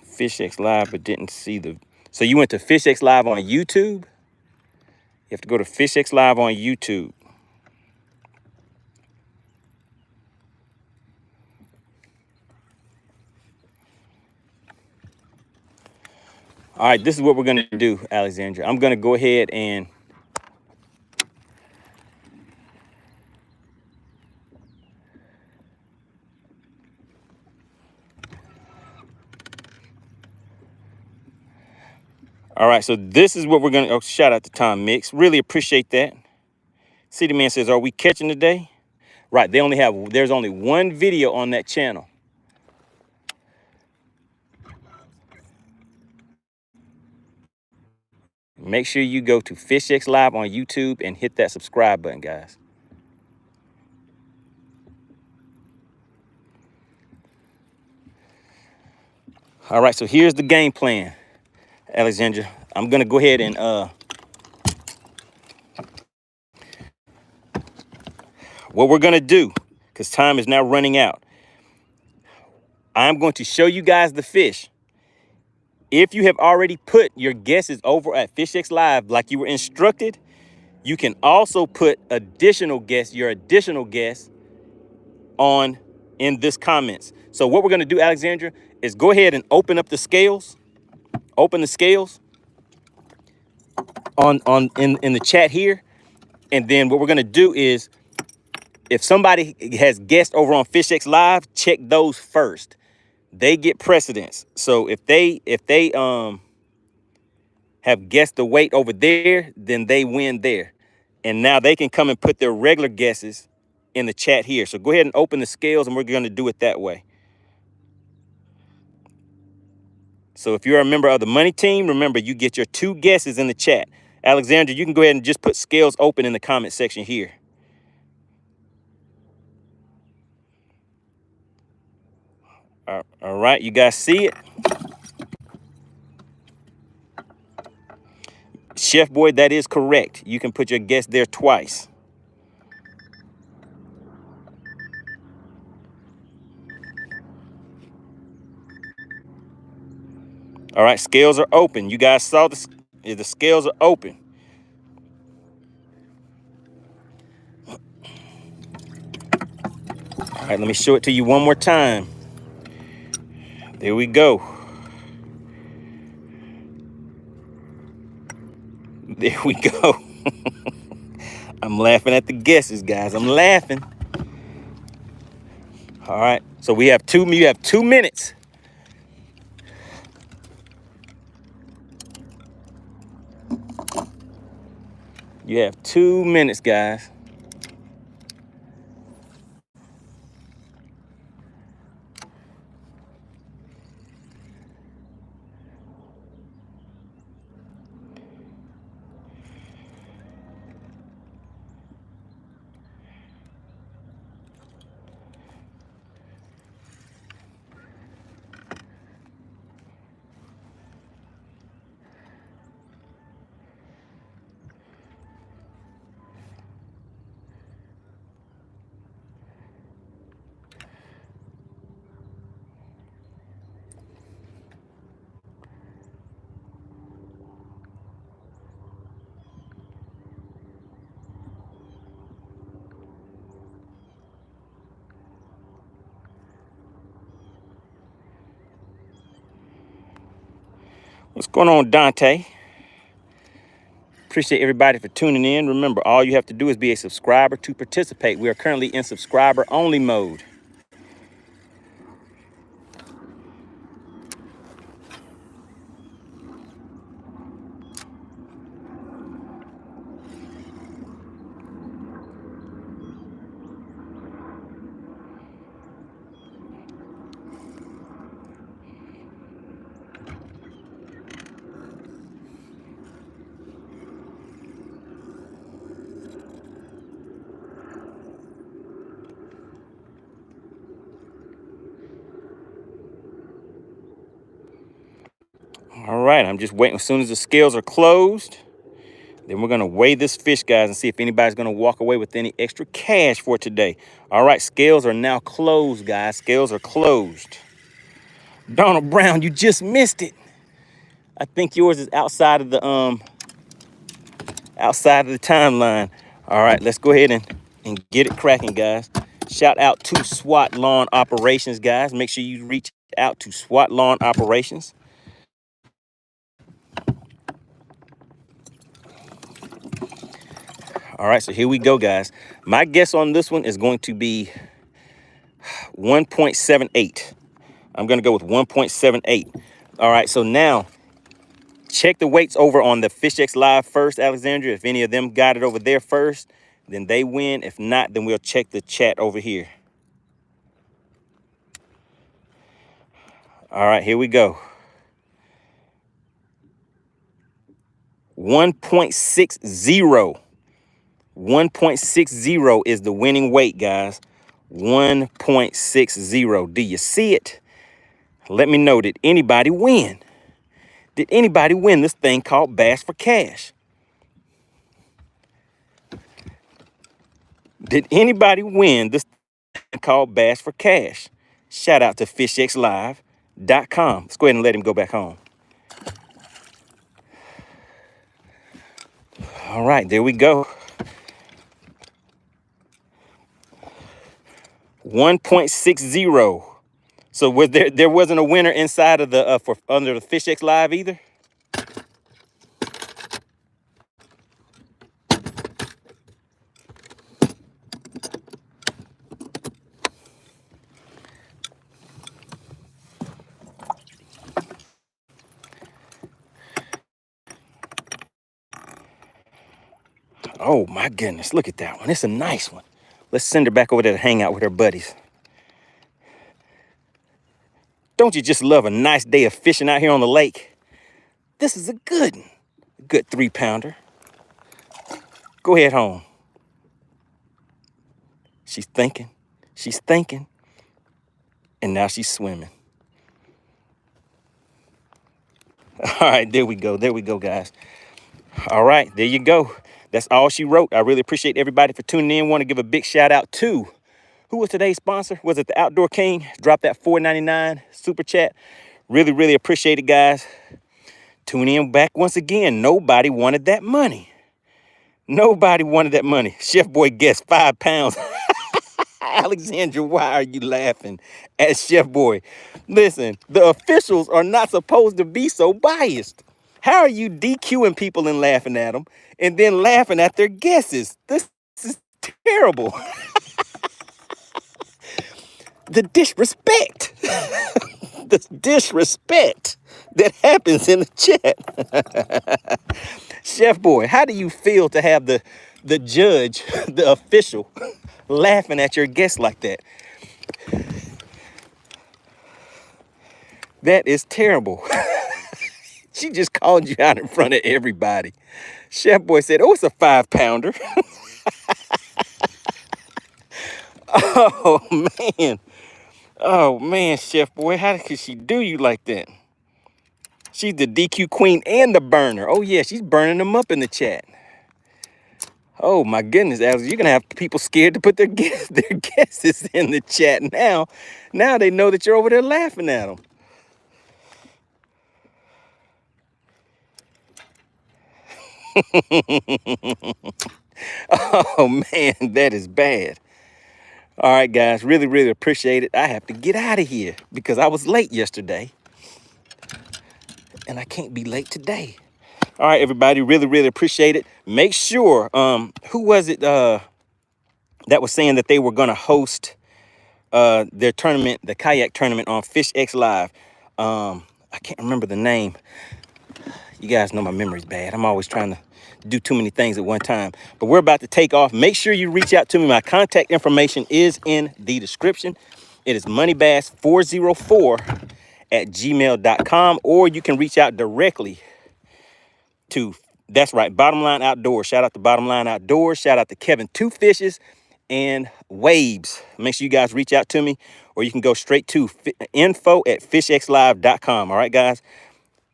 Speaker 1: FishXLive but didn't see the... So you went to FishXLive on YouTube? You have to go to FishXLive on YouTube. All right, this is what we're going to do, Alexandra. I'm going to go ahead and... All right, so this is what we're going to... Oh, shout out to Tom Mix. Really appreciate that. City Man says, are we catching today? Right, there's only one video on that channel. Make sure you go to FishXLive on YouTube and hit that subscribe button, guys. All right, so here's the game plan, Alexandra. I'm going to go ahead and... what we're going to do, because time is now running out, I'm going to show you guys the fish. If you have already put your guesses over at FishXLive like you were instructed, you can also put your additional guess on in this comments. So what we're going to do, Alexandra, is go ahead and open up the scales. Open the scales in the chat here. And then what we're going to do is, if somebody has guessed over on FishXLive, check those first. They get precedence. So if they have guessed the weight over there, then they win there. And now they can come and put their regular guesses in the chat here. So go ahead and open the scales, and we're going to do it that way. So if you're a member of the Money Team, remember, you get your 2 guesses in the chat. Alexandra, you can go ahead and just put scales open in the comment section here. All right, you guys see it? Chef Boy, that is correct. You can put your guess there twice. All right, scales are open. You guys saw the scales are open. All right, let me show it to you one more time. There we go. There we go. I'm laughing at the guesses, guys. I'm laughing. All right, so you have 2 minutes. You have 2 minutes, guys. What's going on, Dante? Appreciate everybody for tuning in. Remember, all you have to do is be a subscriber to participate. We are currently in subscriber only mode. All right, I'm just waiting. As soon as the scales are closed, then we're going to weigh this fish, guys, and see if anybody's going to walk away with any extra cash for today. All right, scales are now closed, guys. Scales are closed. Donald Brown, you just missed it. I think yours is outside of the timeline. All right, let's go ahead and get it cracking, guys. Shout out to SWAT Lawn Operations, guys. Make sure you reach out to SWAT Lawn Operations. All right, so here we go, guys. My guess on this one is going to be 1.78. I'm going to go with 1.78. All right, so now check the weights over on the FishXLive first, Alexandria. If any of them got it over there first, then they win. If not, then we'll check the chat over here. All right, here we go. 1.60. 1.60 is the winning weight, guys. 1.60. Do you see it? Let me know. Did anybody win? Did anybody win this thing called Bass for Cash? Did anybody win this thing called Bass for Cash? Shout out to FishXLive.com. Let's go ahead and let him go back home. All right, there we go. 1.60. So was there wasn't a winner inside of the for under the FishXLive either? Oh my goodness, look at that one. It's a nice one. Let's send her back over there to hang out with her buddies. Don't you just love a nice day of fishing out here on the lake? This is a good one. A good 3-pounder. Go ahead home. She's thinking. She's thinking. And now she's swimming. All right, there we go. There we go, guys. All right, there you go. That's all she wrote. I really appreciate everybody for tuning in. Want to give a big shout out to, who was today's sponsor? Was it the Outdoor King? Drop that $4.99 super chat. Really, really appreciate it, guys. Tune in back once again. Nobody wanted that money. Nobody wanted that money. Chef Boy guessed 5 pounds. Alexandra, why are you laughing at Chef Boy? Listen, the officials are not supposed to be so biased. How are you DQing people and laughing at them and then laughing at their guesses? This is terrible. The disrespect. The disrespect that happens in the chat. Chef Boy, how do you feel to have the judge, the official, laughing at your guests like that? That is terrible. She just called you out in front of everybody. Chef Boy said, oh, it's a 5-pounder. Oh, man. Oh, man, Chef Boy, how could she do you like that? She's the DQ queen and the burner. Oh, yeah, she's burning them up in the chat. Oh, my goodness, Alex, you're going to have people scared to put their guesses in the chat now. Now they know that you're over there laughing at them. Oh, man, that is bad. All right, guys, really, really appreciate it. I have to get out of here because I was late yesterday. And I can't be late today. All right, everybody, really, really appreciate it. Make sure, who was it that was saying that they were going to host their tournament, the kayak tournament on FishXLive? I can't remember the name. You guys know my memory's bad. I'm always trying to do too many things at one time. But we're about to take off. Make sure you reach out to me. My contact information is in the description. It is moneybass404@gmail.com, or you can reach out directly to, that's right, Bottom Line Outdoors. Shout out to Bottom Line Outdoors. Shout out to Kevin Two Fishes and Waves. Make sure you guys reach out to me, or you can go straight to info@fishxlive.com. All right, guys.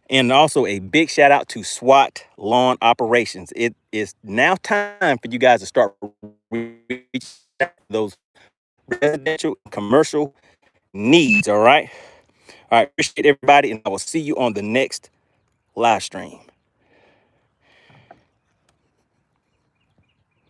Speaker 1: And also a big shout out to SWAT Lawn Operations. It is now time for you guys to start reaching out to those residential and commercial needs. All right. All right. Appreciate everybody. And I will see you on the next live stream.